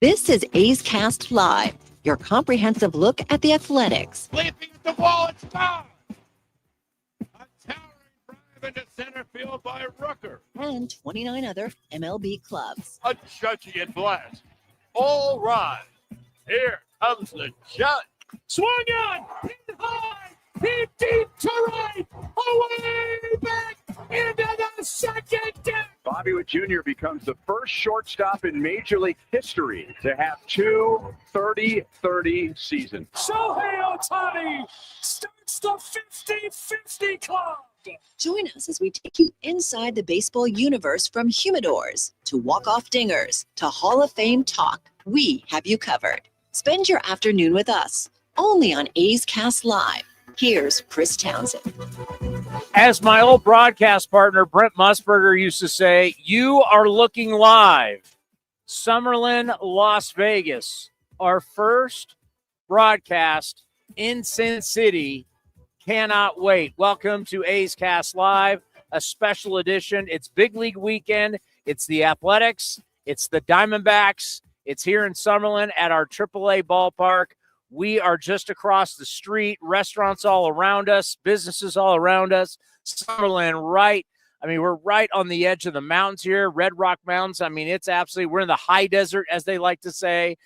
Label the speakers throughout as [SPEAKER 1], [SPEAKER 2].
[SPEAKER 1] This is A's Cast Live, your comprehensive look at the Athletics.
[SPEAKER 2] Leaping at the wall, it's gone! A towering drive into center field by Rooker.
[SPEAKER 1] And 29 other MLB clubs.
[SPEAKER 2] A judgy blast. All rise. Here comes the judge. Swung on, hit high, hit deep to right, away back into the second deck.
[SPEAKER 3] Bobby Witt Jr. becomes the first shortstop in Major League history to have two 30-30 seasons.
[SPEAKER 2] Shohei Ohtani starts the 50-50 club.
[SPEAKER 1] Join us as we take you inside the baseball universe, from humidors to walk-off dingers to Hall of Fame talk. We have you covered. Spend your afternoon with us, only on A's Cast Live. Here's Chris Townsend.
[SPEAKER 4] As my old broadcast partner, Brent Musburger, used to say, you are looking live. Summerlin, Las Vegas. Our first broadcast in Sin City. Cannot wait. Welcome to A's Cast Live, a special edition. It's Big League Weekend. It's the Athletics. It's the Diamondbacks. It's here in Summerlin at our AAA ballpark. We are just across the street, restaurants all around us, businesses all around us. Summerlin, we're right on the edge of the mountains here, Red Rock Mountains. It's absolutely, we're in the high desert, as they like to say,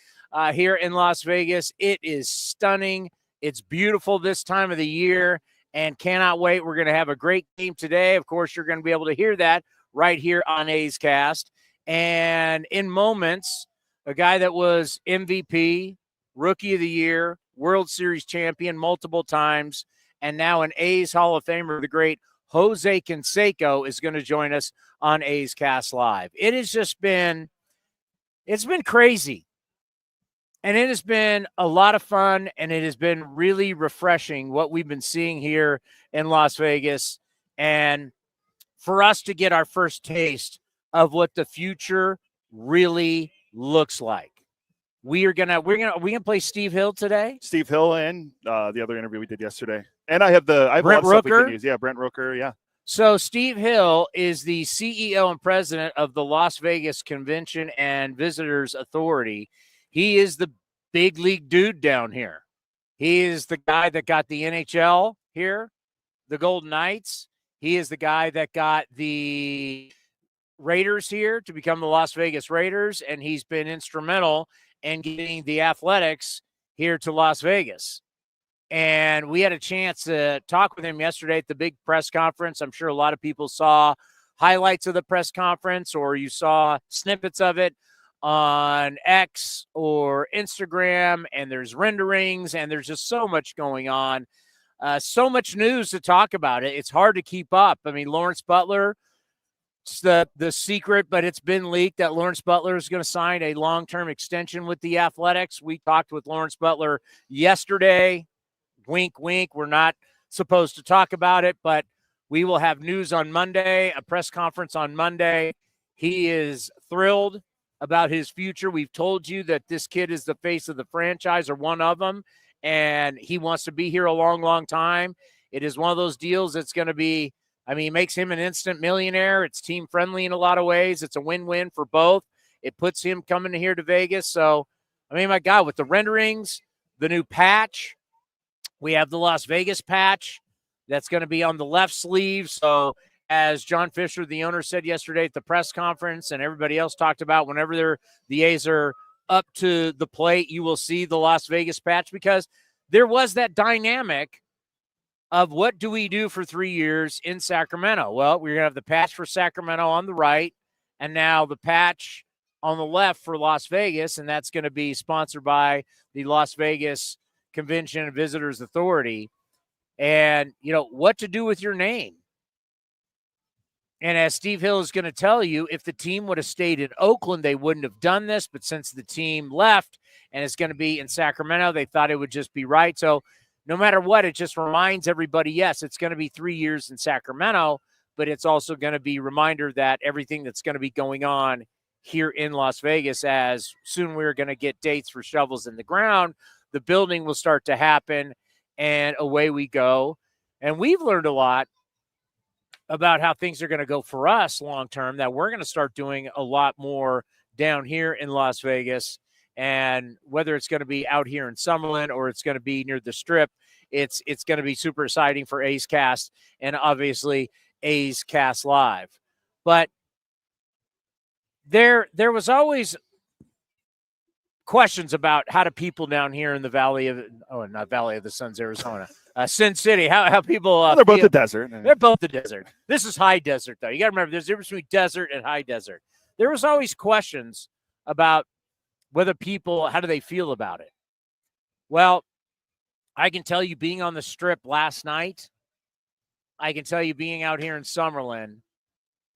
[SPEAKER 4] here in Las Vegas. It is stunning. It's beautiful this time of the year, and cannot wait. We're going to have a great game today. Of course, you're going to be able to hear that right here on A's Cast. And in moments, a guy that was MVP, Rookie of the Year, World Series champion multiple times, and now an A's Hall of Famer, the great Jose Canseco, is going to join us on A's Cast Live. It's been crazy. And it has been a lot of fun, and it has been really refreshing what we've been seeing here in Las Vegas. And for us to get our first taste of what the future really looks like. We're gonna play Steve Hill today.
[SPEAKER 5] Steve Hill and the other interview we did yesterday. And I have
[SPEAKER 4] Brent
[SPEAKER 5] a lot of stuff we
[SPEAKER 4] Rooker.
[SPEAKER 5] can use. Yeah, Brent Rooker, yeah.
[SPEAKER 4] So Steve Hill is the CEO and president of the Las Vegas Convention and Visitors Authority. He is the big league dude down here. He is the guy that got the NHL here, the Golden Knights. He is the guy that got the Raiders here to become the Las Vegas Raiders, and he's been instrumental in getting the Athletics here to Las Vegas. And we had a chance to talk with him yesterday at the big press conference. I'm sure a lot of people saw highlights of the press conference, or you saw snippets of it on X or Instagram, and there's renderings, and there's just so much going on. So much news to talk about. It's hard to keep up. Lawrence Butler, it's the secret, but it's been leaked that Lawrence Butler is going to sign a long-term extension with the Athletics. We talked with Lawrence Butler yesterday. Wink, wink. We're not supposed to talk about it, but we will have news on Monday, a press conference on Monday. He is thrilled about his future. We've told you that this kid is the face of the franchise, or one of them, and he wants to be here a long, long time. It is one of those deals that's going to be, it makes him an instant millionaire. It's team friendly in a lot of ways. It's a win-win for both. It puts him coming here to Vegas. So, my God, with the renderings, the new patch, we have the Las Vegas patch that's going to be on the left sleeve. So, as John Fisher, the owner, said yesterday at the press conference, and everybody else talked about, whenever the A's are up to the plate, you will see the Las Vegas patch, because there was that dynamic of what do we do for 3 years in Sacramento? Well, we're going to have the patch for Sacramento on the right, and now the patch on the left for Las Vegas, and that's going to be sponsored by the Las Vegas Convention and Visitors Authority. And, what to do with your name. And as Steve Hill is going to tell you, if the team would have stayed in Oakland, they wouldn't have done this. But since the team left and it's going to be in Sacramento, they thought it would just be right. So no matter what, it just reminds everybody, yes, it's going to be 3 years in Sacramento, but it's also going to be a reminder that everything that's going to be going on here in Las Vegas, as soon we're going to get dates for shovels in the ground, the building will start to happen, and away we go. And we've learned a lot about how things are going to go for us long-term, that we're going to start doing a lot more down here in Las Vegas. And whether it's going to be out here in Summerlin or it's going to be near the Strip, it's going to be super exciting for A's Cast and obviously A's Cast Live. But there was always questions about how do people down here in the not Valley of the Suns, Arizona, Sin City, how people
[SPEAKER 5] they're both the desert.
[SPEAKER 4] They're both the desert. This is high desert, though. You got to remember, there's a difference between desert and high desert. There was always questions about whether people, how do they feel about it? Well, I can tell you being on the Strip last night, I can tell you being out here in Summerlin,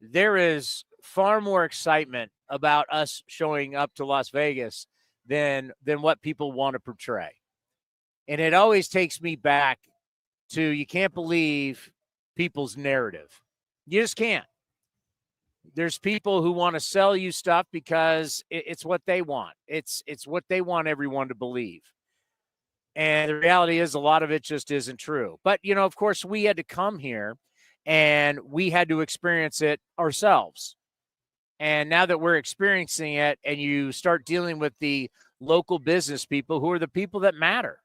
[SPEAKER 4] there is far more excitement about us showing up to Las Vegas than what people want to portray. And it always takes me back to, you can't believe people's narrative. You just can't. There's people who want to sell you stuff because it's what they want. It's what they want everyone to believe. And the reality is a lot of it just isn't true. But, of course, we had to come here and we had to experience it ourselves. And now that we're experiencing it and you start dealing with the local business people who are the people that matter,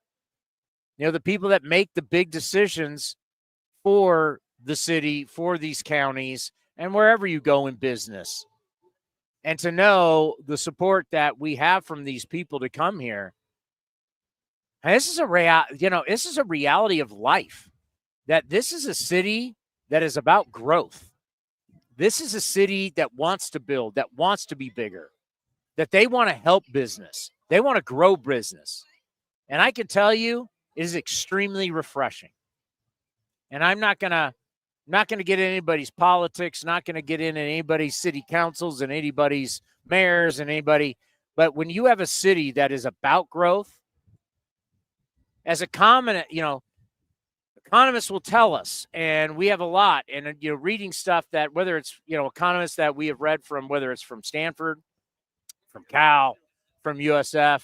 [SPEAKER 4] the people that make the big decisions for the city, for these counties, and wherever you go in business. And to know the support that we have from these people to come here. And this is this is a reality of life, that this is a city that is about growth. This is a city that wants to build, that wants to be bigger, that they want to help business. They want to grow business. And I can tell you, it is extremely refreshing. And I'm not going to get in anybody's politics, not going to get into anybody's city councils and anybody's mayors and anybody. But when you have a city that is about growth, as economists will tell us, and we have a lot, and reading stuff that whether it's economists that we have read from, whether it's from Stanford, from Cal, from USF,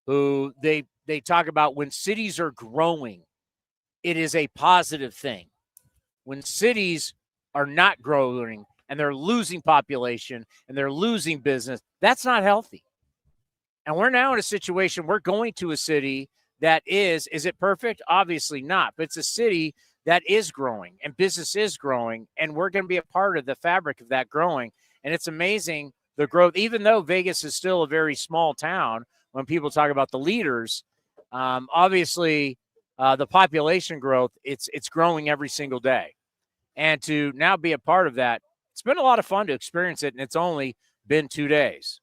[SPEAKER 4] who they talk about when cities are growing, it is a positive thing. When cities are not growing and they're losing population and they're losing business, that's not healthy. And we're now in a situation, we're going to a city that is it perfect? Obviously not, but it's a city that is growing and business is growing, and we're going to be a part of the fabric of that growing. And it's amazing the growth, even though Vegas is still a very small town. When people talk about the leaders, obviously the population growth, it's growing every single day. And to now be a part of that, it's been a lot of fun to experience it, and it's only been 2 days.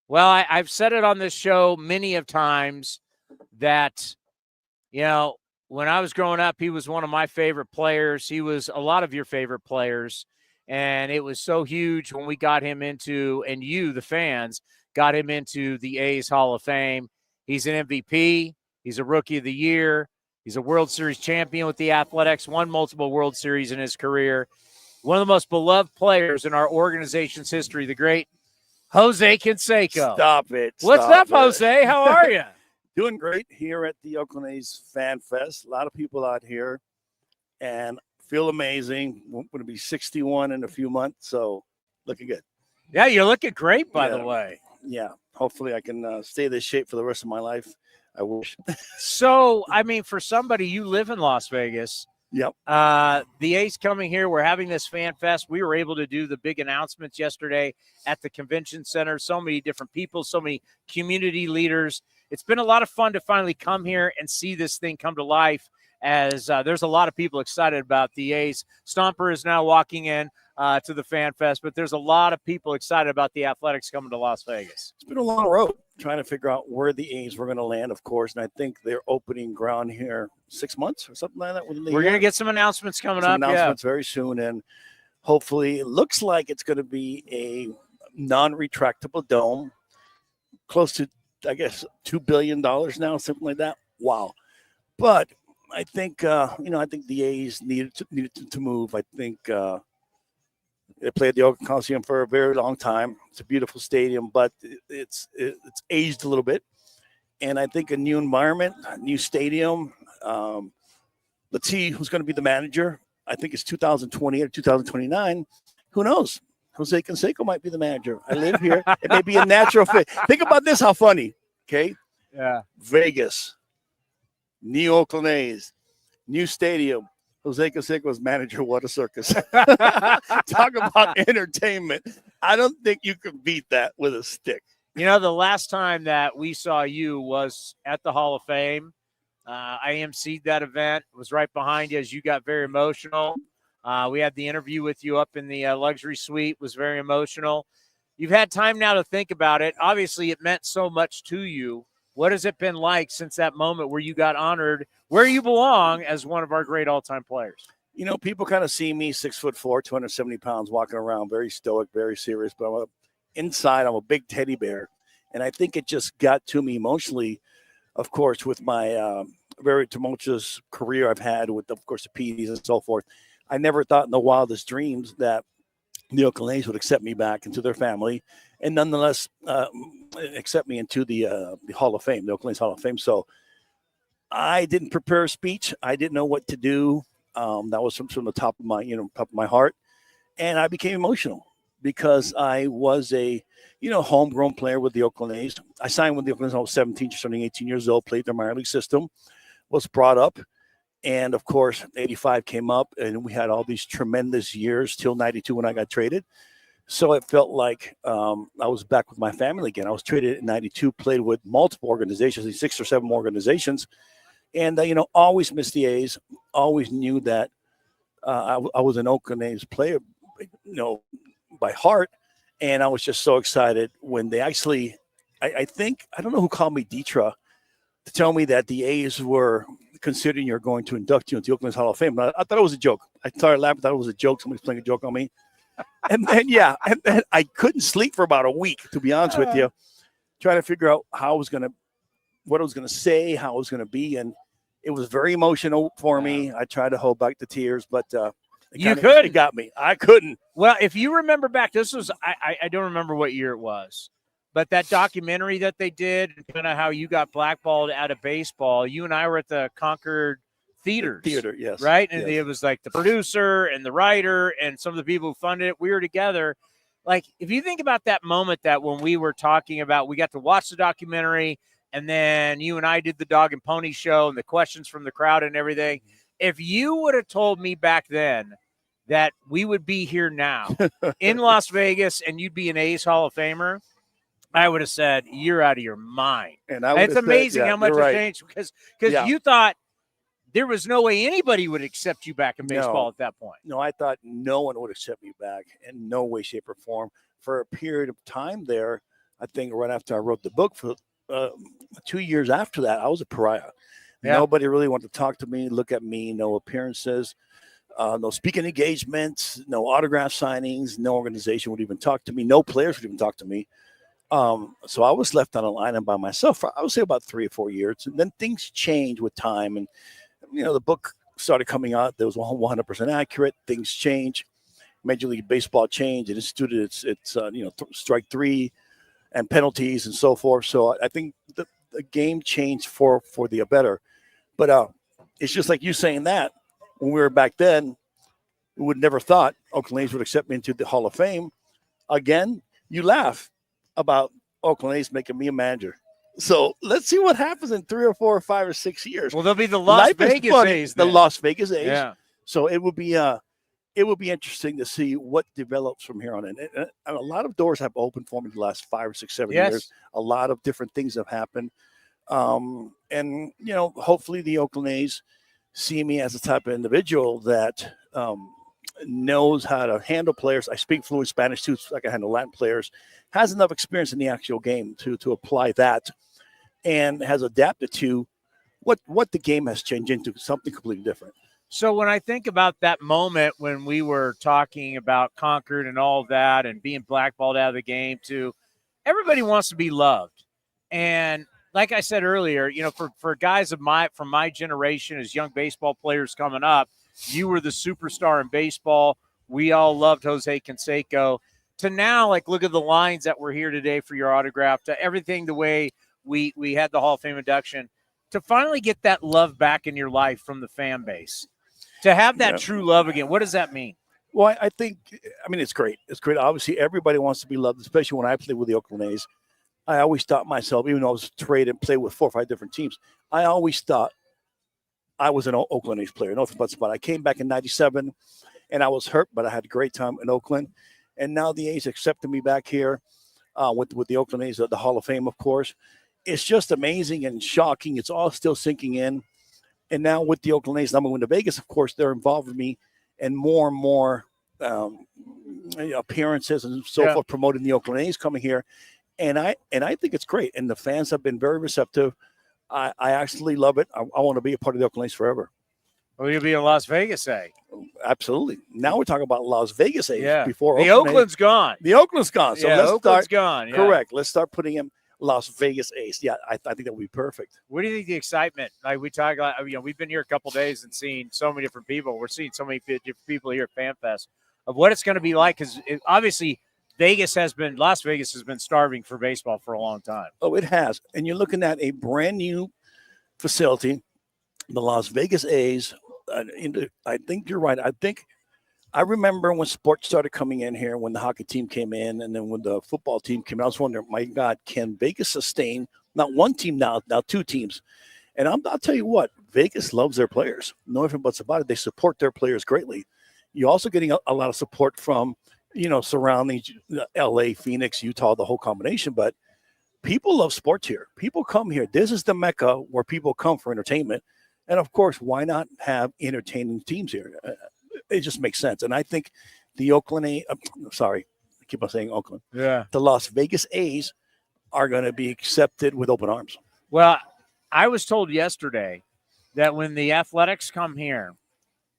[SPEAKER 4] Well, I've said it on this show many of times that, when I was growing up, he was one of my favorite players. He was a lot of your favorite players. And it was so huge when we got him into, and you, the fans, got him into the A's Hall of Fame. He's an MVP. He's a Rookie of the Year. He's a World Series champion with the Athletics, won multiple World Series in his career. One of the most beloved players in our organization's history, the great Jose Canseco.
[SPEAKER 6] Stop it.
[SPEAKER 4] What's up, Jose? How are you?
[SPEAKER 6] Doing great here at the Oakland A's Fan Fest. A lot of people out here, and feel amazing. I'm going to be 61 in a few months, so looking good.
[SPEAKER 4] Yeah, you're looking great, by the way.
[SPEAKER 6] Yeah, hopefully I can stay this shape for the rest of my life. I wish.
[SPEAKER 4] So, for somebody, you live in Las Vegas.
[SPEAKER 6] Yep.
[SPEAKER 4] The A's coming here. We're having this Fan Fest. We were able to do the big announcements yesterday at the convention center. So many different people, so many community leaders. It's been a lot of fun to finally come here and see this thing come to life, as there's a lot of people excited about the A's. Stomper is now walking in to the Fan Fest, but there's a lot of people excited about the Athletics coming to Las Vegas.
[SPEAKER 6] It's been a long road trying to figure out where the A's were going to land, of course, and I think they're opening ground here 6 months or something like that.
[SPEAKER 4] We're going to get some announcements coming up.
[SPEAKER 6] Announcements very soon, and hopefully it looks like it's going to be a non-retractable dome, close to, I guess, $2 billion now, something like that. Wow. But I think, I think the A's needed to move. I think they played the Oakland Coliseum for a very long time. It's a beautiful stadium, but it's aged a little bit. And I think a new environment, a new stadium. Let's see who's going to be the manager. I think it's 2020 or 2029. Who knows? Jose Canseco might be the manager. I live here. It may be a natural fit. Think about this, how funny. Okay?
[SPEAKER 4] Yeah.
[SPEAKER 6] Vegas, new Oakland A's, new stadium. Jose Canseco's manager. What a circus. Talk about entertainment. I don't think you can beat that with a stick.
[SPEAKER 4] You know, the last time that we saw you was at the Hall of Fame. I emceed that event. It was right behind you as you got very emotional. We had the interview with you up in the luxury suite. It was very emotional. You've had time now to think about it. Obviously, it meant so much to you. What has it been like since that moment where you got honored where you belong as one of our great all-time players?
[SPEAKER 6] You know, people kind of see me 6'4", 270 pounds, walking around, very stoic, very serious. But inside, I'm a big teddy bear. And I think it just got to me emotionally, of course, with my very tumultuous career I've had with, of course, the PEDs and so forth. I never thought in the wildest dreams that the Oakland A's would accept me back into their family and nonetheless accept me into the Hall of Fame, the Oakland A's Hall of Fame. So I didn't prepare a speech. I didn't know what to do. That was from the top of my heart. And I became emotional because I was a, homegrown player with the Oakland A's. I signed with the Oakland A's when I was 17, just turning 18 years old, played their minor league system, was brought up. And, of course, 85 came up, and we had all these tremendous years till 92 when I got traded. So it felt like I was back with my family again. I was traded in 92, played with multiple organizations, 6 or 7 organizations. And, always missed the A's, always knew that I was an Oakland A's player, by heart. And I was just so excited when they actually, I don't know who called me Detra to tell me that the A's were considering you're going to induct you into the Oakland Hall of Fame. But I thought it was a joke. I started laughing, thought it was a joke. Somebody's playing a joke on me. And then I couldn't sleep for about a week, to be honest with you, trying to figure out what I was going to say, how it was going to be. And it was very emotional for me. I tried to hold back the tears, but it got me. I couldn't.
[SPEAKER 4] Well, if you remember back, this was, I don't remember what year it was, but that documentary that they did, kind of how you got blackballed out of baseball, you and I were at the Concord Theater,
[SPEAKER 6] yes.
[SPEAKER 4] Right? And
[SPEAKER 6] yes.
[SPEAKER 4] It was like the producer and the writer and some of the people who funded it. We were together. Like, if you think about that moment that when we were talking about, we got to watch the documentary, and then you and I did the dog and pony show and the questions from the crowd and everything. If you would have told me back then that we would be here now in Las Vegas and you'd be an A's Hall of Famer, I would have said, you're out of your mind.
[SPEAKER 6] And
[SPEAKER 4] it's amazing how much it changed because you thought there was no way anybody would accept you back in baseball at that point.
[SPEAKER 6] No, I thought no one would accept me back in no way, shape, or form. For a period of time there, I think right after I wrote the book, for 2 years after that, I was a pariah. Yeah. Nobody really wanted to talk to me, look at me, no appearances, no speaking engagements, no autograph signings, no organization would even talk to me, no players would even talk to me. So I was left on an island by myself for, I would say, about 3 or 4 years. And then things changed with time. And, the book started coming out. That was 100% accurate. Things changed. Major League Baseball changed. It instituted its strike 3 and penalties and so forth. So I think the game changed for the better. But it's just like you saying that. When we were back then, we would never thought Oakland A's would accept me into the Hall of Fame. Again, you laugh about Oakland A's making me a manager. So let's see what happens in 3 or 4 or 5 or 6 years.
[SPEAKER 4] Well, there'll be the Las Vegas A's.
[SPEAKER 6] The Las Vegas A's.
[SPEAKER 4] Yeah.
[SPEAKER 6] So it will be interesting to see what develops from here on in. And a lot of doors have opened for me the last 5 or 6, 7 years. A lot of different things have happened. And hopefully the Oakland A's see me as the type of individual that knows how to handle players. I speak fluent Spanish too, so I can handle Latin players. Has enough experience in the actual game to apply that, and has adapted to what the game has changed into something completely different.
[SPEAKER 4] So when I think about that moment when we were talking about Concord and all of that and being blackballed out of the game, to everybody wants to be loved. And like I said earlier, for guys from my generation as young baseball players coming up, you were the superstar in baseball. We all loved Jose Canseco. To now, look at the lines that were here today for your autograph, to everything the way we had the Hall of Fame induction, to finally get that love back in your life from the fan base, to have that true love again. What does that mean?
[SPEAKER 6] Well, I think, I mean, it's great. It's great. Obviously, everybody wants to be loved, especially when I played with the Oakland A's. I always thought myself, even though I was traded and played with 4 or 5 different teams, I always thought I was an Oakland A's player. Nothing but spot. I came back in '97, and I was hurt, but I had a great time in Oakland. And now the A's accepted me back here with the Oakland A's, the Hall of Fame, of course. It's just amazing and shocking. It's all still sinking in. And now with the Oakland A's, I'm moving to Vegas, of course, they're involved with me and more appearances and so forth, promoting the Oakland A's coming here. And I think it's great. And the fans have been very receptive. I actually love it. I want to be a part of the Oakland A's forever.
[SPEAKER 4] Well, you'll be in Las Vegas,
[SPEAKER 6] Absolutely. Now we're talking about Las Vegas A's.
[SPEAKER 4] Yeah.
[SPEAKER 6] Before
[SPEAKER 4] the Oakland's gone.
[SPEAKER 6] The Oakland's gone. So let's
[SPEAKER 4] Oakland's
[SPEAKER 6] start.
[SPEAKER 4] Gone. Yeah.
[SPEAKER 6] Correct. Let's start putting him Las Vegas A's. Yeah, I think that would be perfect.
[SPEAKER 4] What do you think the excitement? Like we talk about, we've been here a couple of days and seen so many different people. We're seeing so many different people here at FanFest of what it's going to be like, because obviously Las Vegas has been starving for baseball for a long time.
[SPEAKER 6] Oh, it has. And you're looking at a brand new facility, the Las Vegas A's. I think you're right. I remember when sports started coming in here, when the hockey team came in, and then when the football team came in, I was wondering, my God, can Vegas sustain not one team now 2 teams? And I'll tell you what, Vegas loves their players. No ifs and buts about it. They support their players greatly. You're also getting a lot of support from, surrounding LA, Phoenix, Utah, the whole combination. But people love sports here. People come here. This is the Mecca where people come for entertainment. And, of course, why not have entertaining teams here? It just makes sense. And I think the I keep on saying Oakland.
[SPEAKER 4] Yeah.
[SPEAKER 6] The Las Vegas A's are going to be accepted with open arms.
[SPEAKER 4] Well, I was told yesterday that when the Athletics come here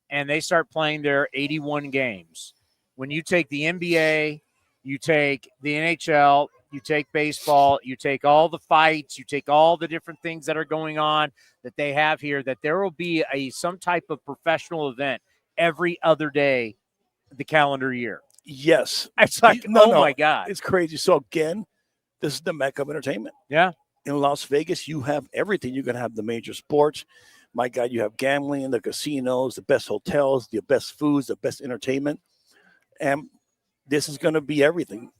[SPEAKER 4] and they start playing their 81 games, when you take the NBA, you take the NHL, you take baseball, you take all the fights, you take all the different things that are going on that they have here, that there will be some type of professional event every other day the calendar year.
[SPEAKER 6] Yes.
[SPEAKER 4] It's like, my God.
[SPEAKER 6] It's crazy. So, again, this is the Mecca of entertainment.
[SPEAKER 4] Yeah.
[SPEAKER 6] In Las Vegas, you have everything. You're going to have the major sports. My God, you have gambling, the casinos, the best hotels, the best foods, the best entertainment. And this is going to be everything.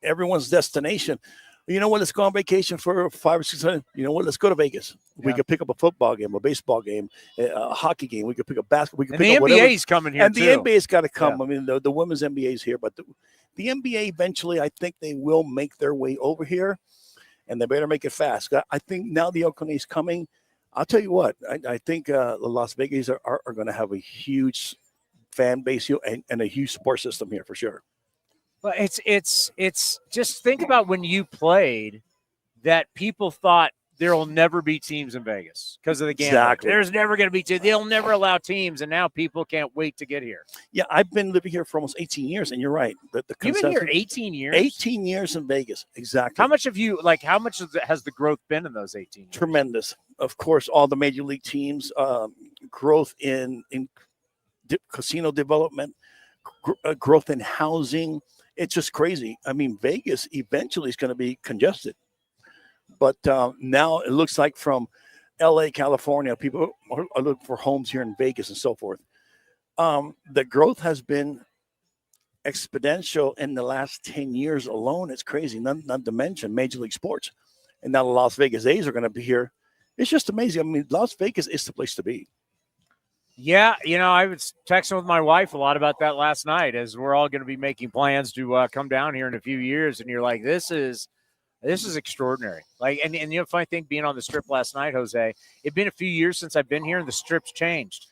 [SPEAKER 6] Everyone's destination. You know what? Let's go on vacation for 5 or 6 months. You know what? Let's go to Vegas. Yeah. We could pick up a football game, a baseball game, a hockey game. We could pick up basketball. We could pick up whatever.
[SPEAKER 4] And the NBA's coming here,
[SPEAKER 6] and
[SPEAKER 4] too.
[SPEAKER 6] And the NBA's got to come. Yeah. I mean, the women's NBA is here. But the NBA, eventually, I think they will make their way over here. And they better make it fast. I think now the Oakland A's coming. I'll tell you what. I think the Las Vegas are going to have a huge fan base here and a huge support system here for sure.
[SPEAKER 4] Well, it's just think about when you played that people thought there will never be teams in Vegas because of the gambling.
[SPEAKER 6] Exactly.
[SPEAKER 4] There's never going to be teams. They'll never allow teams, and now people can't wait to get here.
[SPEAKER 6] Yeah, I've been living here for almost 18 years, and you're right.
[SPEAKER 4] You've been here 18 years?
[SPEAKER 6] 18 years in Vegas, exactly.
[SPEAKER 4] How much has the growth been in those 18 years?
[SPEAKER 6] Tremendous. Of course, all the major league teams, growth in casino development, growth in housing. It's just crazy. I mean, Vegas eventually is going to be congested. But now it looks like from L.A., California, people are looking for homes here in Vegas and so forth. The growth has been exponential in the last 10 years alone. It's crazy, not to mention Major League Sports. And now the Las Vegas A's are going to be here. It's just amazing. I mean, Las Vegas is the place to be.
[SPEAKER 4] Yeah, I was texting with my wife a lot about that last night as we're all going to be making plans to come down here in a few years. And you're like, this is extraordinary. Like, and the funny thing being on the Strip last night, Jose, it'd been a few years since I've been here and the Strip's changed.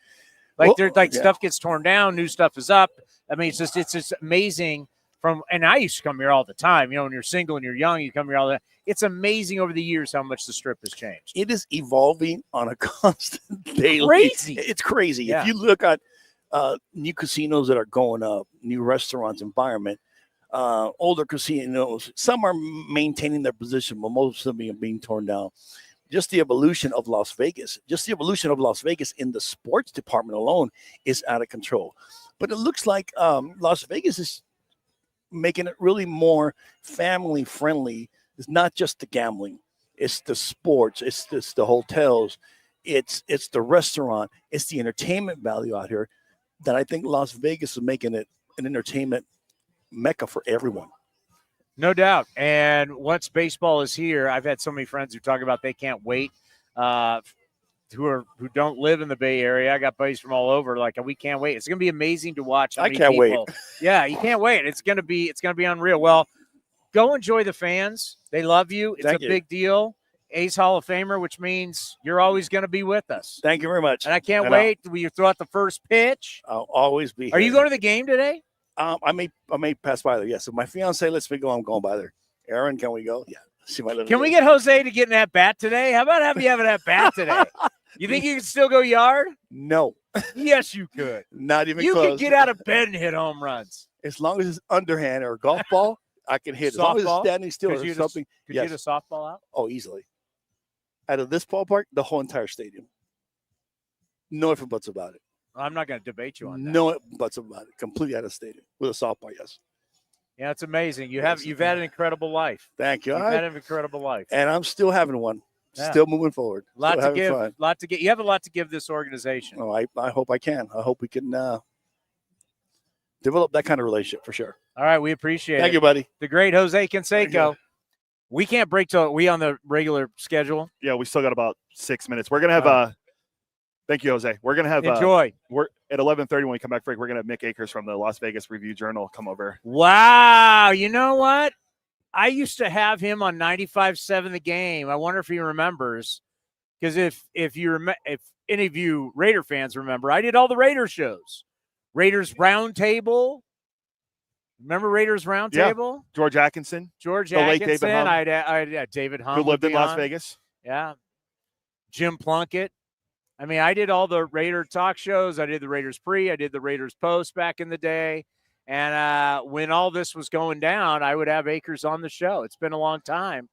[SPEAKER 4] Like, stuff gets torn down, new stuff is up. I mean, it's just amazing. And I used to come here all the time. When you're single and you're young, you come here all the time. It's amazing over the years how much the Strip has changed.
[SPEAKER 6] It is evolving on a constant daily.
[SPEAKER 4] Crazy.
[SPEAKER 6] It's crazy.
[SPEAKER 4] Yeah.
[SPEAKER 6] If you look at new casinos that are going up, new restaurants, environment, older casinos, some are maintaining their position, but most of them are being torn down. Just the evolution of Las Vegas, in the sports department alone is out of control. But it looks like Las Vegas is making it really more family friendly. It's not just the gambling, it's the sports, it's the hotels, it's the restaurant, it's the entertainment value out here. that I think Las Vegas is making it an entertainment mecca for everyone.
[SPEAKER 4] No doubt. And once baseball is here, I've had so many friends who talk about they can't wait. Who don't live in the Bay Area. I got buddies from all over. Like, we can't wait. It's going to be amazing to watch.
[SPEAKER 6] I can't wait.
[SPEAKER 4] Yeah, you can't wait. It's going to be unreal. Well, go enjoy the fans. They love you. It's a big deal. A's Hall of Famer, which means you're always going to be with us.
[SPEAKER 6] Thank you very much.
[SPEAKER 4] And I can't wait till you throw out the first pitch.
[SPEAKER 6] I'll always be here.
[SPEAKER 4] Are you going to the game today?
[SPEAKER 6] I may pass by there. Yes. If my fiance lets me go, I'm going by there. Aaron, can we go? Yeah. See my little.
[SPEAKER 4] Can we get Jose to get an at bat today? How about having you have an at bat today? You think you can still go yard?
[SPEAKER 6] No.
[SPEAKER 4] Yes, you could.
[SPEAKER 6] Not even
[SPEAKER 4] close.
[SPEAKER 6] You
[SPEAKER 4] could get out of bed and hit home runs.
[SPEAKER 6] As long as it's underhand or a golf ball, I can hit. As long as it's standing still or something.
[SPEAKER 4] Could you hit a softball out?
[SPEAKER 6] Oh, easily. Out of this ballpark, the whole entire stadium. No ifs and buts about it.
[SPEAKER 4] I'm not going to debate you on that.
[SPEAKER 6] No ifs and buts about it. Completely out of stadium with a softball, yes.
[SPEAKER 4] Yeah, it's amazing. You've had an incredible life.
[SPEAKER 6] Thank you.
[SPEAKER 4] You've had an incredible life.
[SPEAKER 6] And I'm still having one. Yeah. Still moving forward.
[SPEAKER 4] You have a lot to give this organization.
[SPEAKER 6] Oh, I hope I can. I hope we can develop that kind of relationship for sure.
[SPEAKER 4] All right, we appreciate it.
[SPEAKER 6] Thank you, buddy.
[SPEAKER 4] The great Jose Canseco. We can't break till we on the regular schedule.
[SPEAKER 5] Yeah, we still got about 6 minutes. We're gonna have thank you, Jose. We're gonna have
[SPEAKER 4] enjoy.
[SPEAKER 5] We're at 11:30 when we come back break. We're gonna have Mick Akers from the Las Vegas Review-Journal come over.
[SPEAKER 4] Wow, you know what? I used to have him on 95.7 The Game. I wonder if he remembers, because if any of you Raider fans remember, I did all the Raider shows. Raiders Roundtable. Remember Raiders Roundtable?
[SPEAKER 5] Yeah. George Atkinson.
[SPEAKER 4] I had David Hum,
[SPEAKER 5] who lived in Las Vegas.
[SPEAKER 4] Yeah. Jim Plunkett. I mean, I did all the Raider talk shows. I did the Raiders pre. I did the Raiders post back in the day. And when all this was going down, I would have Akers on the show. It's been a long time.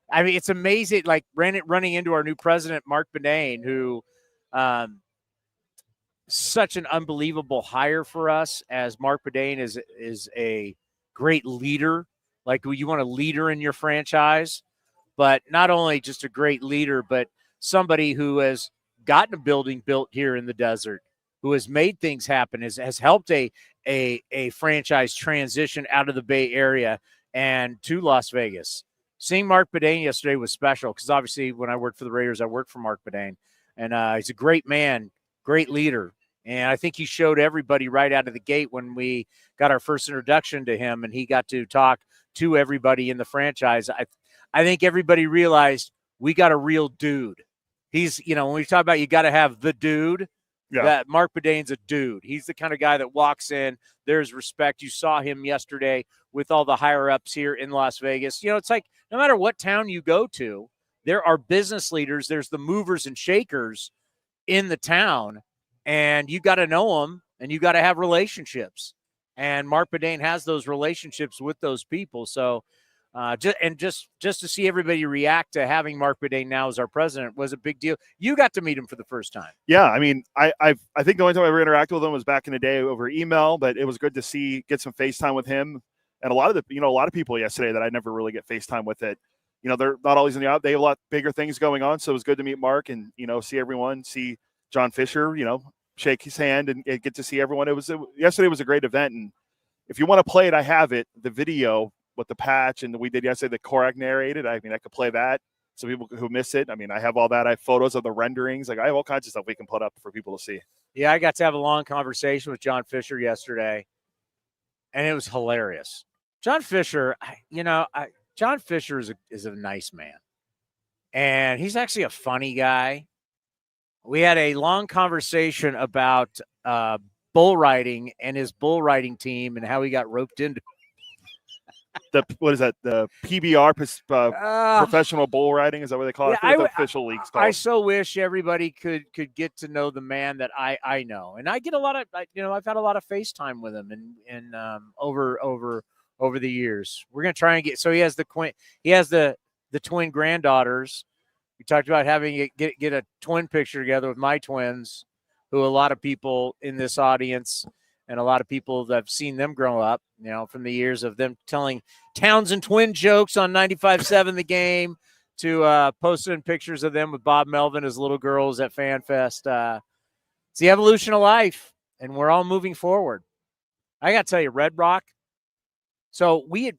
[SPEAKER 4] I mean, it's amazing. Like running into our new president, Mark Bedane, who such an unbelievable hire for us, as Mark Bedane is a great leader. Like, you want a leader in your franchise, but not only just a great leader, but somebody who has gotten a building built here in the desert, who has made things happen, has helped a franchise transition out of the Bay Area and to Las Vegas. Seeing Mark Bedane yesterday was special, because obviously when I worked for the Raiders, I worked for Mark Bedane, and he's a great man, great leader. And I think he showed everybody right out of the gate when we got our first introduction to him, and he got to talk to everybody in the franchise. I think everybody realized we got a real dude. He's, when we talk about you got to have the dude, that Mark Bedane's a dude. He's the kind of guy that walks in, there's respect. You saw him yesterday with all the higher-ups here in Las Vegas. It's like no matter what town you go to, there are business leaders, there's the movers and shakers in the town, and you got to know them, and you got to have relationships. And Mark Bedane has those relationships with those people. So just to see everybody react to having Mark Bedane now as our president was a big deal. You got to meet him for the first time.
[SPEAKER 5] Yeah, I mean, I think the only time I ever interacted with him was back in the day over email, but it was good to get some FaceTime with him. And a lot of people yesterday that I never really get FaceTime with it. They're not always in the out. They have a lot bigger things going on. So it was good to meet Mark and, see everyone, see John Fisher, shake his hand and get to see everyone. Yesterday was a great event. And if you want to play it, I have it, the video with the patch and we did yesterday, the Korak narrated. I mean, I could play that. So people who miss it, I mean, I have all that. I have photos of the renderings. Like, I have all kinds of stuff we can put up for people to see.
[SPEAKER 4] Yeah, I got to have a long conversation with John Fisher yesterday, and it was hilarious. John Fisher, John Fisher is a nice man, and he's actually a funny guy. We had a long conversation about bull riding and his bull riding team and how he got roped into
[SPEAKER 5] what is that? The PBR, professional bull riding, is that what they call it? I think the official league's called.
[SPEAKER 4] I so wish everybody could get to know the man that I know, and I get a lot of I've had a lot of FaceTime with him and over the years. We're gonna try and get. So he has the twin granddaughters. We talked about having get a twin picture together with my twins, who a lot of people in this audience and a lot of people that have seen them grow up, from the years of them telling Townsend twin jokes on 95.7 The Game to posting pictures of them with Bob Melvin as little girls at FanFest. It's the evolution of life. and we're all moving forward. I got to tell you, Red Rock. So we had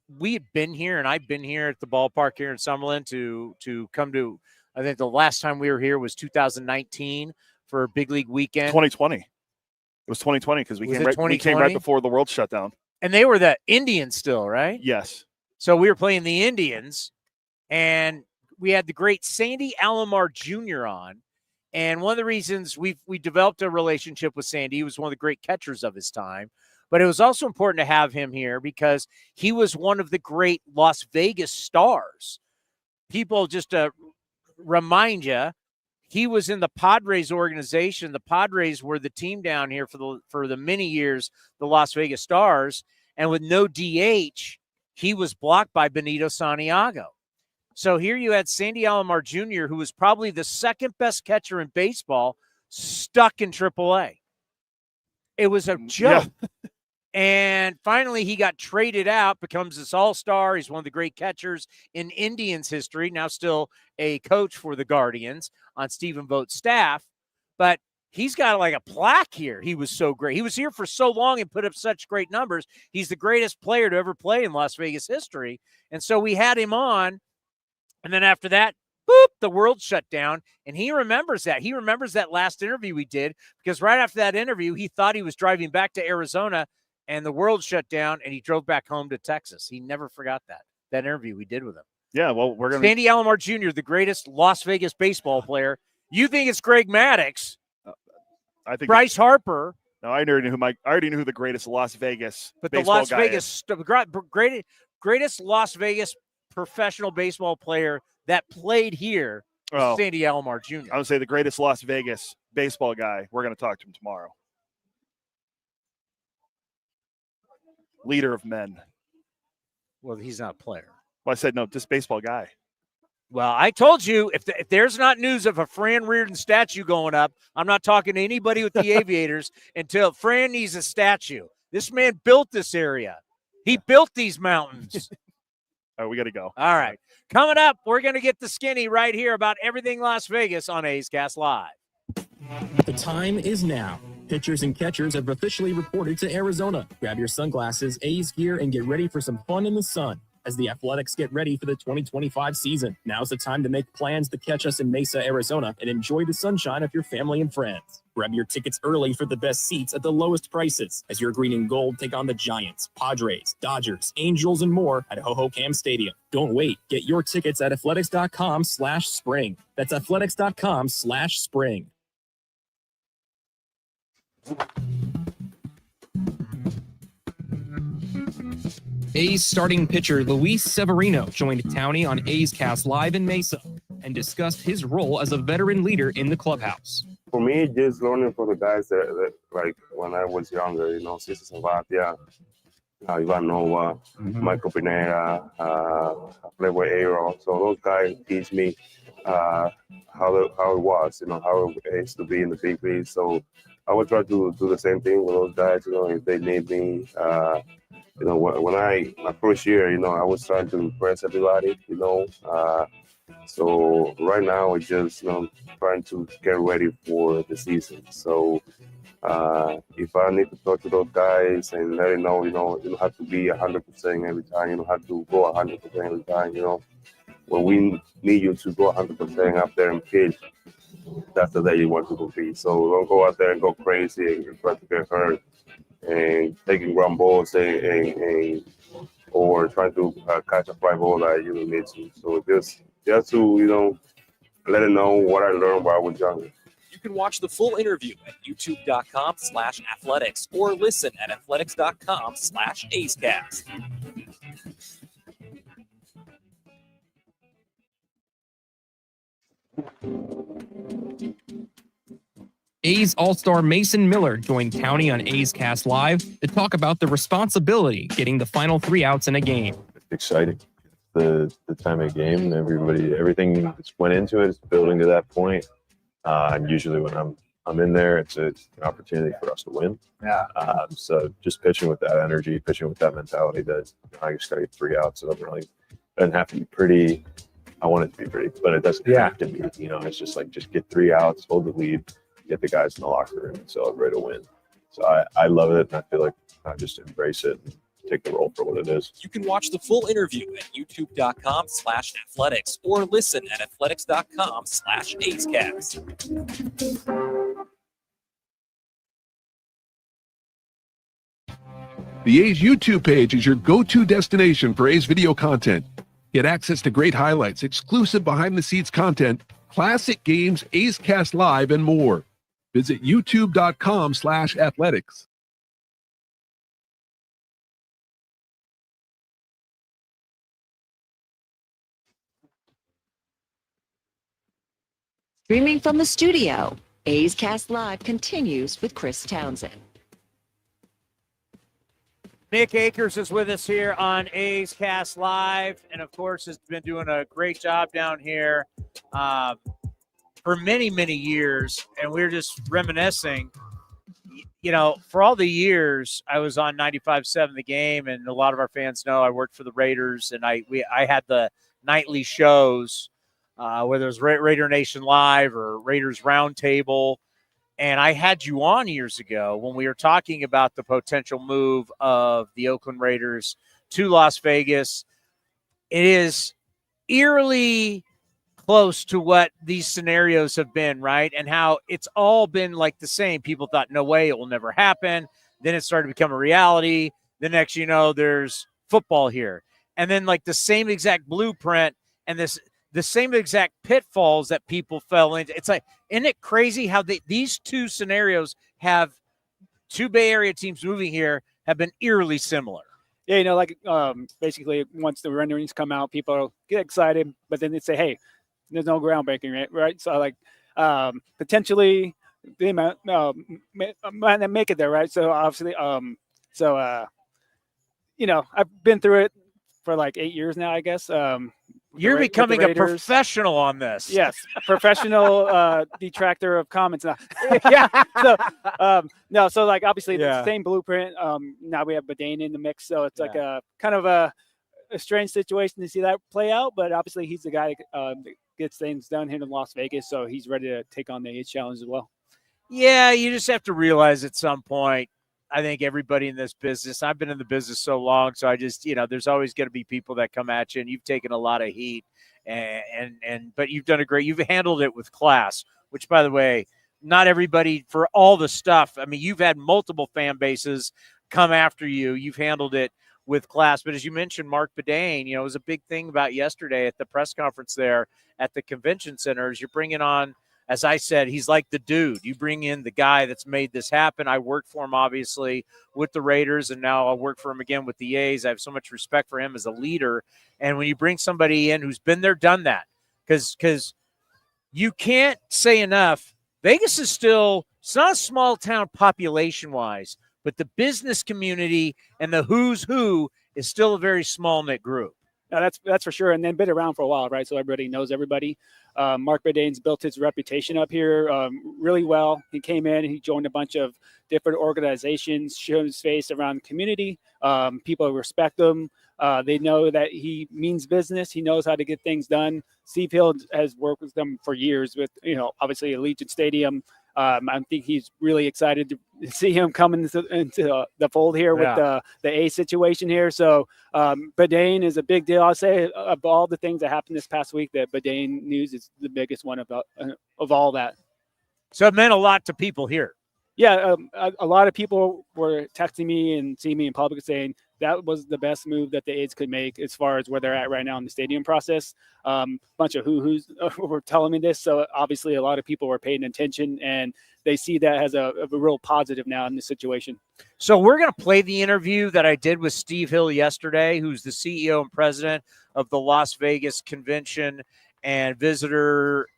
[SPEAKER 4] been here, and I've been here at the ballpark here in Summerlin to come to. I think the last time we were here was 2019 for a big league weekend.
[SPEAKER 5] 2020. It was 2020 because we came right before the world shut down.
[SPEAKER 4] And they were the Indians still, right?
[SPEAKER 5] Yes.
[SPEAKER 4] So we were playing the Indians, and we had the great Sandy Alomar Jr. on. And one of the reasons we developed a relationship with Sandy, he was one of the great catchers of his time. But it was also important to have him here because he was one of the great Las Vegas stars. People, just to remind you, he was in the Padres organization. The Padres were the team down here for the many years, the Las Vegas Stars. And with no DH, he was blocked by Benito Santiago. So here you had Sandy Alomar Jr., who was probably the second best catcher in baseball, stuck in AAA. It was a joke. Yeah. And finally, he got traded out, becomes this all-star. He's one of the great catchers in Indians history, now still a coach for the Guardians on Stephen Vogt's staff. But he's got like a plaque here. He was so great. He was here for so long and put up such great numbers. He's the greatest player to ever play in Las Vegas history. And so we had him on. And then after that, boop, the world shut down. And he remembers that. He remembers that last interview we did because right after that interview, he thought he was driving back to Arizona and the world shut down, and he drove back home to Texas. He never forgot that interview we did with him.
[SPEAKER 5] Yeah, well, we're going
[SPEAKER 4] to – Sandy Alomar Jr., the greatest Las Vegas baseball player. You think it's Greg Maddux.
[SPEAKER 5] I think
[SPEAKER 4] Bryce Harper.
[SPEAKER 5] No, I already knew who the greatest Las Vegas
[SPEAKER 4] but
[SPEAKER 5] baseball
[SPEAKER 4] the Las
[SPEAKER 5] guy
[SPEAKER 4] Vegas
[SPEAKER 5] is.
[SPEAKER 4] Greatest Las Vegas professional baseball player that played here was Sandy Alomar Jr.
[SPEAKER 5] I would say the greatest Las Vegas baseball guy. We're going to talk to him tomorrow. Leader of men.
[SPEAKER 4] Well, he's not a player.
[SPEAKER 5] Well, I said no, just baseball guy.
[SPEAKER 4] Well, I told you, if there's not news of a Fran Reardon statue going up, I'm not talking to anybody with the Aviators until Fran needs a statue. This man built this area. He built these mountains.
[SPEAKER 5] All right, we got to go.
[SPEAKER 4] All right. Coming up, we're going to get the skinny right here about everything Las Vegas on A's Cast Live.
[SPEAKER 7] The time is now. Pitchers and catchers have officially reported to Arizona. Grab your sunglasses, A's gear, and get ready for some fun in the sun as the Athletics get ready for the 2025 season. Now's the time to make plans to catch us in Mesa, Arizona, and enjoy the sunshine of your family and friends. Grab your tickets early for the best seats at the lowest prices as your green and gold take on the Giants, Padres, Dodgers, Angels, and more at Ho-Ho-Cam Stadium. Don't wait. Get your tickets at athletics.com/spring. That's athletics.com/spring. A's starting pitcher Luis Severino joined Towny on A's Cast Live in Mesa and discussed his role as a veteran leader in the clubhouse.
[SPEAKER 8] For me, just learning from the guys that like when I was younger, Cesar Sabathia, Ivan Nova, Michael Pineda, I played with Aero. So those guys teach me how it was, how it is to be in the big league. So I would try to do the same thing with those guys, if they need me. When my first year, I was trying to impress everybody, So right now it's just, trying to get ready for the season. So if I need to talk to those guys and let them know, you don't have to be 100% every time. You don't have to go 100% every time, When we need you to go 100% up there and pitch, that's the day you want to compete. So don't go out there and go crazy and try to get hurt and taking ground balls or trying to catch a fly ball that you don't need to. So just to, let them know what I learned while I was younger.
[SPEAKER 7] You can watch the full interview at youtube.com/athletics or listen at athletics.com/acecast. A's All-Star Mason Miller joined Towny on A's Cast Live to talk about the responsibility getting the final 3 outs in a game.
[SPEAKER 9] Exciting. The time of game, everything that's went into it is building to that point. And usually when I'm in there, it's an opportunity for us to win.
[SPEAKER 4] Yeah.
[SPEAKER 9] So just pitching with that energy, pitching with that mentality that I just got to get 3 outs. It doesn't have to be pretty. I want it to be pretty, but it doesn't have to be. It's just get 3 outs, hold the lead, get the guys in the locker room and celebrate a win. So I love it, and I feel like I just embrace it and take the role for what it is.
[SPEAKER 7] You can watch the full interview at youtube.com/athletics or listen at athletics.com/AceCast.
[SPEAKER 10] The A's YouTube page is your go-to destination for A's video content. Get access to great highlights, exclusive behind-the-scenes content, classic games, A's Cast Live, and more. Visit youtube.com/athletics.
[SPEAKER 1] Streaming from the studio, A's Cast Live continues with Chris Townsend.
[SPEAKER 4] Mick Akers is with us here on A's Cast Live, and of course has been doing a great job down here for many, many years. And we're just reminiscing, you know, for all the years I was on 95.7 The Game, and a lot of our fans know I worked for the Raiders, and I had the nightly shows, whether it was Raider Nation Live or Raiders Roundtable. And I had you on years ago when we were talking about the potential move of the Oakland Raiders to Las Vegas. It is eerily close to what these scenarios have been, right? And how it's all been like the same. People thought, no way, it will never happen. Then it started to become a reality. The next, you know, there's football here. And then like the same exact blueprint and the same exact pitfalls that people fell into. It's like, isn't it crazy how these two scenarios have two Bay Area teams moving here have been eerily similar?
[SPEAKER 11] Yeah, you know, like basically once the renderings come out, people get excited, but then they say, hey, there's no groundbreaking, right? So like potentially they might not make it there, right? So obviously, you know, I've been through it for like 8 years now, I guess.
[SPEAKER 4] You're becoming a professional on this.
[SPEAKER 11] Yes, professional detractor of comments now. Yeah. So no, so like obviously the same blueprint. Now we have Badane in the mix, so it's like a kind of a strange situation to see that play out. But obviously he's the guy that gets things done here in Las Vegas, so he's ready to take on the A's challenge as well.
[SPEAKER 4] Yeah, you just have to realize at some point. I think everybody in this business, I've been in the business so long, so I just, you know, there's always going to be people that come at you, and you've taken a lot of heat, but you've done you've handled it with class, which, by the way, not everybody, for all the stuff, I mean, you've had multiple fan bases come after you. You've handled it with class. But as you mentioned, Mark Badane, you know, it was a big thing about yesterday at the press conference there at the convention center is you're bringing on, as I said, he's like the dude. You bring in the guy that's made this happen. I worked for him, obviously, with the Raiders, and now I work for him again with the A's. I have so much respect for him as a leader. And when you bring somebody in who's been there, done that, because you can't say enough, Vegas is still, it's not a small town population-wise, but the business community and the who's who is still a very small-knit group.
[SPEAKER 11] No, that's for sure. And then been around for a while, right? So everybody knows everybody. Mark Badane's built his reputation up here really well. He came in, he joined a bunch of different organizations, showed his face around the community. People respect him. They know that he means business. He knows how to get things done. Steve Hill has worked with them for years with, you know, obviously Allegiant Stadium. I think he's really excited to see him come into the fold here with the A situation here. So Badane is a big deal. I'll say of all the things that happened this past week, that Badane news is the biggest one of all that.
[SPEAKER 4] So it meant a lot to people here.
[SPEAKER 11] Yeah, a lot of people were texting me and seeing me in public saying that was the best move that the A's could make as far as where they're at right now in the stadium process. Bunch of who's were telling me this, so obviously a lot of people were paying attention, and they see that as a real positive now in this situation.
[SPEAKER 4] So we're going to play the interview that I did with Steve Hill yesterday, who's the CEO and president of the Las Vegas Convention and Visitor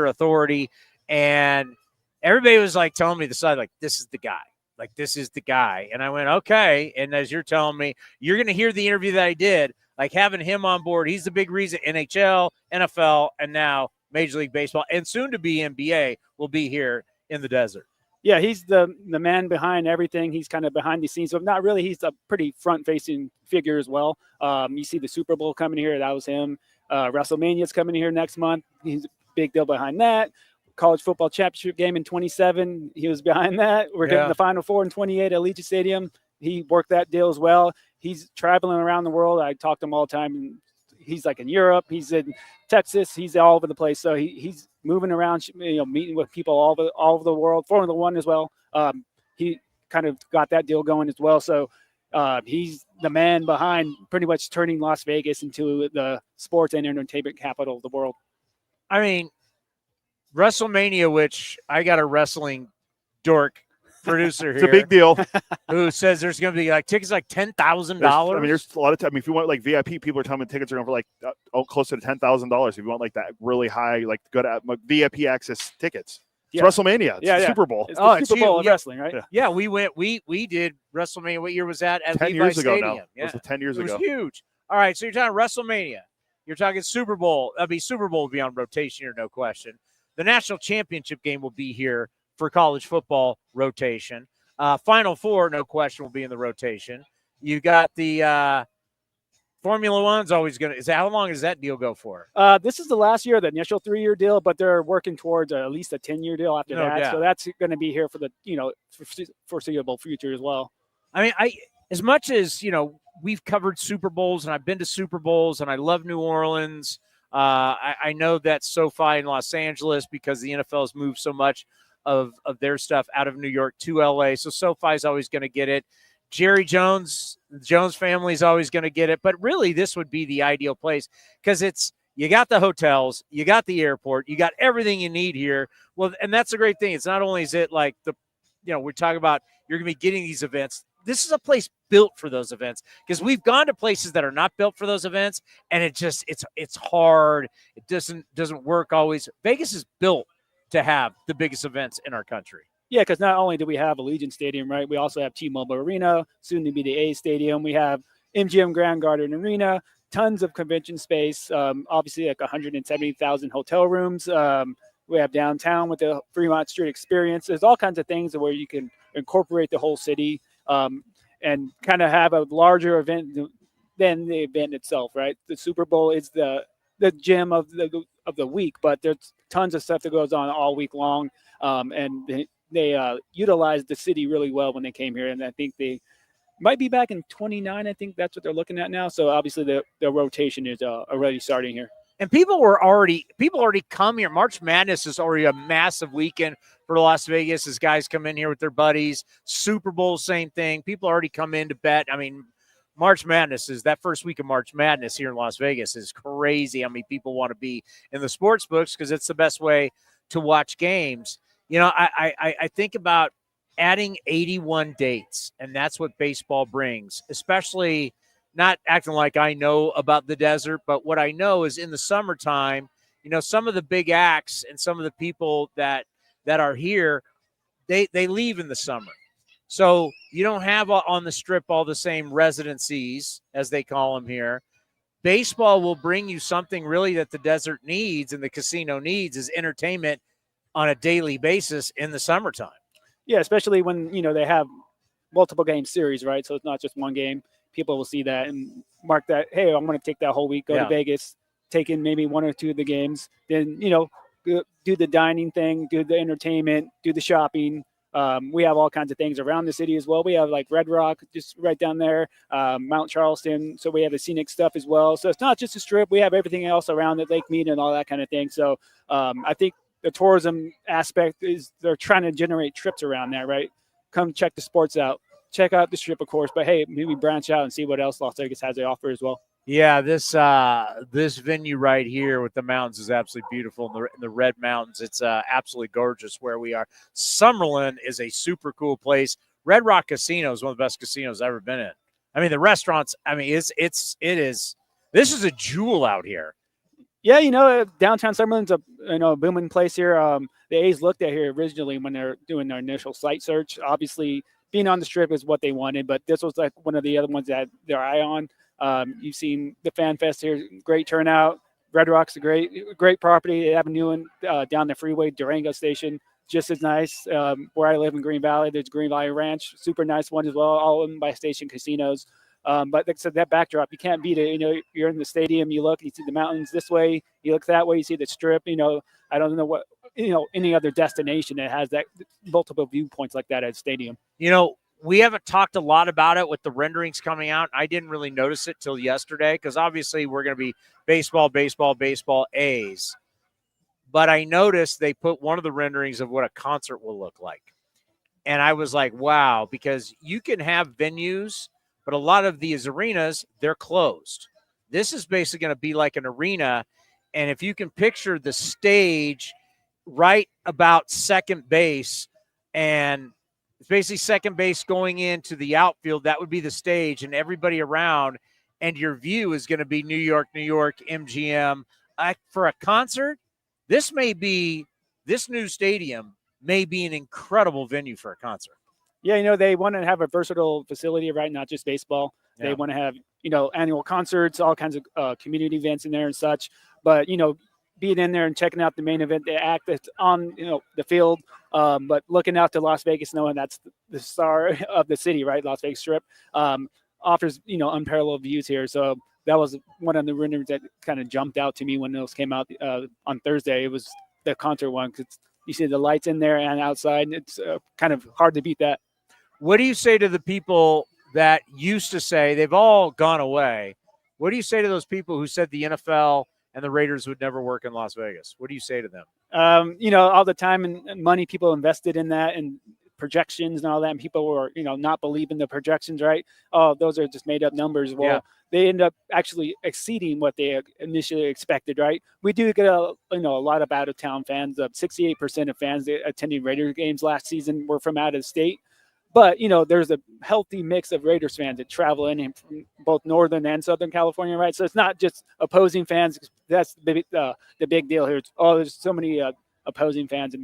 [SPEAKER 4] Authority, and everybody was like telling me the side, like, this is the guy. Like, this is the guy. And I went, okay. And as you're telling me, you're going to hear the interview that I did, like having him on board. He's the big reason NHL, NFL, and now Major League Baseball, and soon to be NBA, will be here in the desert.
[SPEAKER 11] Yeah, he's the man behind everything. He's kind of behind the scenes, but not really. He's a pretty front-facing figure as well. You see the Super Bowl coming here. That was him. WrestleMania's coming here next month. He's a big deal behind that. college football championship game in 27. He was behind that. We're getting the Final Four in 28 at Allegiant Stadium. He worked that deal as well. He's traveling around the world. I talk to him all the time. He's like in Europe. He's in Texas. He's all over the place. So he's moving around, meeting with people all over the world. Formula One as well. He kind of got that deal going as well. So he's the man behind pretty much turning Las Vegas into the sports and entertainment capital of the world.
[SPEAKER 4] I mean, WrestleMania, which I got a wrestling dork producer here.
[SPEAKER 5] It's a big deal.
[SPEAKER 4] Who says there's going to be like tickets like $10,000?
[SPEAKER 5] I mean, there's a lot of time. I mean, if you want like VIP, people are telling me tickets are going for like closer to $10,000. If you want like that really high, like good VIP access tickets. It's WrestleMania. It's Super Bowl.
[SPEAKER 11] It's the Super Bowl of wrestling, right?
[SPEAKER 4] Yeah, we went. We did WrestleMania. What year was that? At
[SPEAKER 5] 10
[SPEAKER 4] Levi
[SPEAKER 5] years ago
[SPEAKER 4] Stadium.
[SPEAKER 5] now.
[SPEAKER 4] Yeah.
[SPEAKER 5] It was 10 years ago.
[SPEAKER 4] It was huge. All right, so you're talking WrestleMania. You're talking Super Bowl. I mean, Super Bowl will be on rotation here, no question. The national championship game will be here for college football rotation. Final Four, no question, will be in the rotation. You got the Formula One's always going to – how long does that deal go for?
[SPEAKER 11] This is the last year, the initial 3-year deal, but they're working towards at least a 10-year deal after that.
[SPEAKER 4] Doubt.
[SPEAKER 11] So that's going to be here for the foreseeable future as well.
[SPEAKER 4] I mean, as much as, we've covered Super Bowls and I've been to Super Bowls and I love New Orleans. I know that SoFi in Los Angeles because the NFL has moved so much of their stuff out of New York to LA. So SoFi is always going to get it. Jerry Jones, the Jones family is always going to get it. But really, this would be the ideal place because you got the hotels, you got the airport, you got everything you need here. Well, and that's a great thing. It's not only is it like we're talking about you're going to be getting these events. This is a place built for those events because we've gone to places that are not built for those events, and it's hard. It doesn't work always. Vegas is built to have the biggest events in our country.
[SPEAKER 11] Yeah, because not only do we have Allegiant Stadium, right? We also have T-Mobile Arena, soon to be the A's Stadium. We have MGM Grand Garden Arena, tons of convention space, obviously like 170,000 hotel rooms. We have downtown with the Fremont Street Experience. There's all kinds of things where you can incorporate the whole city and kind of have a larger event than the event itself, right? The Super Bowl is the gem of the week, but there's tons of stuff that goes on all week long, and they utilized the city really well when they came here, and I think they might be back in 29. I think that's what they're looking at now. So obviously the rotation is already starting here.
[SPEAKER 4] And people already come here. March Madness is already a massive weekend for Las Vegas as guys come in here with their buddies. Super Bowl, same thing. People already come in to bet. I mean, March Madness is that first week of March Madness here in Las Vegas is crazy. How many people want to be in the sports books because it's the best way to watch games. I think about adding 81 dates, and that's what baseball brings, especially not acting like I know about the desert, but what I know is in the summertime, some of the big acts and some of the people that are here, they leave in the summer. So you don't have on the strip all the same residencies, as they call them here. Baseball will bring you something really that the desert needs and the casino needs is entertainment on a daily basis in the summertime.
[SPEAKER 11] Yeah, especially when, they have multiple game series, right? So it's not just one game. People will see that and mark that, hey, I'm going to take that whole week, go to Vegas, take in maybe one or two of the games, then, do the dining thing, do the entertainment, do the shopping. We have all kinds of things around the city as well. We have like Red Rock just right down there, Mount Charleston. So we have the scenic stuff as well. So it's not just a strip. We have everything else around it, Lake Mead and all that kind of thing. So I think the tourism aspect is they're trying to generate trips around that, right? Come check the sports out. Check out the strip, of course, but hey, maybe branch out and see what else Las Vegas has to offer as well.
[SPEAKER 4] Yeah, this venue right here with the mountains is absolutely beautiful. In the Red Mountains, it's absolutely gorgeous where we are. Summerlin is a super cool place. Red Rock Casino is one of the best casinos I've ever been in. I mean, the restaurants. I mean, it is. This is a jewel out here.
[SPEAKER 11] Yeah, downtown Summerlin's a booming place here. The A's looked at here originally when they're doing their initial site search. Obviously, being on the strip is what they wanted, but this was like one of the other ones that had their eye on. You've seen the Fan Fest here, great turnout. Red Rock's a great property. They have a new one down the freeway, Durango Station, just as nice. Where I live in Green Valley, there's Green Valley Ranch, super nice one as well, all owned by Station Casinos. But like I said, that backdrop, you can't beat it. You're in the stadium, you look, you see the mountains this way, you look that way, you see the strip. I don't know what any other destination that has that multiple viewpoints like that at a stadium.
[SPEAKER 4] We haven't talked a lot about it with the renderings coming out. I didn't really notice it till yesterday because obviously we're going to be baseball, A's. But I noticed they put one of the renderings of what a concert will look like. And I was like, wow, because you can have venues, but a lot of these arenas, they're closed. This is basically going to be like an arena. And if you can picture the stage right about second base, and it's basically second base going into the outfield, that would be the stage, and everybody around, and your view is going to be New York, MGM. For a concert, this new stadium may be an incredible venue for a concert.
[SPEAKER 11] Yeah, they want to have a versatile facility, right? Not just baseball. Yeah. They want to have, annual concerts, all kinds of community events in there and such. But, being in there and checking out the main event, the act that's on, the field, but looking out to Las Vegas, knowing that's the star of the city, right? Las Vegas Strip offers, unparalleled views here. So that was one of the renderings that kind of jumped out to me when those came out on Thursday. It was the concert one because you see the lights in there and outside, and it's kind of hard to beat that.
[SPEAKER 4] What do you say to the people that used to say, they've all gone away, what do you say to those people who said the NFL and the Raiders would never work in Las Vegas? What do you say to them?
[SPEAKER 11] All the time and money people invested in that and projections and all that, and people were, not believing the projections, right? Oh, those are just made up numbers. Well, they end up actually exceeding what they initially expected, right? We do get a lot of out-of-town fans. 68% of fans attending Raiders games last season were from out of state. But, there's a healthy mix of Raiders fans that travel in from both Northern and Southern California, right? So it's not just opposing fans. That's the big deal here. There's so many opposing fans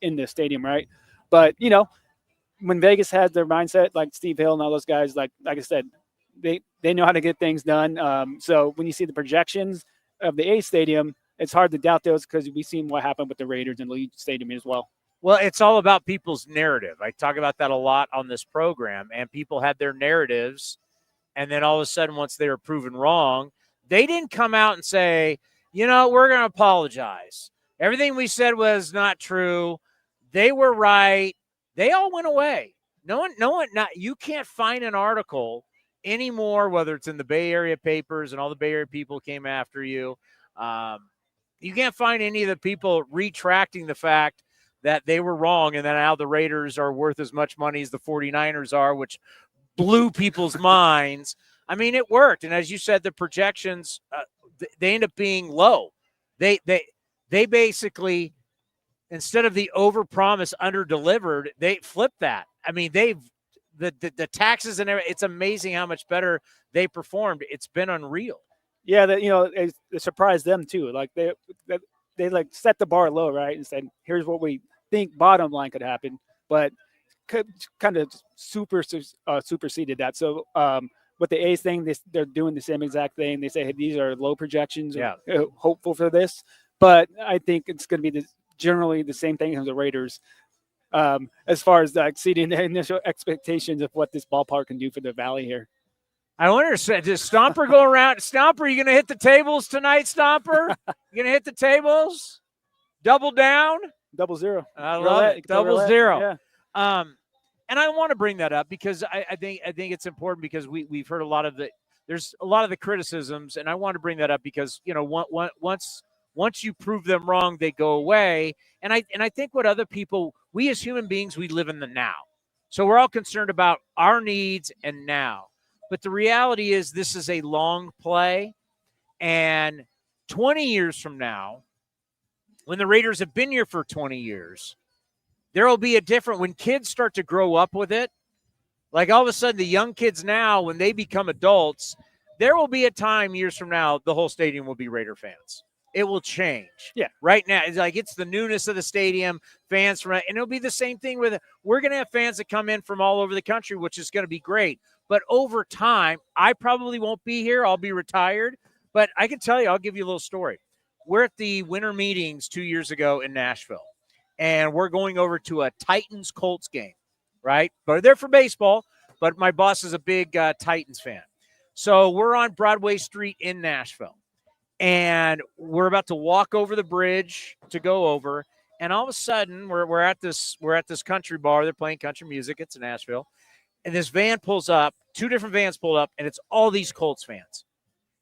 [SPEAKER 11] in the stadium, right? But, when Vegas has their mindset, like Steve Hill and all those guys, like I said, they know how to get things done. So when you see the projections of the A's stadium, it's hard to doubt those because we've seen what happened with the Raiders and Allegiant Stadium as well.
[SPEAKER 4] Well, it's all about people's narrative. I talk about that a lot on this program, and people had their narratives, and then all of a sudden, once they were proven wrong, they didn't come out and say, we're going to apologize. Everything we said was not true. They were right. They all went away. You can't find an article anymore, whether it's in the Bay Area papers and all the Bay Area people came after you. You can't find any of the people retracting the fact that they were wrong and that now the Raiders are worth as much money as the 49ers are, which blew people's minds. I mean, it worked. And as you said, the projections, they end up being low. They basically, instead of the overpromise, under-delivered, they flipped that. I mean, the taxes and everything, it's amazing how much better they performed. It's been unreal.
[SPEAKER 11] Yeah, it surprised them too. Like they like set the bar low, right, and said, "Here's what we think bottom line could happen," but kind of superseded that. So with the A's thing, they're doing the same exact thing. They say, "Hey, these are low projections. Yeah, hopeful for this," but I think it's going to be generally the same thing as the Raiders. As far as exceeding the initial expectations of what this ballpark can do for the Valley here.
[SPEAKER 4] I wonder, does Stomper go around? Stomper, you going to hit the tables tonight, Stomper? You going to hit the tables? Double down?
[SPEAKER 11] 0-0.
[SPEAKER 4] I love it. 0-0.
[SPEAKER 11] Yeah.
[SPEAKER 4] And I want to bring that up because I think it's important because we've heard there's a lot of the criticisms, and I want to bring that up because, once you prove them wrong, they go away. And I think what other people, we as human beings, we live in the now. So we're all concerned about our needs and now. But the reality is this is a long play. And 20 years from now, when the Raiders have been here for 20 years, there will be a different, when kids start to grow up with it, like all of a sudden the young kids now, when they become adults, there will be a time years from now, the whole stadium will be Raider fans. It will change.
[SPEAKER 11] Yeah.
[SPEAKER 4] Right now, it's the newness of the stadium, fans from, and it'll be the same thing with, we're going to have fans that come in from all over the country, which is going to be great. But over time, I probably won't be here. I'll be retired. But I can tell you, I'll give you a little story. We're at the winter meetings 2 years ago in Nashville, and we're going over to a Titans-Colts game, right? But they're for baseball, but my boss is a big Titans fan. So we're on Broadway Street in Nashville, and we're about to walk over the bridge to go over, And all of a sudden, we're at this country bar. They're playing country music. It's in Nashville. And this van pulls up, 2 different vans pull up, and it's all these Colts fans.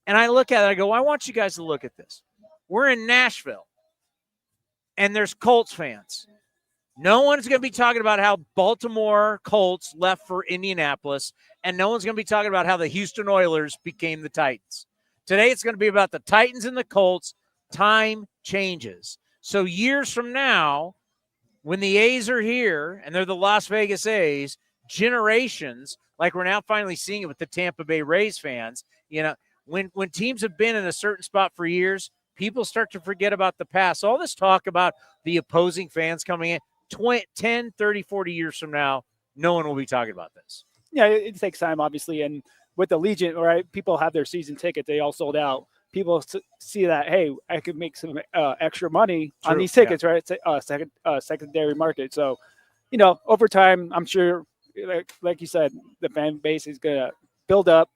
[SPEAKER 4] And I look at it, I go, I want you guys to look at this. We're in Nashville, and there's Colts fans. No one's going to be talking about how Baltimore Colts left for Indianapolis, and no one's going to be talking about how the Houston Oilers became the Titans. Today, it's going to be about the Titans and the Colts. Time changes. So years from now, when the A's are here, and they're the Las Vegas A's, generations, like we're now finally seeing it with the Tampa Bay Rays fans, when teams have been in a certain spot for years, people start to forget about the past. All this talk about the opposing fans coming in, 10, 30, 40 years from now, no one will be talking about this.
[SPEAKER 11] Yeah, it takes time, obviously. And with the Legion, right, people have their season ticket. They all sold out. People see that, hey, I could make some extra money on these tickets, right? It's a secondary market. So, over time, I'm sure, like you said, the fan base is going to build up.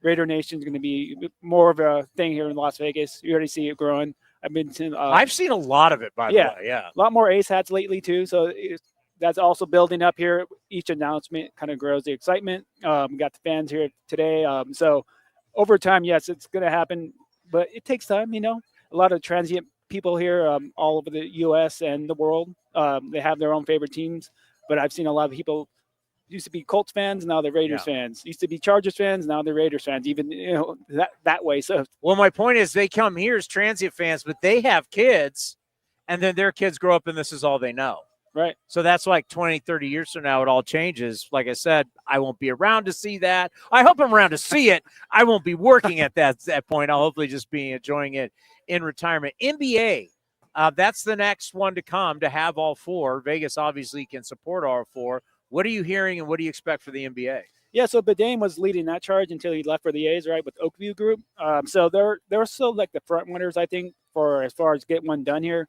[SPEAKER 11] Raider Nation is going to be more of a thing here in Las Vegas. You already see it growing. I've
[SPEAKER 4] seen a lot of it, by the way. Yeah,
[SPEAKER 11] a lot more Ace hats lately too. So that's also building up here. Each announcement kind of grows the excitement. We got the fans here today. So over time, yes, it's going to happen, but it takes time. A lot of transient people here all over the U.S. and the world. They have their own favorite teams, but I've seen a lot of people used to be Colts fans, now they're Raiders fans. Used to be Chargers fans, now they're Raiders fans. Even that way. So,
[SPEAKER 4] well, my point is, they come here as transient fans, but they have kids, and then their kids grow up, and this is all they know.
[SPEAKER 11] Right.
[SPEAKER 4] So that's like 20, 30 years from now, it all changes. Like I said, I won't be around to see that. I hope I'm around to see it. I won't be working at that point. I'll hopefully just be enjoying it in retirement. NBA. That's the next one to come, to have all 4. Vegas obviously can support all 4. What are you hearing, and what do you expect for the NBA?
[SPEAKER 11] Yeah, so Bedane was leading that charge until he left for the A's, right, with Oakview Group. So they're still like the front runners, I think, for as far as getting one done here.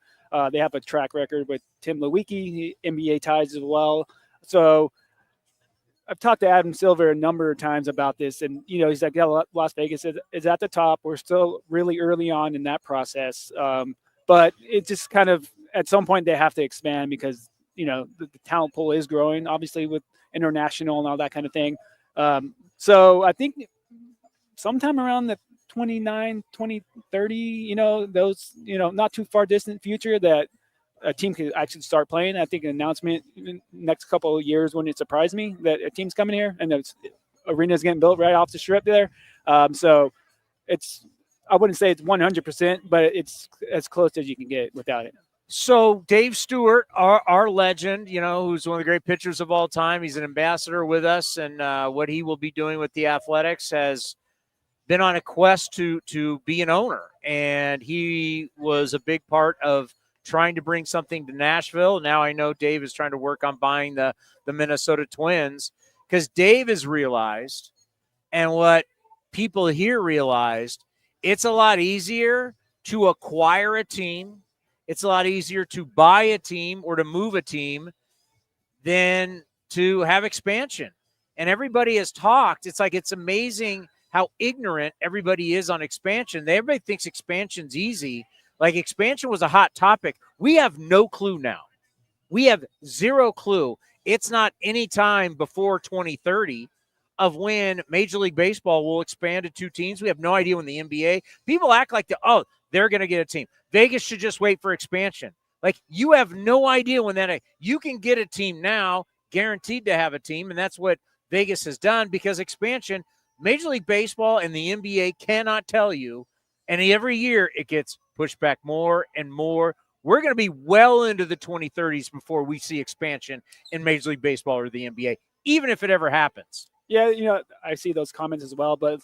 [SPEAKER 11] They have a track record with Tim Lewicki, NBA ties as well. So I've talked to Adam Silver a number of times about this, and he's like, yeah, Las Vegas is at the top. We're still really early on in that process, but it just kind of at some point they have to expand because the talent pool is growing, obviously, with international and all that kind of thing. So I think sometime around the 29, 2030, those, not too far distant future that a team could actually start playing. I think an announcement in the next couple of years wouldn't surprise me that a team's coming here and the arena's getting built right off the strip there. So I wouldn't say it's 100%, but it's as close as you can get without it.
[SPEAKER 4] So Dave Stewart, our legend, who's one of the great pitchers of all time, he's an ambassador with us, and what he will be doing with the Athletics has been on a quest to be an owner, and he was a big part of trying to bring something to Nashville. Now I know Dave is trying to work on buying the Minnesota Twins, because Dave has realized, and what people here realized, it's a lot easier to acquire a team. It's a lot easier to buy a team or to move a team than to have expansion. And everybody has talked. It's like, it's amazing how ignorant everybody is on expansion. Everybody thinks expansion's easy. Like, expansion was a hot topic. We have no clue now. We have zero clue. It's not any time before 2030 of when Major League Baseball will expand to 2 teams. We have no idea when the NBA. People act like they're going to get a team. Vegas should just wait for expansion. Like, you have no idea when you can get a team now, guaranteed to have a team, and that's what Vegas has done, because expansion, Major League Baseball and the NBA cannot tell you, and every year it gets pushed back more and more. We're going to be well into the 2030s before we see expansion in Major League Baseball or the NBA, even if it ever happens.
[SPEAKER 11] Yeah, I see those comments as well, but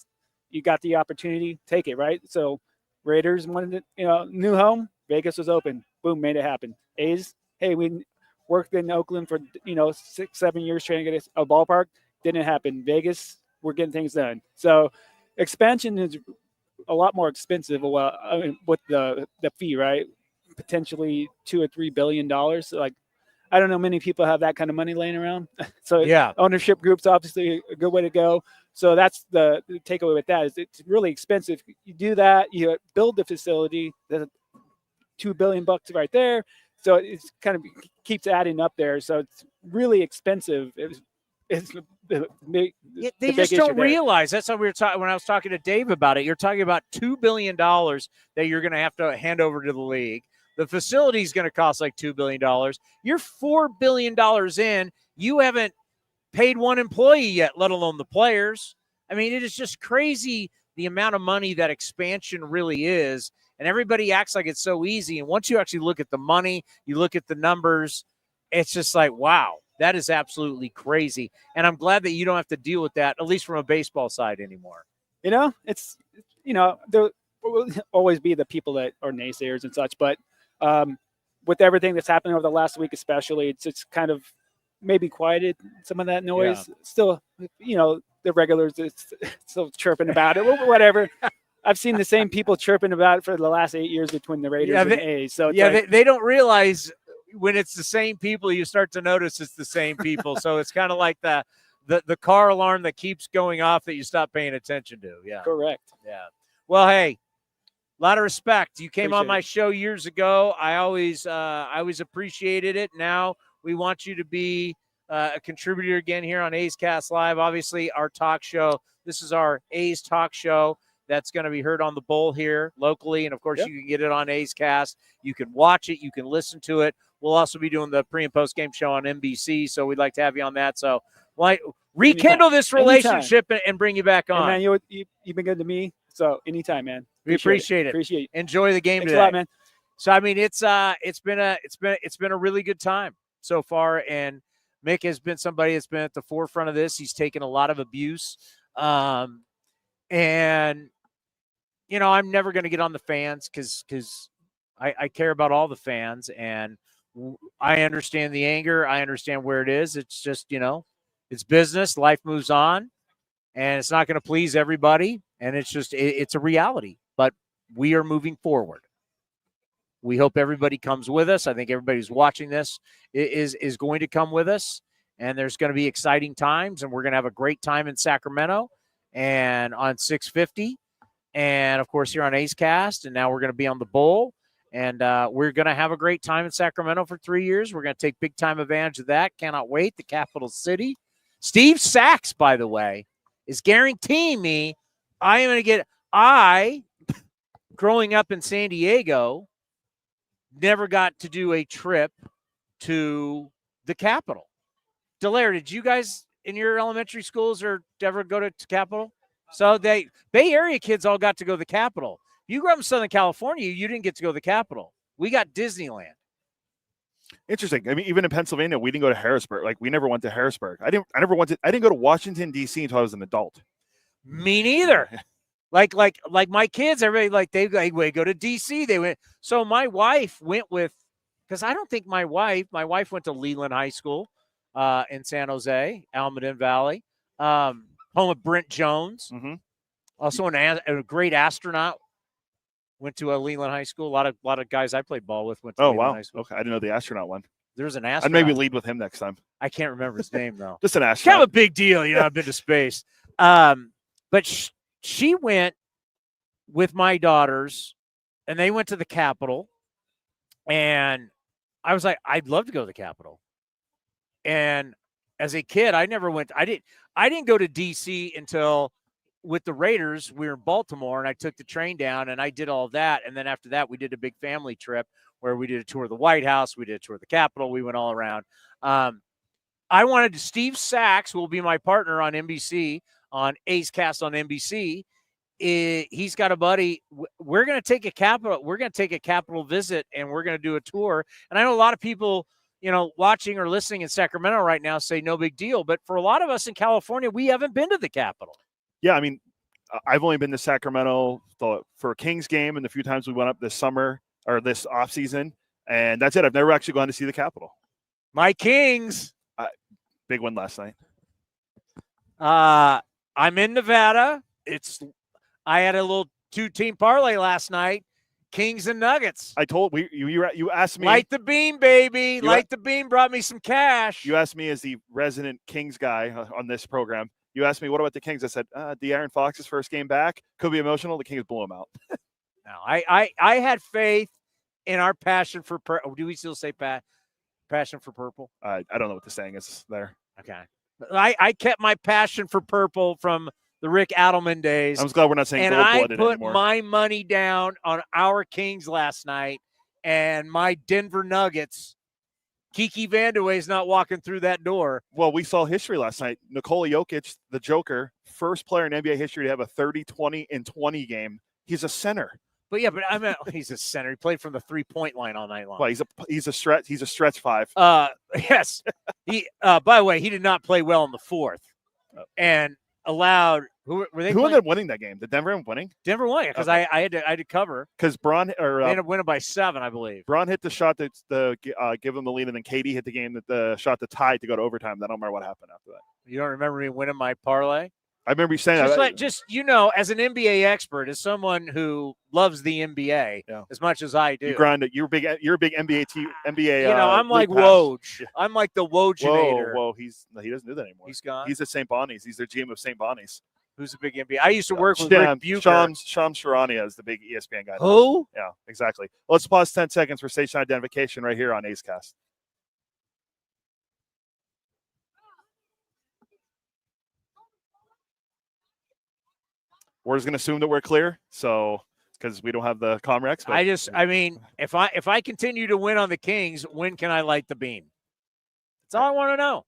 [SPEAKER 11] you got the opportunity, take it, right? So Raiders wanted new home. Vegas was open. Boom, made it happen. A's, hey, we worked in Oakland for 6-7 years trying to get a ballpark. Didn't happen. Vegas, we're getting things done. So expansion is a lot more expensive. Well, with the fee, right? Potentially $2 or $3 billion. Like, I don't know many people have that kind of money laying around. So
[SPEAKER 4] yeah,
[SPEAKER 11] ownership groups obviously a good way to go. So that's the takeaway with that, is it's really expensive. You do that, you build the facility, the $2 billion right there. So it's kind of keeps adding up there. So it's really expensive. It's the big,
[SPEAKER 4] They
[SPEAKER 11] the
[SPEAKER 4] just
[SPEAKER 11] big
[SPEAKER 4] don't
[SPEAKER 11] issue there.
[SPEAKER 4] realize. That's how we were talking when I was talking to Dave about it. You're talking about $2 billion that you're going to have to hand over to the league. The facility is going to cost like $2 billion. You're $4 billion in. You haven't paid one employee yet, let alone the players. I mean, it is just crazy the amount of money that expansion really is. And everybody acts like it's so easy. And once you actually look at the money, you look at the numbers, it's just like, wow, that is absolutely crazy. And I'm glad that you don't have to deal with that, at least from a baseball side anymore.
[SPEAKER 11] It's, there will always be the people that are naysayers and such. But with everything that's happening over the last week, especially, it's kind of maybe quieted some of that noise.
[SPEAKER 4] Yeah.
[SPEAKER 11] Still, the regulars it's still chirping about it, whatever. I've seen the same people chirping about it for the last 8 years between the Raiders and A's. So it's
[SPEAKER 4] they don't realize when it's the same people, you start to notice it's the same people. So it's kind of like the car alarm that keeps going off that you stop paying attention to. Yeah,
[SPEAKER 11] correct.
[SPEAKER 4] Yeah. Well, hey, a lot of respect. You came on
[SPEAKER 11] Appreciate
[SPEAKER 4] my
[SPEAKER 11] it.
[SPEAKER 4] show years ago. I always appreciated it. Now we want you to be a contributor again here on A's Cast Live. Obviously, our talk show. This is our A's talk show. That's going to be heard on the Bull here locally. And, of course, you can get it on A's Cast. You can watch it. You can listen to it. We'll also be doing the pre- and post-game show on NBC, so we'd like to have you on that. So rekindle this relationship and bring you back on.
[SPEAKER 11] Hey, man, you've been good to me, so anytime, man.
[SPEAKER 4] We appreciate it.
[SPEAKER 11] Appreciate it.
[SPEAKER 4] Enjoy the game
[SPEAKER 11] Thanks
[SPEAKER 4] today.
[SPEAKER 11] a lot, man.
[SPEAKER 4] So, I mean, it's been a really good time so far, and Mick has been somebody that's been at the forefront of this. He's taken a lot of abuse, and I'm never going to get on the fans because I care about all the fans, and I understand the anger. I understand where it is. It's just, it's business. Life moves on, and it's not going to please everybody, and it's just it's a reality. But we are moving forward. We hope everybody comes with us. I think everybody who's watching this is going to come with us, and there's going to be exciting times, and we're going to have a great time in Sacramento and on 650. And, of course, here on A's Cast, and now we're going to be on the Bull. And we're going to have a great time in Sacramento for 3 years. We're going to take big-time advantage of that. Cannot wait. The capital city. Steve Sachs, by the way, is guaranteeing me I am going to get – growing up in San Diego, never got to do a trip to the Capitol. Delaire, did you guys in your elementary schools or ever go to Capitol? So Bay Area kids all got to go to the Capitol. You grew up in Southern California, you didn't get to go to the Capitol. We got Disneyland.
[SPEAKER 5] Interesting. I mean, even in Pennsylvania, we didn't go to Harrisburg. Like, we never went to Harrisburg. I didn't go to Washington, D.C. until I was an adult.
[SPEAKER 4] Me neither. Like my kids, everybody they go to D.C. They went. So my wife went with, because I don't think my wife went to Leland High School in San Jose, Almaden Valley, home of Brent Jones.
[SPEAKER 5] Mm-hmm.
[SPEAKER 4] Also a great astronaut. Went to a Leland High School. A lot of guys I played ball with went to Leland High School.
[SPEAKER 5] Okay, I didn't know the astronaut one.
[SPEAKER 4] There's an astronaut.
[SPEAKER 5] I'd maybe lead with him next time.
[SPEAKER 4] I can't remember his name though.
[SPEAKER 5] Just an
[SPEAKER 4] Kind
[SPEAKER 5] astronaut.
[SPEAKER 4] of a big deal, I've been to space. But she went with my daughters, and they went to the Capitol. And I was like, I'd love to go to the Capitol. And as a kid, I never went. I didn't go to D.C. until with the Raiders. We were in Baltimore, and I took the train down, and I did all that. And then after that, we did a big family trip where we did a tour of the White House. We did a tour of the Capitol. We went all around. I wanted Steve Sachs, who will be my partner on NBC, on A's Cast on NBC. He's got a buddy. We're going to take a Capitol visit, and we're going to do a tour. And I know a lot of people, watching or listening in Sacramento right now say no big deal. But for a lot of us in California, we haven't been to the Capitol.
[SPEAKER 5] Yeah, I mean, I've only been to Sacramento for a Kings game and the few times we went up this summer or this off season, and that's it. I've never actually gone to see the Capitol.
[SPEAKER 4] My Kings.
[SPEAKER 5] Big one last night.
[SPEAKER 4] I'm in Nevada. I had a little 2-team parlay last night. Kings and Nuggets.
[SPEAKER 5] I told you asked me.
[SPEAKER 4] Light the beam, baby. Light the beam brought me some cash.
[SPEAKER 5] You asked me as the resident Kings guy on this program. You asked me, what about the Kings? I said, De'Aaron Fox's first game back. Could be emotional. The Kings blew him out.
[SPEAKER 4] No, I had faith in our passion for do we still say passion for purple?
[SPEAKER 5] I don't know what the saying is there.
[SPEAKER 4] Okay. I kept my passion for purple from the Rick Adelman days.
[SPEAKER 5] I'm just glad we're not saying gold-blooded
[SPEAKER 4] anymore.
[SPEAKER 5] anymore.
[SPEAKER 4] And I put my money down on our Kings last night and my Denver Nuggets. Kiki Vandeweghe's not walking through that door.
[SPEAKER 5] Well, we saw history last night. Nikola Jokic, the Joker, first player in NBA history to have a 30, 20, and 20 game. He's a center.
[SPEAKER 4] But he's a center. He played from the 3-point line all night long.
[SPEAKER 5] Well, he's a stretch. He's a stretch 5.
[SPEAKER 4] Yes. He. By the way, he did not play well in the 4th, and allowed. Who ended
[SPEAKER 5] up winning that game? Did Denver end up winning?
[SPEAKER 4] Denver won because I had to cover.
[SPEAKER 5] Because Braun
[SPEAKER 4] they ended up winning by 7, I believe.
[SPEAKER 5] Braun hit the shot that give him the lead, and then KD hit the shot that tied to go to overtime. I don't remember what happened after that.
[SPEAKER 4] You don't remember me winning my parlay?
[SPEAKER 5] I remember you saying that. As
[SPEAKER 4] an NBA expert, as someone who loves the NBA as much as I do,
[SPEAKER 5] you grind it. You're a big NBA NBA.
[SPEAKER 4] I'm like Woj. I'm like the Wojinator.
[SPEAKER 5] Whoa, he doesn't do that anymore.
[SPEAKER 4] He's gone.
[SPEAKER 5] He's at St. Bonnie's. He's their GM of St. Bonnie's.
[SPEAKER 4] Who's a big NBA? I used to work with Rick Bucher.
[SPEAKER 5] Shams Charania is the big ESPN guy.
[SPEAKER 4] Who?
[SPEAKER 5] Yeah, exactly. Let's pause 10 seconds for station identification right here on A's Cast. We're just going to assume that we're clear, because we don't have the Comrex. But
[SPEAKER 4] if I continue to win on the Kings, when can I light the beam? That's all I want to know.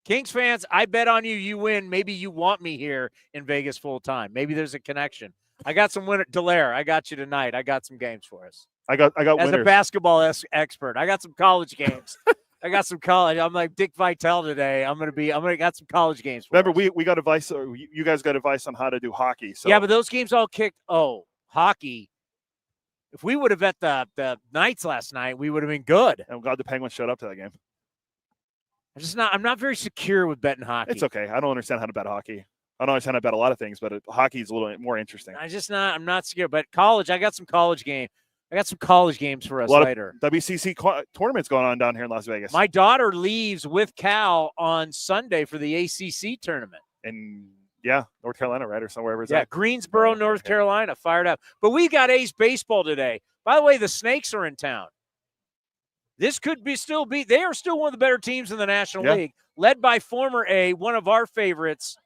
[SPEAKER 4] Kings fans, I bet on you. You win. Maybe you want me here in Vegas full time. Maybe there's a connection. I got some winner. Delaire, I got you tonight. I got some games for us.
[SPEAKER 5] I got
[SPEAKER 4] as
[SPEAKER 5] winners.
[SPEAKER 4] A basketball expert. I got some college games. I got some college. I'm like Dick Vitale today. I'm gonna got some college games.
[SPEAKER 5] Remember, we got advice. Or you guys got advice on how to do hockey. So
[SPEAKER 4] yeah, but those games all kicked. Oh, hockey. If we would have bet the Knights last night, we would have been good.
[SPEAKER 5] I'm glad the Penguins showed up to that game.
[SPEAKER 4] I'm not very secure with betting hockey.
[SPEAKER 5] It's okay. I don't understand how to bet hockey. I don't understand how to bet a lot of things, but hockey is a little more interesting.
[SPEAKER 4] I'm not secure. But college, I got some college games for us later.
[SPEAKER 5] WCC tournaments going on down here in Las Vegas.
[SPEAKER 4] My daughter leaves with Cal on Sunday for the ACC tournament.
[SPEAKER 5] And North Carolina, right? Or somewhere.
[SPEAKER 4] Greensboro, North Carolina, fired up. But we got A's baseball today. By the way, the Snakes are in town. This could they are still one of the better teams in the National League, led by former A, one of our favorites.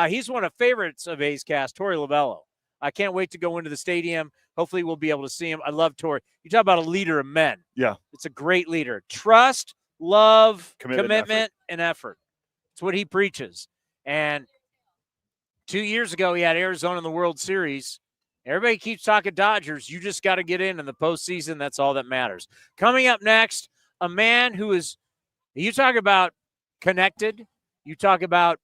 [SPEAKER 4] He's one of favorites of A's Cast, Torey Lovello. I can't wait to go into the stadium. Hopefully we'll be able to see him. I love Torey. You talk about a leader of men.
[SPEAKER 5] Yeah.
[SPEAKER 4] It's a great leader. Trust, love, commitment, and effort. It's what he preaches. And 2 years ago, he had Arizona in the World Series. Everybody keeps talking Dodgers. You just got to get in the postseason. That's all that matters. Coming up next, a man who is, you talk about connected. You talk about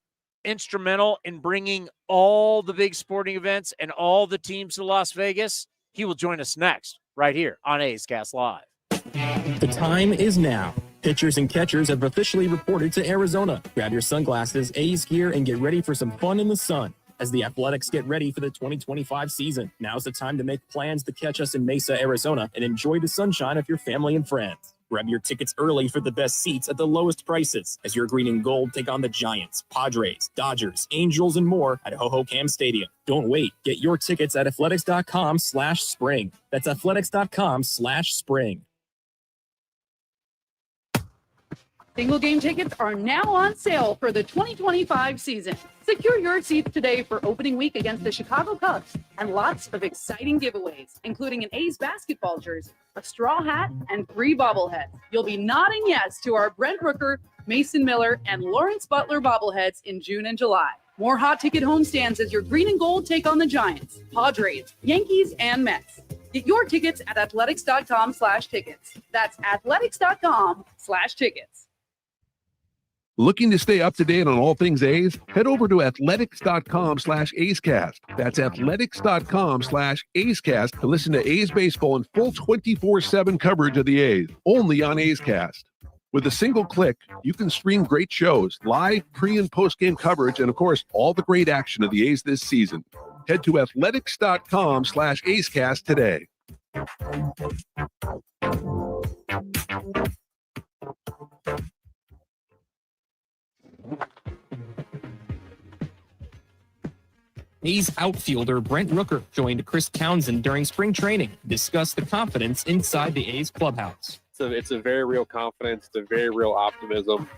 [SPEAKER 4] instrumental in bringing all the big sporting events and all the teams to Las Vegas. He will join us next right here on A's Cast Live.
[SPEAKER 7] The time is now. Pitchers and catchers have officially reported to Arizona. Grab your sunglasses, A's gear, and get ready for some fun in the sun as the Athletics get ready for the 2025 season. Now's the time to make plans to catch us in Mesa, Arizona, and enjoy the sunshine of your family and friends. Grab your tickets early for the best seats at the lowest prices as your green and gold take on the Giants, Padres, Dodgers, Angels, and more at Ho-Ho-Cam Stadium. Don't wait. Get your tickets at athletics.com/spring. That's athletics.com/spring.
[SPEAKER 12] Single game tickets are now on sale for the 2025 season. Secure your seats today for opening week against the Chicago Cubs and lots of exciting giveaways, including an A's basketball jersey, a straw hat, and 3 bobbleheads. You'll be nodding yes to our Brent Rooker, Mason Miller, and Lawrence Butler bobbleheads in June and July. More hot ticket homestands as your green and gold take on the Giants, Padres, Yankees, and Mets. Get your tickets at athletics.com/tickets. That's athletics.com/tickets.
[SPEAKER 10] Looking to stay up to date on all things A's? Head over to athletics.com/A'sCast. That's athletics.com/A'sCast to listen to A's baseball in full 24/7 coverage of the A's, only on A's Cast. With a single click, you can stream great shows, live, pre- and post-game coverage, and of course, all the great action of the A's this season. Head to athletics.com/A'sCast today.
[SPEAKER 7] A's outfielder Brent Rooker joined Chris Townsend during spring training to discuss the confidence inside the A's clubhouse.
[SPEAKER 13] It's a very real confidence. It's a very real optimism.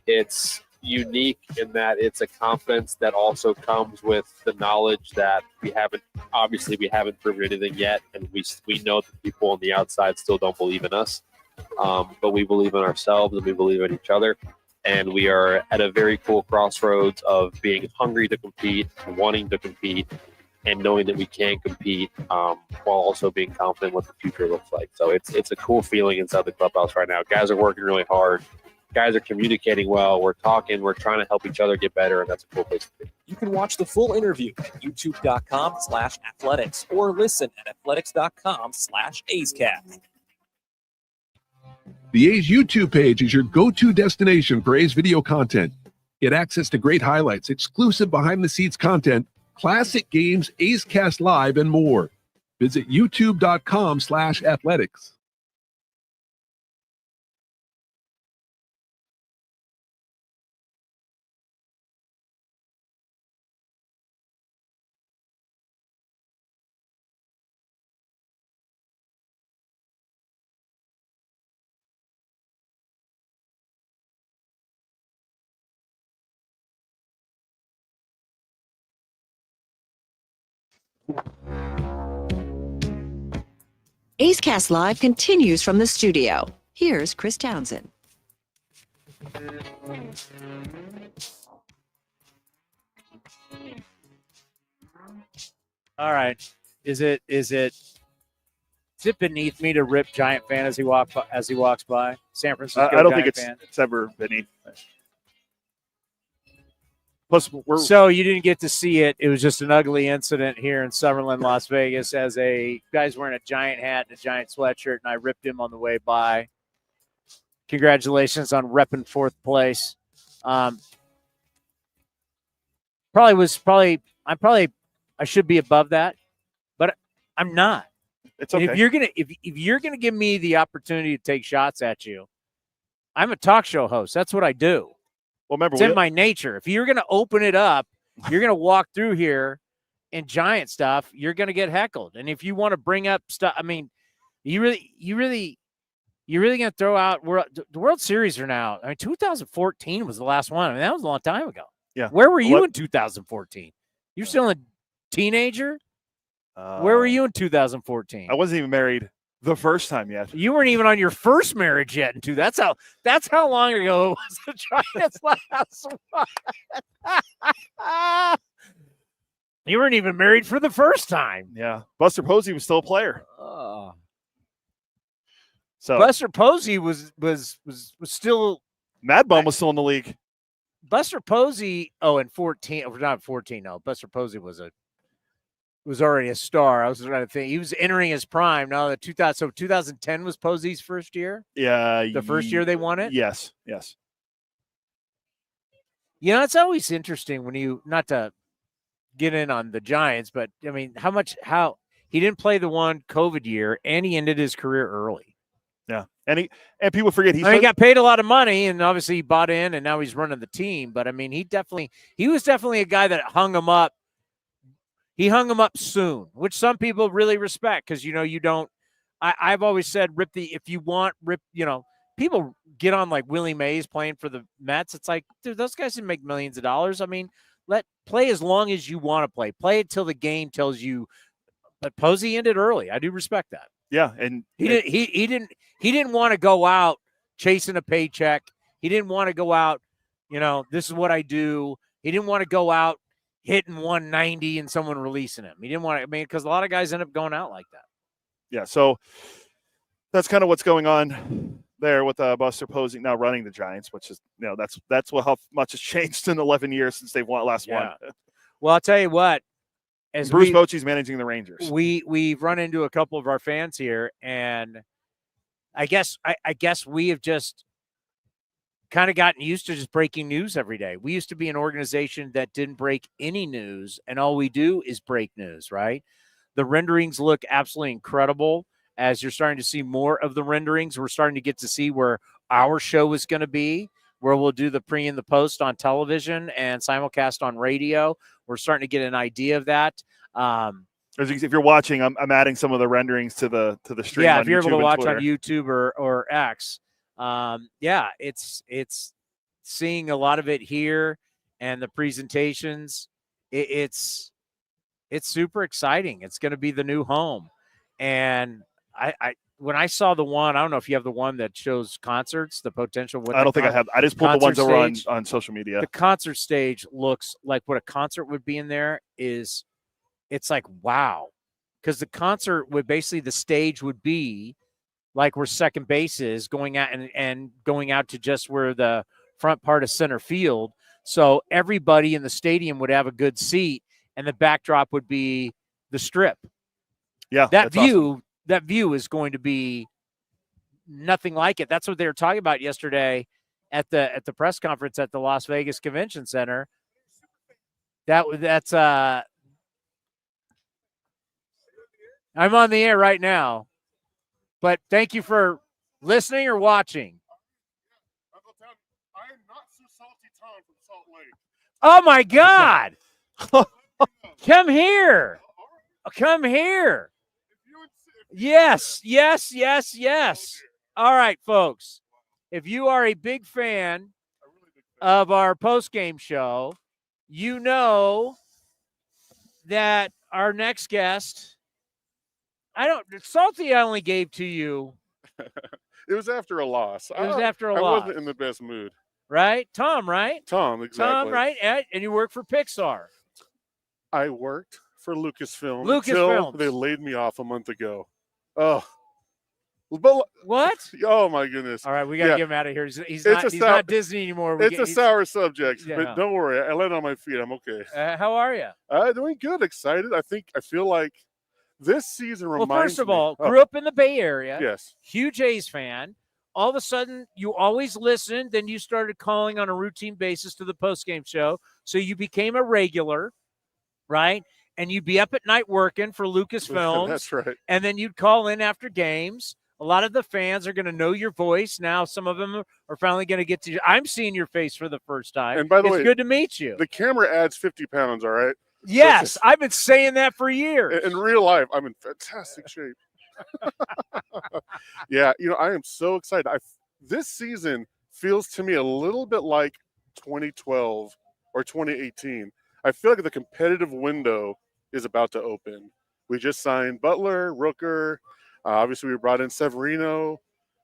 [SPEAKER 13] It's unique in that it's a confidence that also comes with the knowledge that we haven't proven anything yet, and we know that people on the outside still don't believe in us, but we believe in ourselves and we believe in each other, and we are at a very cool crossroads of being hungry to compete, wanting to compete, and knowing that we can compete, while also being confident what the future looks like. So it's a cool feeling inside the clubhouse right now. Guys are working really hard. Guys are communicating well. We're talking. We're trying to help each other get better, and that's a cool place to be.
[SPEAKER 14] You can watch the full interview at youtube.com/athletics or listen at athletics.com/A'sCast.
[SPEAKER 10] The A's YouTube page is your go-to destination for A's video content. Get access to great highlights, exclusive behind-the-scenes content, classic games, A's Cast Live, and more. Visit youtube.com/athletics.
[SPEAKER 1] A's Cast Live continues from the studio. Here's Chris Townsend.
[SPEAKER 4] All right. Is it beneath me to rip Giant fan as he walks by? San Francisco.
[SPEAKER 5] I don't
[SPEAKER 4] Giant
[SPEAKER 5] think
[SPEAKER 4] fan?
[SPEAKER 5] it's ever beneath. Plus,
[SPEAKER 4] so you didn't get to see it. It was just an ugly incident here in Summerlin, Las Vegas, as a guy's wearing a Giant hat and a Giant sweatshirt, and I ripped him on the way by. Congratulations on repping fourth place. I should be above that, but I'm not.
[SPEAKER 5] It's okay.
[SPEAKER 4] And if you're gonna give me the opportunity to take shots at you, I'm a talk show host. That's what I do.
[SPEAKER 5] Well, remember,
[SPEAKER 4] it's in my nature. If you're gonna open it up, you're gonna walk through here in Giant stuff, you're gonna get heckled. And if you want to bring up stuff, I mean, you really gonna throw out the World Series are now. I mean, 2014 was the last one. I mean, that was a long time ago.
[SPEAKER 5] Yeah.
[SPEAKER 4] Where were you in 2014? You're still a teenager. Where were you in 2014?
[SPEAKER 5] I wasn't even married the first time yet.
[SPEAKER 4] You weren't even on your first marriage yet. That's how long ago it was the Giants' last one. You weren't even married for the first time.
[SPEAKER 5] Yeah. Buster Posey was still a player. So
[SPEAKER 4] Buster Posey was still
[SPEAKER 5] Mad Bum was still in the league.
[SPEAKER 4] Buster Posey, in 14, not 14, no. Buster Posey was already a star. I was trying to think. He was entering his prime. Now that 2010 was Posey's first year?
[SPEAKER 5] Yeah.
[SPEAKER 4] The first year they won it?
[SPEAKER 5] Yes.
[SPEAKER 4] You know, it's always interesting when you, not to get in on the Giants, but I mean, how he didn't play the one COVID year and he ended his career early.
[SPEAKER 5] Yeah. And people forget
[SPEAKER 4] he got paid a lot of money and obviously he bought in and now he's running the team. But I mean, he was definitely a guy that hung him up. He hung him up soon, which some people really respect because, you don't. I've always said people get on like Willie Mays playing for the Mets. It's like, dude, those guys didn't make millions of dollars. I mean, play as long as you want to play. Play it till the game tells you. But Posey ended early. I do respect that.
[SPEAKER 5] Yeah, and
[SPEAKER 4] he didn't want to go out chasing a paycheck. He didn't want to go out, this is what I do. He didn't want to go out hitting 190 and someone releasing him. He didn't want to, because a lot of guys end up going out like that.
[SPEAKER 5] Yeah, so that's kind of what's going on there with Buster Posey now running the Giants, which is, that's how much has changed in 11 years since they've won last one.
[SPEAKER 4] Well, I'll tell you what.
[SPEAKER 5] As Bruce Bochy's managing the Rangers.
[SPEAKER 4] We've run into a couple of our fans here, and I guess we have just kind of gotten used to just breaking news every day. We used to be an organization that didn't break any news, and all we do is break news, right? The renderings look absolutely incredible. As you're starting to see more of the renderings, we're starting to get to see where our show is going to be. where we'll do the pre and the post on television and simulcast on radio. We're starting to get an idea of that.
[SPEAKER 5] If you're watching, I'm adding some of the renderings to the stream.
[SPEAKER 4] Yeah,
[SPEAKER 5] on
[SPEAKER 4] if you're
[SPEAKER 5] YouTube
[SPEAKER 4] able to
[SPEAKER 5] and
[SPEAKER 4] watch
[SPEAKER 5] Twitter.
[SPEAKER 4] on YouTube or X, it's seeing a lot of it here and the presentations. It's super exciting. It's going to be the new home, and I when I saw the one, I don't know if you have the one that shows concerts, the potential.
[SPEAKER 5] I don't think I have. I just pulled the ones that were on social media.
[SPEAKER 4] The concert stage looks like what a concert would be in there is. It's like, wow, because the concert would basically, the stage would be like where second base is going out and going out to just where the front part of center field. So everybody in the stadium would have a good seat and the backdrop would be the strip.
[SPEAKER 5] Yeah.
[SPEAKER 4] That view is going to be nothing like it. That's what they were talking about yesterday at the press conference at the Las Vegas Convention Center. That's I'm on the air right now, but thank you for listening or watching.
[SPEAKER 15] I am not so salty Tom from Salt Lake.
[SPEAKER 4] Oh my God. Come here. Come here. Yes. All right, folks. If you are a big fan of our post-game show, you know that our next guest, Salty I only gave to you.
[SPEAKER 15] It was after a loss.
[SPEAKER 4] It was after a
[SPEAKER 15] I
[SPEAKER 4] loss.
[SPEAKER 15] wasn't in the best mood.
[SPEAKER 4] Right? Tom, right?
[SPEAKER 15] Tom, exactly.
[SPEAKER 4] Tom, right? And you work for Pixar.
[SPEAKER 15] I worked for Lucasfilm.
[SPEAKER 4] Lucasfilm.
[SPEAKER 15] Until they laid me off a month ago. Oh. But,
[SPEAKER 4] what?
[SPEAKER 15] Oh, my goodness.
[SPEAKER 4] All right, we got to get him out of here. He's not Disney anymore.
[SPEAKER 15] It's a sour subject,
[SPEAKER 4] Yeah.
[SPEAKER 15] but don't worry. I landed on my feet. I'm okay.
[SPEAKER 4] How are you?
[SPEAKER 15] Doing good. Excited. I feel like this season reminds me.
[SPEAKER 4] Well, first of all, grew up in the Bay Area.
[SPEAKER 15] Yes.
[SPEAKER 4] Huge A's fan. All of a sudden, you always listened. Then you started calling on a routine basis to the postgame show. So you became a regular, right? And you'd be up at night working for Lucasfilm.
[SPEAKER 15] That's right.
[SPEAKER 4] And then you'd call in after games. A lot of the fans are going to know your voice now. Some of them are finally going to get to you. I'm seeing your face for the first time.
[SPEAKER 15] And by the way,
[SPEAKER 4] it's good to meet you.
[SPEAKER 15] The camera adds 50 pounds, all right?
[SPEAKER 4] Yes, I've been saying that for years.
[SPEAKER 15] In real life, I'm in fantastic shape. Yeah, I am so excited. This season feels to me a little bit like 2012 or 2018. I feel like the competitive window is about to open. We just signed Butler, Rooker. Obviously, we brought in Severino.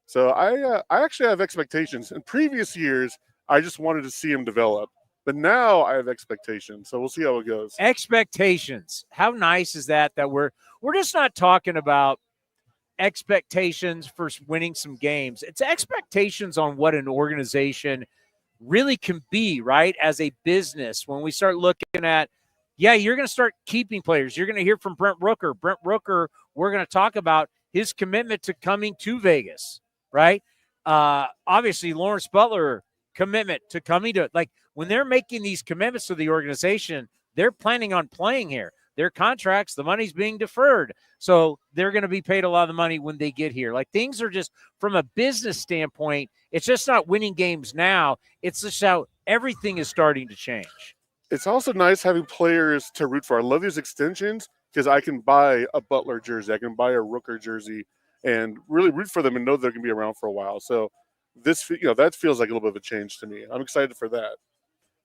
[SPEAKER 15] So I actually have expectations. In previous years, I just wanted to see him develop. But now I have expectations. So we'll see how it goes.
[SPEAKER 4] Expectations. How nice is that we're just not talking about expectations for winning some games. It's expectations on what an organization really can be, right? As a business, when we start looking at, you're going to start keeping players. You're going to hear from Brent Rooker. Brent Rooker, we're going to talk about his commitment to coming to Vegas, right? Obviously, Lawrence Butler commitment to coming to, like, when they're making these commitments to the organization, they're planning on playing here. Their contracts, the money's being deferred. So they're going to be paid a lot of the money when they get here. Like, things are just, from a business standpoint, it's just not winning games now. It's just how everything is starting to change.
[SPEAKER 15] It's also nice having players to root for. I love these extensions because I can buy a Butler jersey. I can buy a Rooker jersey and really root for them and know they're going to be around for a while. So this, that feels like a little bit of a change to me. I'm excited for that.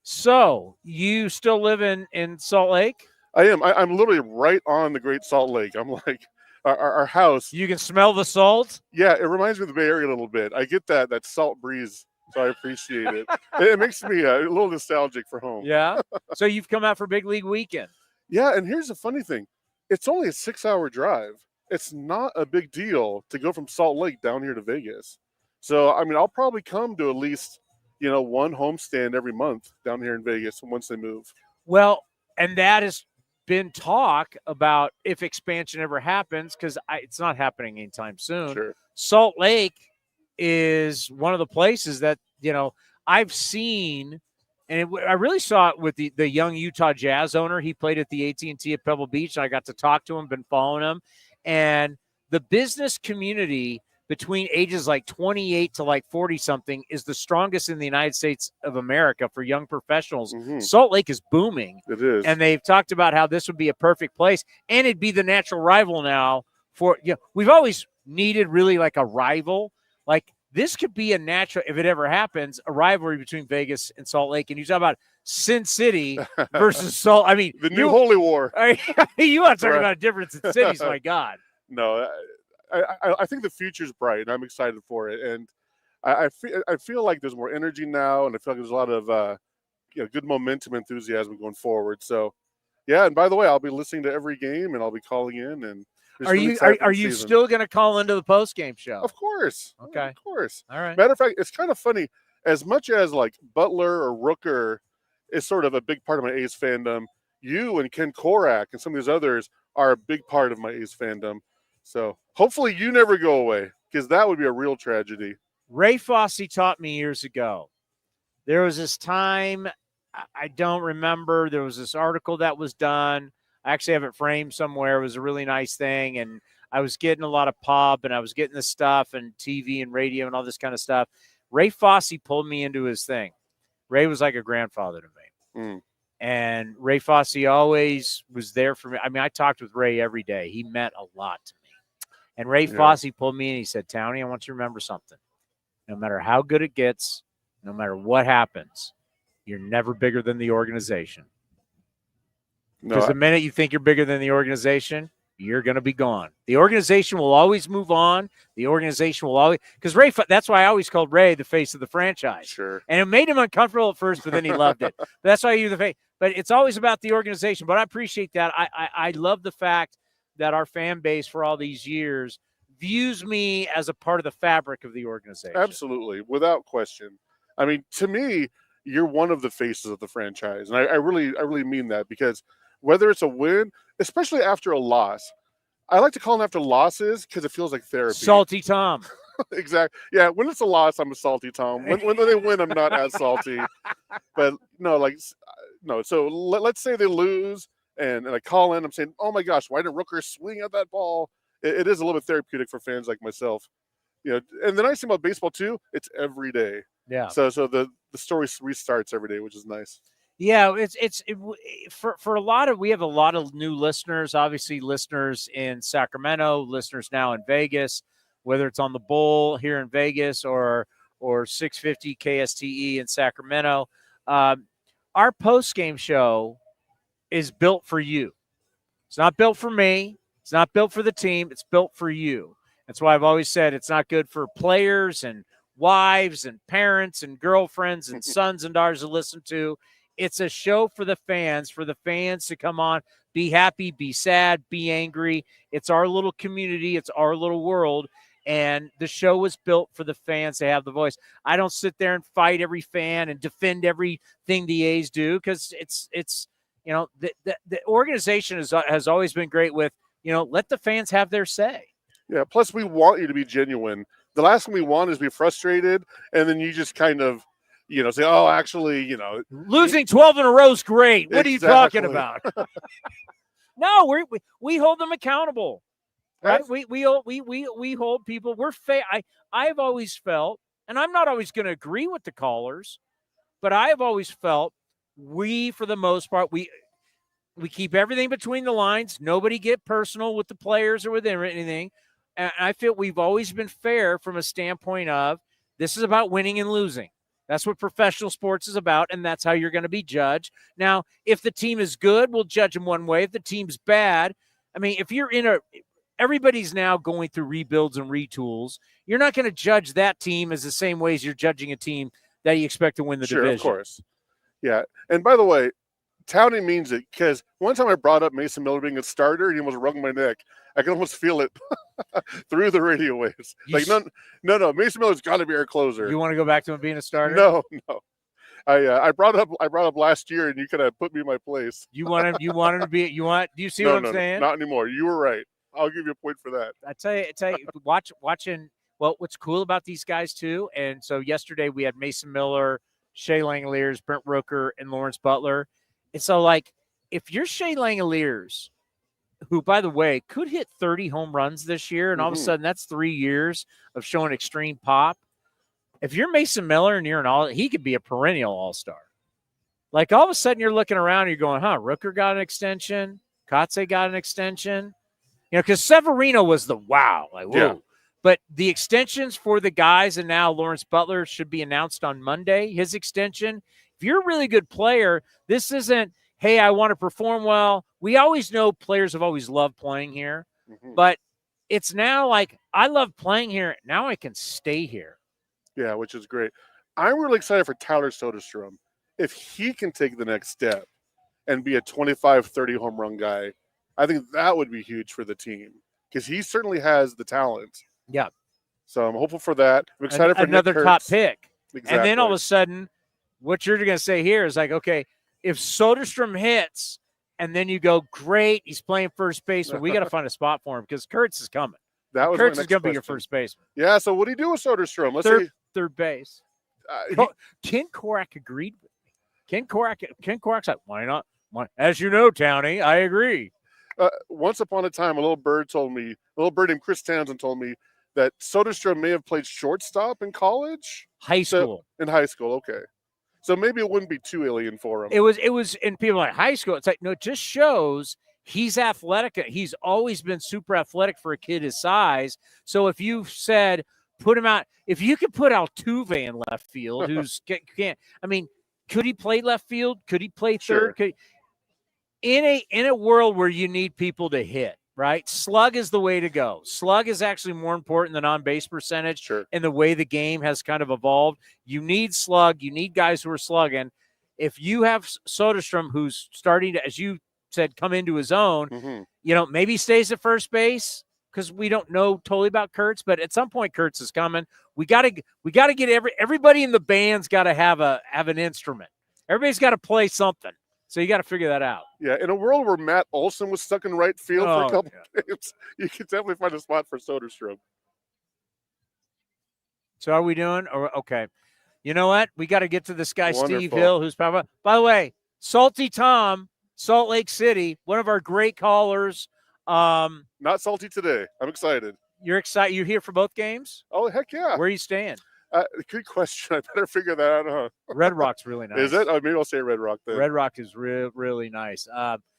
[SPEAKER 4] So you still live in Salt Lake?
[SPEAKER 15] I am. I'm literally right on the Great Salt Lake. I'm like, our house.
[SPEAKER 4] You can smell the salt?
[SPEAKER 15] Yeah, it reminds me of the Bay Area a little bit. I get that salt breeze, so I appreciate it. It makes me a little nostalgic for home.
[SPEAKER 4] Yeah? So you've come out for Big League Weekend.
[SPEAKER 15] Yeah, and here's the funny thing. It's only a 6-hour drive. It's not a big deal to go from Salt Lake down here to Vegas. So, I'll probably come to at least, one homestand every month down here in Vegas once they move.
[SPEAKER 4] Well, and that has been talk about if expansion ever happens, because it's not happening anytime soon.
[SPEAKER 15] Sure.
[SPEAKER 4] Salt Lake is one of the places that, I've seen, and I really saw it with the young Utah Jazz owner. He played at the AT&T at Pebble Beach, and I got to talk to him, been following him. And the business community between ages like 28 to like 40 something is the strongest in the United States of America for young professionals. Salt Lake is booming.
[SPEAKER 15] It is.
[SPEAKER 4] And they've talked about how this would be a perfect place, and it'd be the natural rival now for, we've always needed really like a rival. Like this could be a natural, if it ever happens, a rivalry between Vegas and Salt Lake. And you talk about Sin City versus Salt. I mean,
[SPEAKER 15] the new holy war.
[SPEAKER 4] You want to talk about a difference in cities? My God.
[SPEAKER 15] No, I think the future's bright, and I'm excited for it. And I feel like there's more energy now, and I feel like there's a lot of good momentum, enthusiasm going forward. So, yeah. And by the way, I'll be listening to every game, and I'll be calling in. And
[SPEAKER 4] are you still going to call into the postgame show?
[SPEAKER 15] Of course.
[SPEAKER 4] Okay.
[SPEAKER 15] Of course.
[SPEAKER 4] All right.
[SPEAKER 15] Matter of fact, it's kind of funny. As much as like Butler or Rooker is sort of a big part of my A's fandom, you and Ken Korak and some of these others are a big part of my A's fandom. So hopefully you never go away, because that would be a real tragedy.
[SPEAKER 4] Ray Fosse taught me years ago. There was this time, I don't remember, there was this article that was done. I actually have it framed somewhere. It was a really nice thing. And I was getting a lot of pub, and I was getting this stuff and TV and radio and all this kind of stuff. Ray Fosse pulled me into his thing. Ray was like a grandfather to me. And Ray Fosse always was there for me. I mean, I talked with Ray every day. He meant a lot to me. And Ray Fosse pulled me and he said, Towny, I want you to remember something. No matter how good it gets, no matter what happens, you're never bigger than the organization. Because the minute you think you're bigger than the organization, you're going to be gone. The organization will always move on. The organization will always – because Ray – that's why I always called Ray the face of the franchise.
[SPEAKER 15] Sure.
[SPEAKER 4] And it made him uncomfortable at first, but then he loved it. But that's why you're the face. But it's always about the organization. But I appreciate that. I love the fact that our fan base for all these years views me as a part of the fabric of the organization.
[SPEAKER 15] Absolutely, without question. I mean, to me, you're one of the faces of the franchise. And I really mean that, because whether it's a win, especially after a loss, I like to call them after losses because it feels like therapy.
[SPEAKER 4] Salty Tom.
[SPEAKER 15] Exactly. Yeah, when it's a loss, I'm a salty Tom. When they win, I'm not as salty. But no. So let's say they lose, and I call in. I'm saying, oh my gosh, why did Rooker swing at that ball? It is a little bit therapeutic for fans like myself. And the nice thing about baseball too, it's every day.
[SPEAKER 4] Yeah.
[SPEAKER 15] So the story restarts every day, which is nice.
[SPEAKER 4] Yeah, for a lot of, we have a lot of new listeners, obviously listeners in Sacramento, listeners now in Vegas, whether it's on the Bowl here in Vegas or 650 KSTE in Sacramento. Our post-game show is built for you. It's not built for me. It's not built for the team. It's built for you. That's why I've always said it's not good for players and wives and parents and girlfriends and sons and daughters to listen to. It's a show for the fans to come on, be happy, be sad, be angry. It's our little community. It's our little world. And the show was built for the fans to have the voice. I don't sit there and fight every fan and defend everything the A's do, because it's the organization has always been great with, let the fans have their say.
[SPEAKER 15] Yeah, plus we want you to be genuine. The last thing we want is be frustrated, and then you just kind of, say, oh, actually,
[SPEAKER 4] losing 12 in a row is great. What are you talking about? No, we hold them accountable, right? We hold people. We're fair. I've always felt, and I'm not always going to agree with the callers, but I have always felt for the most part, we keep everything between the lines. Nobody get personal with the players or with anything. And I feel we've always been fair from a standpoint of, this is about winning and losing. That's what professional sports is about, and that's how you're going to be judged. Now, if the team is good, we'll judge them one way. If the team's bad, I mean, if you're everybody's now going through rebuilds and retools, you're not going to judge that team as the same way as you're judging a team that you expect to win the division.
[SPEAKER 15] Sure, of course. Yeah, and by the way, Towny means it, because one time I brought up Mason Miller being a starter, and he almost wrung my neck. I can almost feel it through the radio waves. No, Mason Miller's got to be our closer.
[SPEAKER 4] You want to go back to him being a starter?
[SPEAKER 15] No. I brought up last year, and you kind of put me in my place.
[SPEAKER 4] You want him to be. Do you see what I'm saying?
[SPEAKER 15] Not anymore. You were right. I'll give you a point for that.
[SPEAKER 4] I tell you, watching. Well, what's cool about these guys too, and so yesterday we had Mason Miller, Shea Langoliers, Brent Rooker, and Lawrence Butler. And so, like, if you're Shea Langoliers who, by the way, could hit 30 home runs this year, and all of a sudden that's 3 years of showing extreme pop. If you're Mason Miller and you're he could be a perennial all-star. Like all of a sudden you're looking around and you're going, Rooker got an extension, Kotze got an extension. Because Severino was the wow. Like, whoa. Yeah. But the extensions for the guys, and now Lawrence Butler should be announced on Monday, his extension. If you're a really good player, this isn't, hey, I want to perform well. We always know players have always loved playing here. But it's now like, I love playing here. Now I can stay here.
[SPEAKER 15] Yeah, which is great. I'm really excited for Tyler Soderstrom. If he can take the next step and be a 25, 30 home run guy, I think that would be huge for the team because he certainly has the talent.
[SPEAKER 4] Yeah.
[SPEAKER 15] So I'm hopeful for that. I'm excited for
[SPEAKER 4] another
[SPEAKER 15] Nick
[SPEAKER 4] top
[SPEAKER 15] Kurtz.
[SPEAKER 4] pick.
[SPEAKER 15] Exactly.
[SPEAKER 4] And then all of a sudden, what you're going to say here is like, okay, if Soderstrom hits and then you go, great, he's playing first base, but we got to find a spot for him because Kurtz is coming. Kurtz is going to be your first baseman.
[SPEAKER 15] Yeah, so what do you do with Soderstrom?
[SPEAKER 4] Third base. Ken Korak agreed with me. Ken Korak's like, why not? As you know, Towny, I agree.
[SPEAKER 15] Once upon a time, a little bird named Chris Townsend told me that Soderstrom may have played shortstop in college.
[SPEAKER 4] High school.
[SPEAKER 15] In high school, okay. So maybe it wouldn't be too alien for him.
[SPEAKER 4] It was, and people are like, high school. It's like, no, it just shows he's athletic. He's always been super athletic for a kid his size. So if you said, put him out, if you could put Altuve in left field, could he play left field? Could he play third?
[SPEAKER 15] Sure.
[SPEAKER 4] In a world where you need people to hit, right? Slug is the way to go. Slug is actually more important than on-base percentage in the way the game has kind of evolved. You need slug. You need guys who are slugging. If you have Soderstrom who's starting to, as you said, come into his own, maybe stays at first base because we don't know totally about Kurtz, but at some point Kurtz is coming. We got to get everybody in the band's got to have an instrument. Everybody's got to play something. So you got to figure that out.
[SPEAKER 15] Yeah, in a world where Matt Olson was stuck in right field for a couple of games, you can definitely find a spot for Soderstrom.
[SPEAKER 4] So are we doing? Okay. You know what? We got to get to this guy, Steve Hill, who's probably, by the way, Salty Tom, Salt Lake City, one of our great callers.
[SPEAKER 15] Not salty today. I'm excited.
[SPEAKER 4] You're excited? You're here for both games?
[SPEAKER 15] Oh, heck yeah.
[SPEAKER 4] Where are you staying?
[SPEAKER 15] Good question. I better figure that out, huh?
[SPEAKER 4] Red Rock's really nice.
[SPEAKER 15] Is it? Oh, maybe I'll say Red Rock then.
[SPEAKER 4] Red Rock is really nice.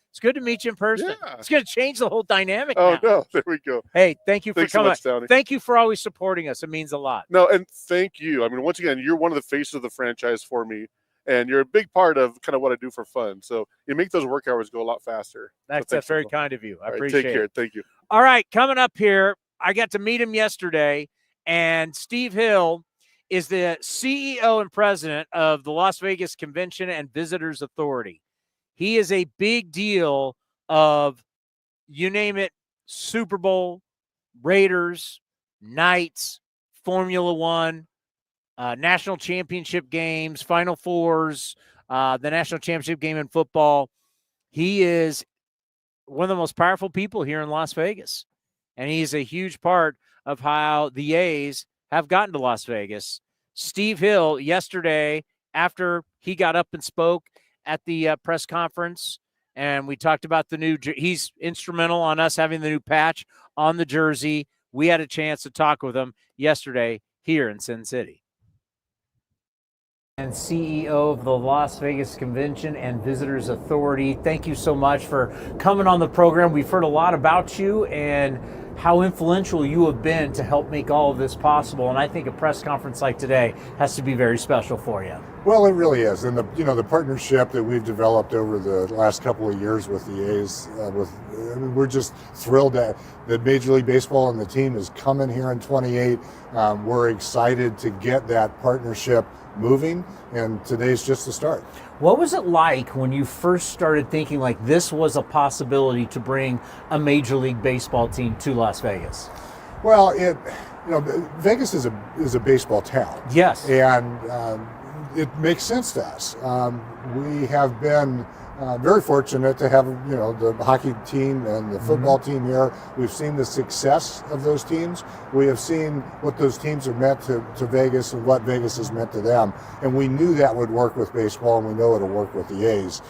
[SPEAKER 4] It's good to meet you in person. Yeah. It's going to change the whole dynamic now.
[SPEAKER 15] No. There we go.
[SPEAKER 4] Hey, thank you for coming.
[SPEAKER 15] So much, Towny.
[SPEAKER 4] Thank you for always supporting us. It means a lot.
[SPEAKER 15] No, and thank you. I mean, once again, you're one of the faces of the franchise for me, and you're a big part of kind of what I do for fun. So you make those work hours go a lot faster.
[SPEAKER 4] That's very kind of you. I appreciate it.
[SPEAKER 15] Take care. Thank you.
[SPEAKER 4] All right, coming up here, I got to meet him yesterday, and Steve Hill is the CEO and president of the Las Vegas Convention and Visitors Authority. He is a big deal of, you name it, Super Bowl, Raiders, Knights, Formula One, national championship games, Final Fours, the national championship game in football. He is one of the most powerful people here in Las Vegas, and he's a huge part of how the A's have gotten to Las Vegas. Steve Hill, yesterday, after he got up and spoke at the press conference, and we talked about he's instrumental on us having the new patch on the jersey. We had a chance to talk with him yesterday here in Sin City. And CEO of the Las Vegas Convention and Visitors Authority, thank you so much for coming on the program. We've heard a lot about you and how influential you have been to help make all of this possible. And I think a press conference like today has to be very special for you.
[SPEAKER 16] Well, it really is. And the partnership that we've developed over the last couple of years with the A's, we're just thrilled that Major League Baseball and the team is coming here in 28. We're excited to get that partnership moving, and today's just the start.
[SPEAKER 4] What was it like when you first started thinking like this was a possibility to bring a Major League Baseball team to Las Vegas?
[SPEAKER 16] Well, Vegas is a baseball town.
[SPEAKER 4] Yes.
[SPEAKER 16] And it makes sense to us. We have been very fortunate to have, the hockey team and the football team here. We've seen the success of those teams. We have seen what those teams have meant to Vegas and what Vegas has meant to them. And we knew that would work with baseball, and we know it'll work with the A's.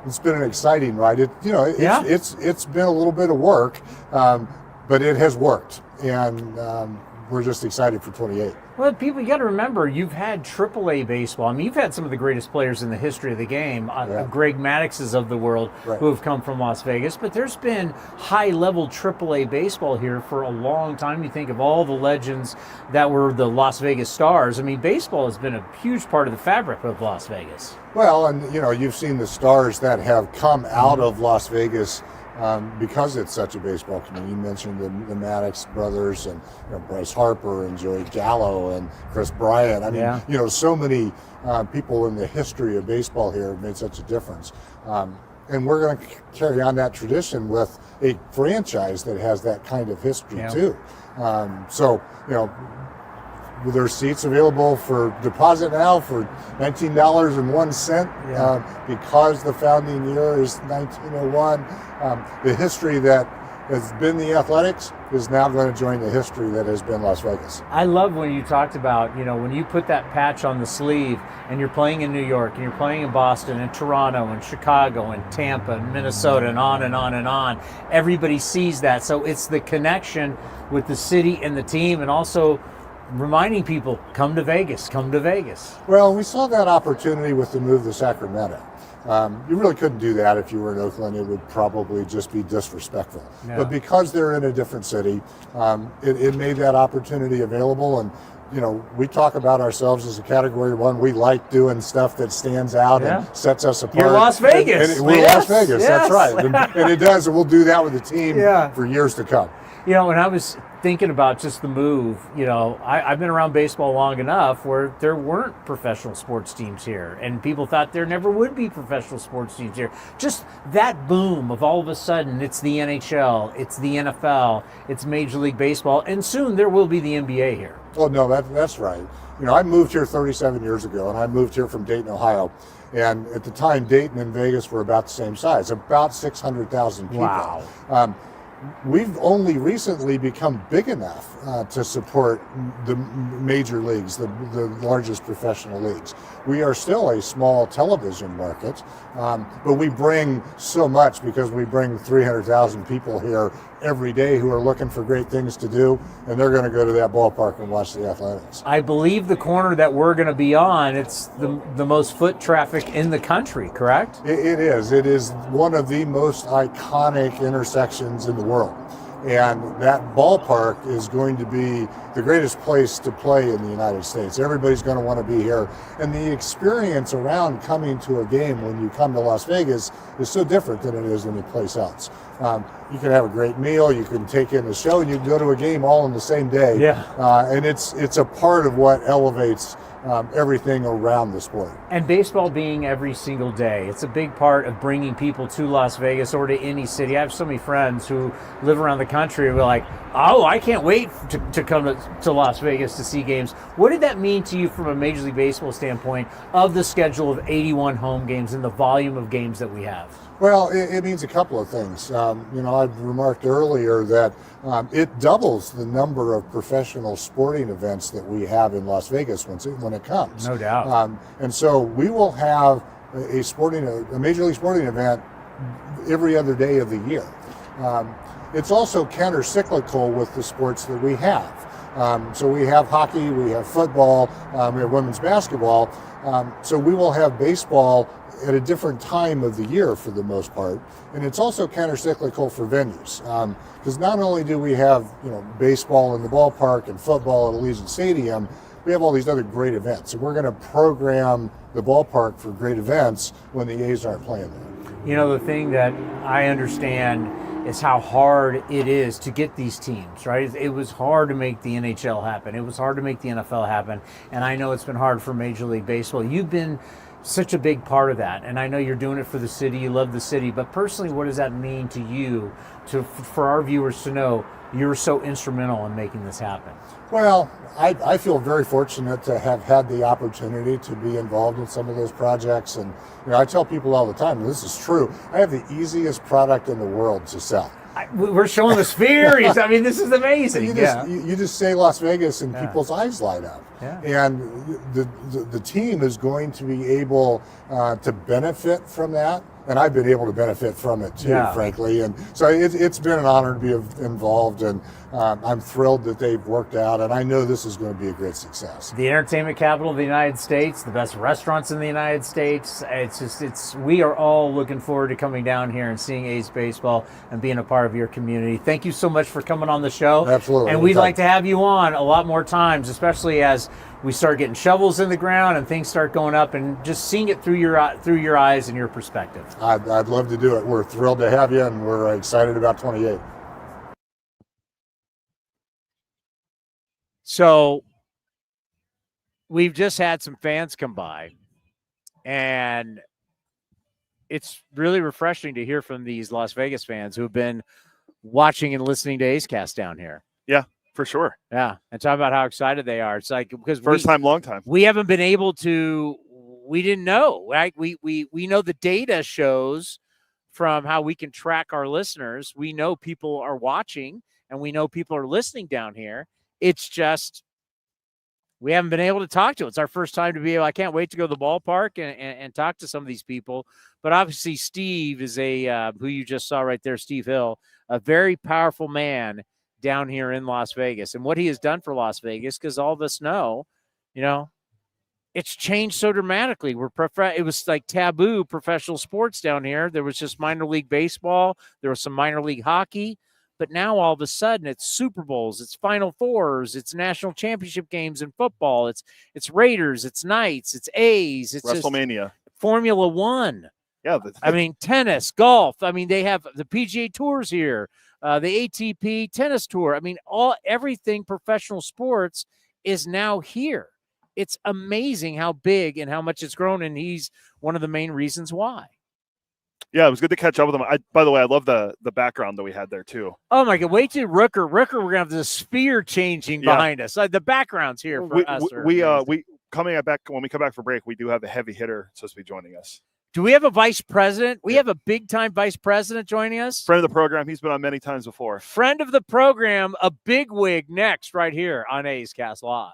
[SPEAKER 16] It's been an exciting ride. It's been a little bit of work, but it has worked. And we're just excited for 28.
[SPEAKER 4] Well, people, you got to remember, you've had AAA baseball. I mean, you've had some of the greatest players in the history of the game, Greg Maddoxes of the world, who have come from Las Vegas. But there's been high-level AAA baseball here for a long time. You think of all the legends that were the Las Vegas Stars. I mean, baseball has been a huge part of the fabric of Las Vegas.
[SPEAKER 16] Well, and, you've seen the stars that have come out of Las Vegas because it's such a baseball community. You mentioned the Maddox brothers and Bryce Harper and Joey Gallo and Chris Bryant. I mean, so many people in the history of baseball here have made such a difference. And we're going to carry on that tradition with a franchise that has that kind of history too. There's seats available for deposit now for $19.01 because the founding year is 1901. The history that has been the Athletics is now going to join the history that has been Las Vegas.
[SPEAKER 4] I love when you talked about, when you put that patch on the sleeve and you're playing in New York and you're playing in Boston and Toronto and Chicago and Tampa and Minnesota and on and on and on. Everybody sees that. So it's the connection with the city and the team, and also reminding people, come to Vegas, come to Vegas.
[SPEAKER 16] Well, we saw that opportunity with the move to Sacramento. You really couldn't do that if you were in Oakland. It would probably just be disrespectful. Yeah. But because they're in a different city, it made that opportunity available. And, we talk about ourselves as a Category 1. We like doing stuff that stands out and sets us apart.
[SPEAKER 4] You're Las Vegas.
[SPEAKER 16] We're Las Vegas, that's right. And it does, and we'll do that with the team for years to come.
[SPEAKER 4] When I was thinking about just the move, I've been around baseball long enough where there weren't professional sports teams here, and people thought there never would be professional sports teams here. Just that boom of all of a sudden, it's the NHL, it's the NFL, it's Major League Baseball, and soon there will be the NBA here.
[SPEAKER 16] Oh, no, that's right. I moved here 37 years ago, and I moved here from Dayton, Ohio. And at the time, Dayton and Vegas were about the same size, about 600,000 people.
[SPEAKER 4] Wow.
[SPEAKER 16] We've only recently become big enough to support the major leagues, the largest professional leagues. We are still a small television market, but we bring so much because we bring 300,000 people here every day who are looking for great things to do, and they're going to go to that ballpark and watch the Athletics.
[SPEAKER 4] I believe the corner that we're going to be on, it's the most foot traffic in the country, correct?
[SPEAKER 16] It is. It is one of the most iconic intersections in the world. And that ballpark is going to be the greatest place to play in the United States. Everybody's going to want to be here. And the experience around coming to a game when you come to Las Vegas is so different than it is any place else. You can have a great meal, you can take in a show, and you can go to a game all in the same day.
[SPEAKER 4] Yeah.
[SPEAKER 16] And it's a part of what elevates everything around the sport.
[SPEAKER 4] And baseball being every single day, it's a big part of bringing people to Las Vegas or to any city. I have so many friends who live around the country who are like, oh, I can't wait to come to Las Vegas to see games. What did that mean to you from a Major League Baseball standpoint of the schedule of 81 home games and the volume of games that we have?
[SPEAKER 16] Well, it means a couple of things. I've remarked earlier that it doubles the number of professional sporting events that we have in Las Vegas when it comes.
[SPEAKER 4] No doubt.
[SPEAKER 16] And so we will have a Major League sporting event every other day of the year. It's also counter-cyclical with the sports that we have. So we have hockey, we have football, we have women's basketball. So we will have baseball at a different time of the year for the most part. And it's also counter-cyclical for venues. Because not only do we have baseball in the ballpark and football at Allegiant Stadium, we have all these other great events. And we're going to program the ballpark for great events when the A's aren't playing there.
[SPEAKER 4] The thing that I understand is how hard it is to get these teams, right? It was hard to make the NHL happen. It was hard to make the NFL happen. And I know it's been hard for Major League Baseball. You've been such a big part of that. And I know you're doing it for the city. You love the city. But personally, what does that mean to you, for our viewers to know you're so instrumental in making this happen?
[SPEAKER 16] Well, I feel very fortunate to have had the opportunity to be involved in some of those projects. And I tell people all the time, and this is true, I have the easiest product in the world to sell.
[SPEAKER 4] We're showing the spheres. I mean, this is amazing.
[SPEAKER 16] You just say Las Vegas and people's eyes light up.
[SPEAKER 4] Yeah.
[SPEAKER 16] And the team is going to be able to benefit from that. And I've been able to benefit from it too, frankly. And so it's been an honor to be involved, and I'm thrilled that they've worked out, and I know this is going to be a great success.
[SPEAKER 4] The entertainment capital of the United States, the best restaurants in the United States. We are all looking forward to coming down here and seeing A's baseball and being a part of your community. Thank you so much for coming on the show.
[SPEAKER 16] Absolutely.
[SPEAKER 4] And we'd like to have you on a lot more times, especially as we start getting shovels in the ground and things start going up, and just seeing it through your eyes and your perspective.
[SPEAKER 16] I'd love to do it. We're thrilled to have you, and we're excited about 28.
[SPEAKER 4] So we've just had some fans come by, and it's really refreshing to hear from these Las Vegas fans who have been watching and listening to A's Cast down here.
[SPEAKER 5] Yeah, for sure.
[SPEAKER 4] Yeah, and talk about how excited they are. It's like, because
[SPEAKER 5] first time, long time.
[SPEAKER 4] We haven't been able to. We didn't know, right? We know the data shows from how we can track our listeners. We know people are watching, and we know people are listening down here. It's just we haven't been able to talk to. It's our first time to be able. I can't wait to go to the ballpark and talk to some of these people. But obviously, Steve is who you just saw right there, Steve Hill, a very powerful man down here in Las Vegas, and what he has done for Las Vegas, because all of us know, it's changed so dramatically. It was like taboo professional sports down here. There was just minor league baseball. There was some minor league hockey. But now all of a sudden it's Super Bowls, it's Final Fours, it's national championship games in football, it's Raiders, it's Knights, it's A's, it's
[SPEAKER 5] WrestleMania,
[SPEAKER 4] Formula One.
[SPEAKER 5] Yeah,
[SPEAKER 4] I mean, tennis, golf. I mean, they have the PGA Tours here, the ATP Tennis Tour. I mean, everything professional sports is now here. It's amazing how big and how much it's grown, and he's one of the main reasons why.
[SPEAKER 5] Yeah, it was good to catch up with him. By the way, I love the background that we had there too.
[SPEAKER 4] Oh my God! Wait till Rooker. We're gonna have the sphere changing behind us. The background's here for us.
[SPEAKER 5] We coming back when we come back for break. We do have a heavy hitter supposed to be joining us.
[SPEAKER 4] Do we have a vice president? We have a big time vice president joining us.
[SPEAKER 5] Friend of the program. He's been on many times before.
[SPEAKER 4] Friend of the program. A big wig next right here on A's Cast Live.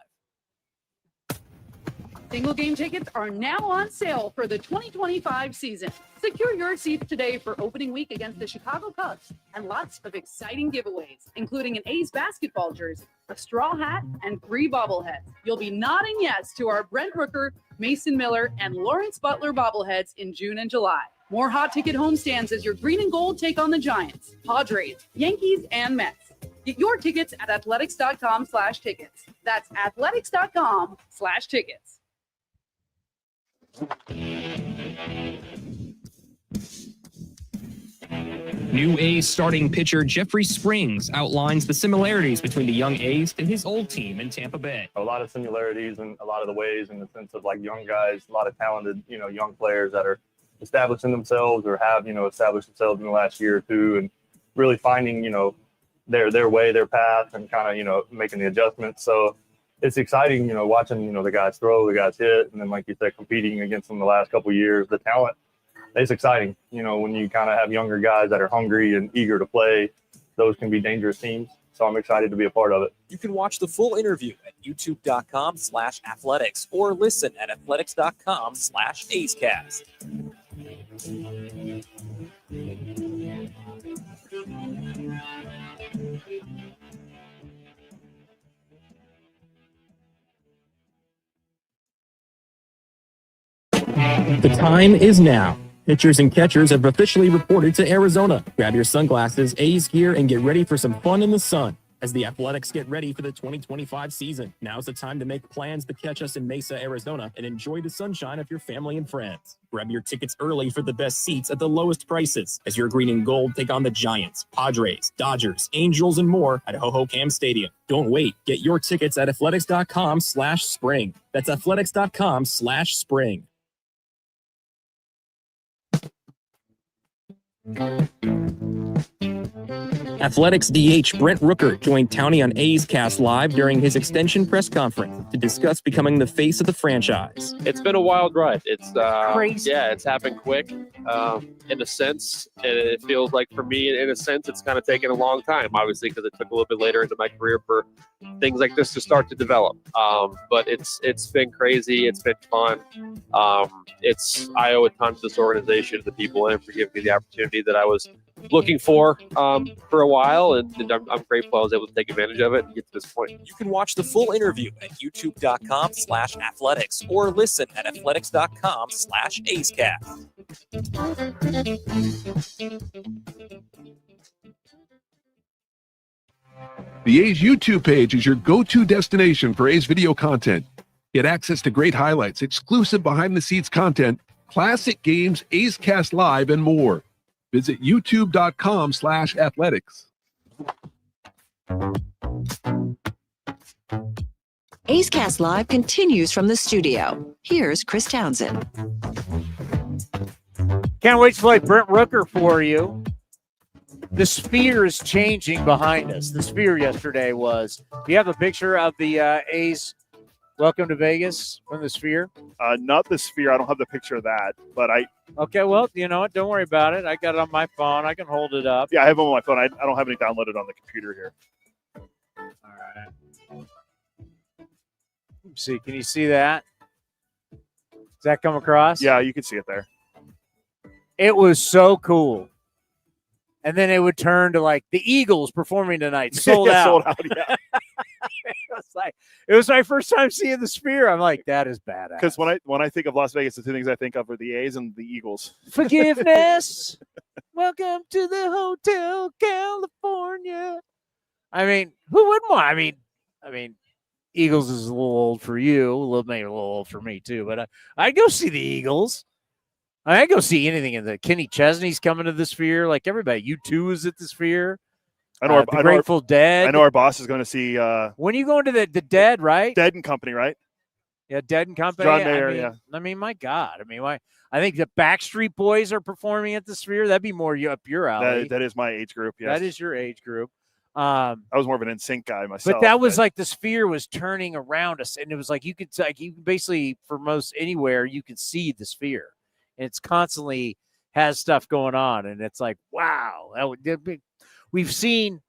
[SPEAKER 12] Single game tickets are now on sale for the 2025 season. Secure your seats today for opening week against the Chicago Cubs and lots of exciting giveaways, including an A's basketball jersey, a straw hat, and 3 bobbleheads. You'll be nodding yes to our Brent Rooker, Mason Miller, and Lawrence Butler bobbleheads in June and July. More hot ticket homestands as your green and gold take on the Giants, Padres, Yankees, and Mets. Get your tickets at athletics.com/tickets. That's athletics.com/tickets.
[SPEAKER 7] New A's starting pitcher Jeffrey Springs outlines the similarities between the young A's and his old team in Tampa Bay.
[SPEAKER 17] A lot of similarities in a lot of the ways, in the sense of like young guys, a lot of talented, young players that are establishing themselves or have, established themselves in the last year or two, and really finding, their way, their path, and kind of, making the adjustments. So it's exciting, watching, the guys throw, the guys hit, and then, like you said, competing against them the last couple of years. The talent, it's exciting. When you kind of have younger guys that are hungry and eager to play, those can be dangerous teams. So I'm excited to be a part of it.
[SPEAKER 14] You can watch the full interview at youtube.com/athletics or listen at athletics.com/AceCast.
[SPEAKER 7] The time is now. Pitchers and catchers have officially reported to Arizona. Grab your sunglasses, A's gear, and get ready for some fun in the sun as the Athletics get ready for the 2025 season. Now's the time to make plans to catch us in Mesa, Arizona, and enjoy the sunshine of your family and friends. Grab your tickets early for the best seats at the lowest prices as your green and gold take on the Giants, Padres, Dodgers, Angels, and more at Ho-Ho-Cam Stadium. Don't wait. Get your tickets at athletics.com/spring. That's athletics.com/spring. Athletics DH Brent Rooker joined Towny on A's Cast Live during his extension press conference to discuss becoming the face of the franchise.
[SPEAKER 13] It's been a wild ride. It's
[SPEAKER 4] crazy.
[SPEAKER 13] Yeah, it's happened quick in a sense, and it feels like for me, in a sense, it's kind of taken a long time. Obviously, because it took a little bit later into my career for things like this to start to develop. But it's been crazy. It's been fun. I owe a ton to this organization, the people in, for giving me the opportunity that I was looking for a while, and I'm grateful I was able to take advantage of it and get to this point.
[SPEAKER 14] You can watch the full interview at youtube.com/athletics or listen at athletics.com/acecast.
[SPEAKER 10] The A's YouTube page is your go-to destination for A's video content. Get access to great highlights, exclusive behind-the-scenes content, classic games, A's Cast Live, and more. Visit youtube.com/athletics.
[SPEAKER 1] A's Cast Live continues from the studio. Here's Chris Townsend.
[SPEAKER 4] Can't wait to play Brent Rooker for you. The sphere is changing behind us. The sphere yesterday was. Do you have a picture of the A's Welcome to Vegas from the sphere?
[SPEAKER 5] Not the sphere. I don't have the picture of that, but
[SPEAKER 4] Okay, well, you know what? Don't worry about it. I got it on my phone. I can hold it up.
[SPEAKER 5] Yeah, I have them on my phone. I don't have any downloaded on the computer here.
[SPEAKER 4] All right. Let's see. Can you see that? Does that come across?
[SPEAKER 5] Yeah, you can see it there.
[SPEAKER 4] It was so cool. And then it would turn to like the Eagles performing tonight, sold out.
[SPEAKER 5] Sold out, yeah.
[SPEAKER 4] It was my first time seeing the sphere. I'm like, that is badass.
[SPEAKER 5] Because when I think of Las Vegas, the two things I think of are the A's and the Eagles.
[SPEAKER 4] Forgiveness. Welcome to the Hotel California. I mean, who wouldn't want? I mean, Eagles is a little old for you, maybe a little old for me too. But I'd go see the Eagles. I'd go see anything in the Kenny Chesney's coming to the sphere. Like everybody, U2 is at the sphere.
[SPEAKER 5] I know
[SPEAKER 4] the Grateful Dead.
[SPEAKER 5] I know our boss is going to see.
[SPEAKER 4] When are you going to the Dead, right?
[SPEAKER 5] Dead and Company, right?
[SPEAKER 4] Yeah, Dead and Company.
[SPEAKER 5] John Mayer, yeah.
[SPEAKER 4] I mean, my God. I mean, why? I think the Backstreet Boys are performing at the sphere. That'd be more up your alley.
[SPEAKER 5] That is my age group. Yes.
[SPEAKER 4] That is your age group.
[SPEAKER 5] I was more of an NSYNC guy myself.
[SPEAKER 4] But that was like the sphere was turning around us, and it was like you could basically for most anywhere you could see the sphere. And it's constantly has stuff going on, and it's like, wow, we've seen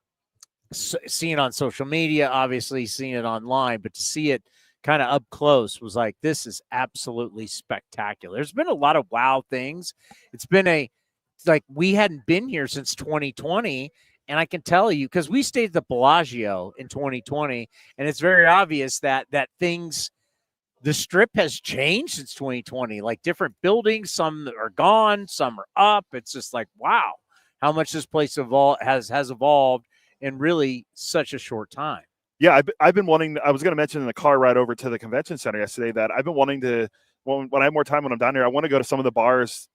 [SPEAKER 4] it on social media, obviously seen it online, but to see it kind of up close was like, this is absolutely spectacular. There's been a lot of wow things. It's like we hadn't been here since 2020, and I can tell you because we stayed at the Bellagio in 2020, and it's very obvious that things. The strip has changed since 2020, like different buildings. Some are gone, some are up. It's just like, wow, how much this place has evolved in really such a short time.
[SPEAKER 5] Yeah, I've been wanting. I was going to mention in the car ride over to the convention center yesterday that I've been wanting to. When I have more time when I'm down here, I want to go to some of the bars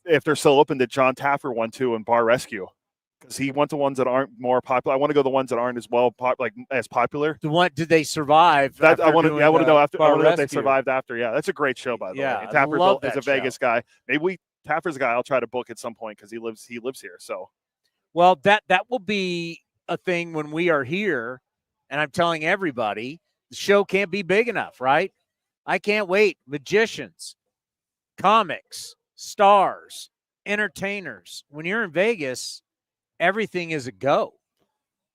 [SPEAKER 5] if they're still open that John Taffer went to in Bar Rescue. Because he went to ones that aren't more popular. I want to go to the ones that aren't as as popular.
[SPEAKER 4] Did they survive?
[SPEAKER 5] I want to know after. I want to know if they
[SPEAKER 4] Rescue.
[SPEAKER 5] survived after. Yeah, that's a great show, by the way. And
[SPEAKER 4] I love
[SPEAKER 5] Taffer is
[SPEAKER 4] that
[SPEAKER 5] a Vegas guy. Maybe Taffer's a guy I'll try to book at some point because he lives here. So,
[SPEAKER 4] well, that will be a thing when we are here, and I'm telling everybody the show can't be big enough, right? I can't wait. Magicians, comics, stars, entertainers. When you're in Vegas. Everything is a go.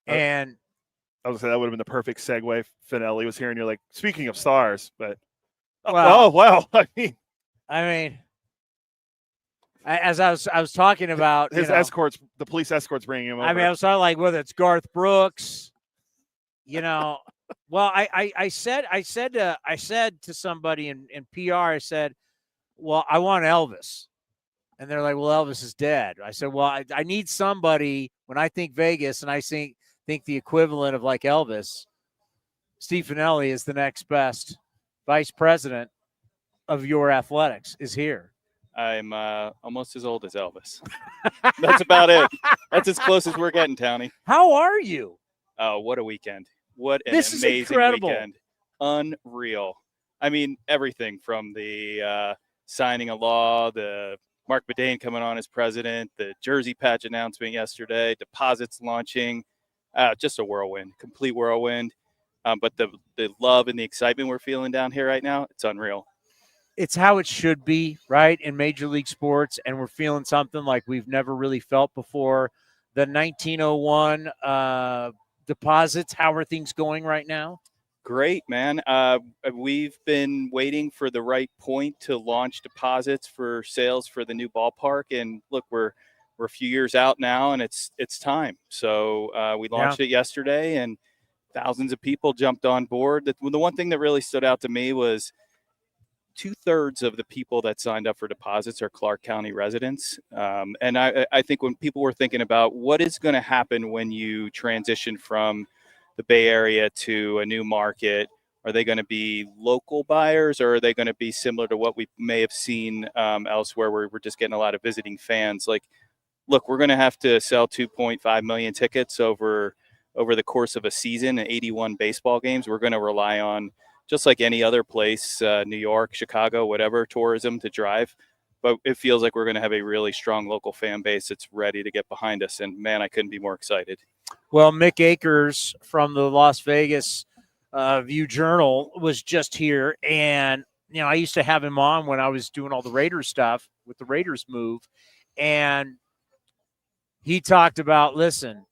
[SPEAKER 4] And
[SPEAKER 5] I was saying that would have been the perfect segue if Fanelli was here and you're like, speaking of stars, but
[SPEAKER 4] well, I mean, as I was talking about
[SPEAKER 5] his escorts, the police escorts bringing him over.
[SPEAKER 4] I mean, I was talking like whether it's Garth Brooks, well, I said to somebody in PR, I said, well, I want Elvis. And they're like, well, Elvis is dead. I said, well, I need somebody when I think Vegas and I think the equivalent of like Elvis, Steve Fanelli is the next best vice president of your athletics is here.
[SPEAKER 18] I'm almost as old as Elvis. That's about it. That's as close as we're getting, Towny.
[SPEAKER 4] How are you?
[SPEAKER 18] Oh, what a weekend. What an
[SPEAKER 4] this
[SPEAKER 18] amazing
[SPEAKER 4] is incredible.
[SPEAKER 18] Weekend. Unreal. I mean, everything from the signing a law, the Mark Bedane coming on as president, the jersey patch announcement yesterday, deposits launching, just a whirlwind, complete whirlwind. But the love and the excitement we're feeling down here right now, it's unreal.
[SPEAKER 4] It's how it should be, right, in Major League Sports, and we're feeling something like we've never really felt before. The 1901 deposits, how are things going right now?
[SPEAKER 18] Great, man. We've been waiting for the right point to launch deposits for sales for the new ballpark, and look, we're a few years out now, and it's time. So we launched it yesterday, and thousands of people jumped on board. The one thing that really stood out to me was 2/3 of the people that signed up for deposits are Clark County residents. And I think when people were thinking about what is going to happen when you transition from the Bay Area to a new market, are they going to be local buyers, or are they going to be similar to what we may have seen elsewhere where we're just getting a lot of visiting fans? Like, look, we're going to have to sell 2.5 million tickets over the course of a season and 81 baseball games. We're going to rely on, just like any other place, New York, Chicago, whatever, tourism to drive. But it feels like we're going to have a really strong local fan base that's ready to get behind us. And, man, I couldn't be more excited.
[SPEAKER 4] Well, Mick Akers from the Las Vegas View-Journal was just here. And, I used to have him on when I was doing all the Raiders stuff with the Raiders move. And he talked about, listen,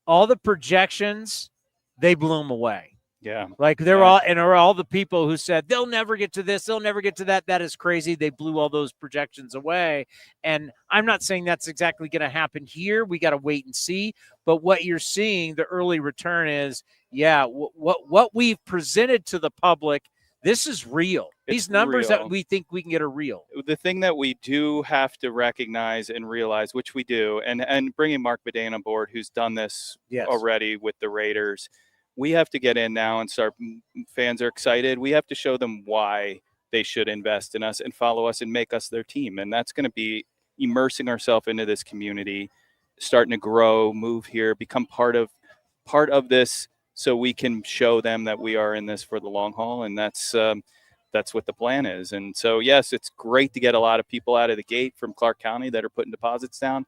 [SPEAKER 4] all the projections, they blew him away.
[SPEAKER 18] Yeah.
[SPEAKER 4] Like there were all the people who said they'll never get to this, they'll never get to that. That is crazy. They blew all those projections away. And I'm not saying that's exactly going to happen here. We got to wait and see. But what you're seeing, the early return is, what we've presented to the public, this is real. These numbers that we think we can get are real.
[SPEAKER 18] The thing that we do have to recognize and realize, which we do, and bringing Mark Bedane on board, who's done this already with the Raiders, we have to get in now and start. Fans are excited. We have to show them why they should invest in us and follow us and make us their team. And that's going to be immersing ourselves into this community, starting to grow, move here, become part of this, so we can show them that we are in this for the long haul. And that's what the plan is. And so, yes, it's great to get a lot of people out of the gate from Clark County that are putting deposits down,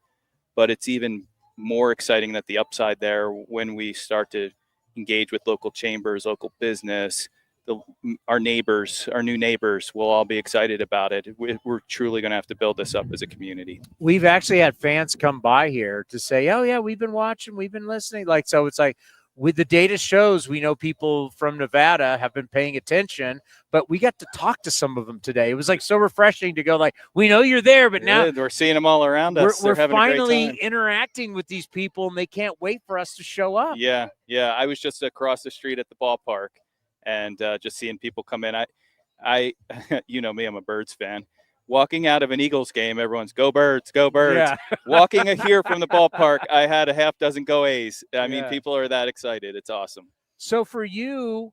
[SPEAKER 18] but it's even more exciting that the upside there when we start to engage with local chambers, local business, our neighbors, our new neighbors will all be excited about it. We're truly going to have to build this up as a community.
[SPEAKER 4] We've actually had fans come by here to say, oh, yeah, we've been watching, we've been listening. So it's like, with the data shows, we know people from Nevada have been paying attention, but we got to talk to some of them today. It was like so refreshing to go, like, we know you're there, but now
[SPEAKER 18] we're seeing them all around us.
[SPEAKER 4] We're finally interacting with these people, and they can't wait for us to show up.
[SPEAKER 18] Yeah. I was just across the street at the ballpark, and just seeing people come in. I you know me, I'm a Birds fan. Walking out of an Eagles game, everyone's go Birds, go Birds.
[SPEAKER 4] Yeah.
[SPEAKER 18] Walking here from the ballpark, I had a half dozen go A's. I mean, people are that excited. It's awesome.
[SPEAKER 4] So for you,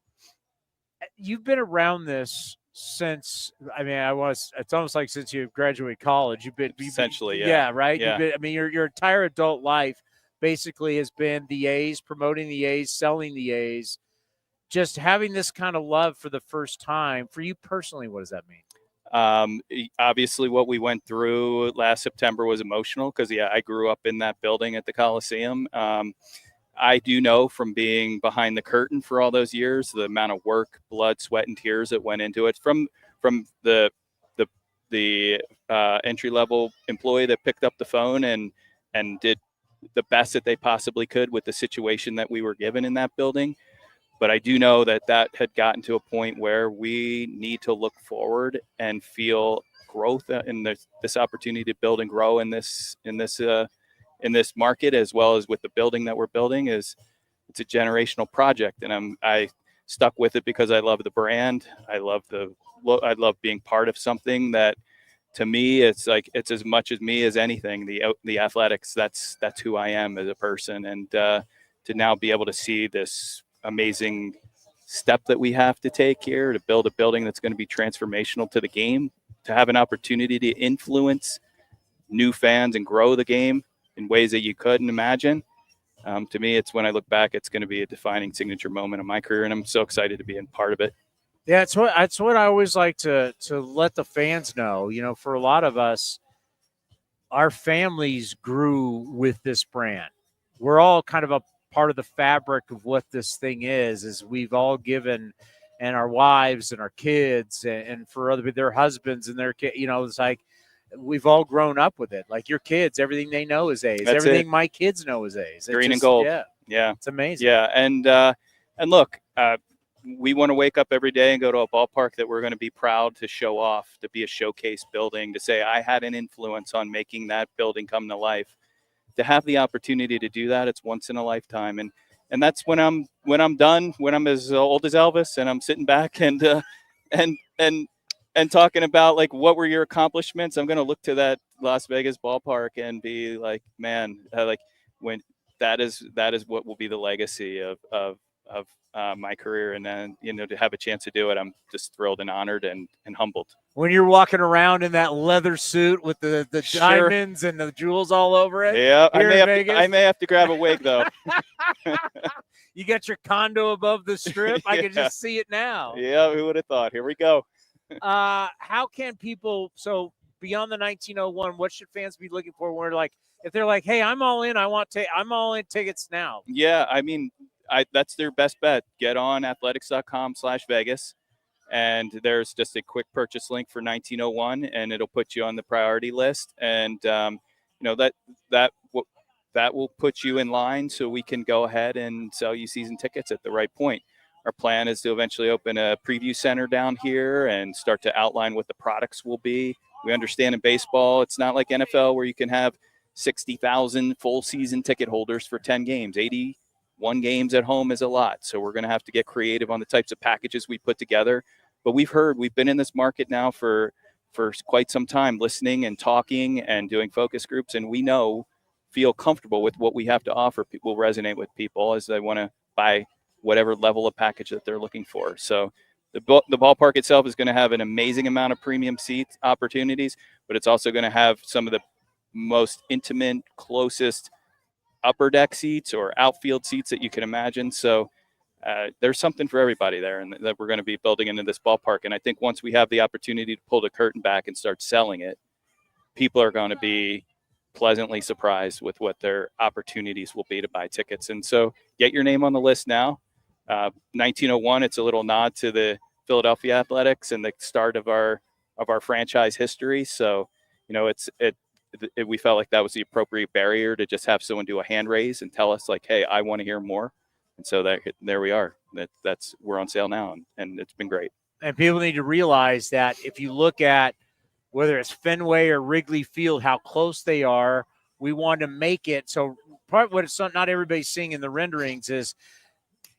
[SPEAKER 4] you've been around this since, it's almost like since you graduated college. You've been
[SPEAKER 18] essentially,
[SPEAKER 4] yeah, right?
[SPEAKER 18] Yeah.
[SPEAKER 4] Your entire adult life basically has been the A's, promoting the A's, selling the A's, just having this kind of love for the first time. For you personally, what does that mean?
[SPEAKER 18] Obviously what we went through last September was emotional because I grew up in that building at the Coliseum. I do know from being behind the curtain for all those years, the amount of work, blood, sweat, and tears that went into it from the entry-level employee that picked up the phone and did the best that they possibly could with the situation that we were given in that building. But I do know that had gotten to a point where we need to look forward and feel growth in this opportunity to build and grow in this market, as well as with the building that we're building. It's a generational project, and I stuck with it because I love the brand. I love being part of something that, to me, it's as much as me as anything. The athletics, that's who I am as a person, and to now be able to see this amazing step that we have to take here to build a building that's going to be transformational to the game, to have an opportunity to influence new fans and grow the game in ways that you couldn't imagine. To me, it's when I look back, it's going to be a defining signature moment in my career, and I'm so excited to be a part of it.
[SPEAKER 4] Yeah, it's what I always like to let the fans know. For a lot of us, our families grew with this brand. We're all kind of a part of the fabric of what this thing is we've all given, and our wives and our kids and for other their husbands and their kids, it's like we've all grown up with it. Like your kids, everything they know is A's.
[SPEAKER 18] That's
[SPEAKER 4] everything
[SPEAKER 18] it.
[SPEAKER 4] my kids know is A's.
[SPEAKER 18] Green and gold.
[SPEAKER 4] Yeah. It's amazing.
[SPEAKER 18] Yeah. And look, we want to wake up every day and go to a ballpark that we're going to be proud to show off, to be a showcase building, to say I had an influence on making that building come to life. To have the opportunity to do that, it's once in a lifetime. And that's when I'm done, when I'm as old as Elvis and I'm sitting back and talking about like what were your accomplishments, I'm going to look to that Las Vegas ballpark and be like, man, like when that is what will be the legacy of my career. And then, to have a chance to do it, I'm just thrilled and honored and humbled.
[SPEAKER 4] When you're walking around in that leather suit with the
[SPEAKER 18] Sure.
[SPEAKER 4] diamonds and the jewels all over it.
[SPEAKER 18] Yeah,
[SPEAKER 4] here in Vegas.
[SPEAKER 18] I may have to grab a wig though.
[SPEAKER 4] You got your condo above the strip. I can
[SPEAKER 18] Yeah.
[SPEAKER 4] just see it now.
[SPEAKER 18] Yeah, who would have thought? Here we go.
[SPEAKER 4] How can people, so beyond the 1901, what should fans be looking for when if they're like, hey, I'm all in, I'm all in tickets now.
[SPEAKER 18] Yeah, I mean, that's their best bet. Get on athletics.com/Vegas, and there's just a quick purchase link for 1901, and it'll put you on the priority list. And that will put you in line so we can go ahead and sell you season tickets at the right point. Our plan is to eventually open a preview center down here and start to outline what the products will be. We understand in baseball, it's not like NFL where you can have 60,000 full season ticket holders for 10 games. 81 games at home is a lot. So we're going to have to get creative on the types of packages we put together. But we've been in this market now for quite some time, listening and talking and doing focus groups. And we feel comfortable with what we have to offer. People resonate with people as they want to buy whatever level of package that they're looking for. So the ballpark itself is going to have an amazing amount of premium seat opportunities, but it's also going to have some of the most intimate, closest upper deck seats or outfield seats that you can imagine. So there's something for everybody there, and that we're going to be building into this ballpark. And I think once we have the opportunity to pull the curtain back and start selling it, people are going to be pleasantly surprised with what their opportunities will be to buy tickets. And so get your name on the list now. 1901, it's a little nod to the Philadelphia Athletics and the start of our franchise history. So, we felt like that was the appropriate barrier to just have someone do a hand raise and tell us like, hey, I want to hear more. And so there we are. We're on sale now, and it's been great.
[SPEAKER 4] And people need to realize that if you look at whether it's Fenway or Wrigley Field, how close they are, we want to make it. So part of what not everybody's seeing in the renderings is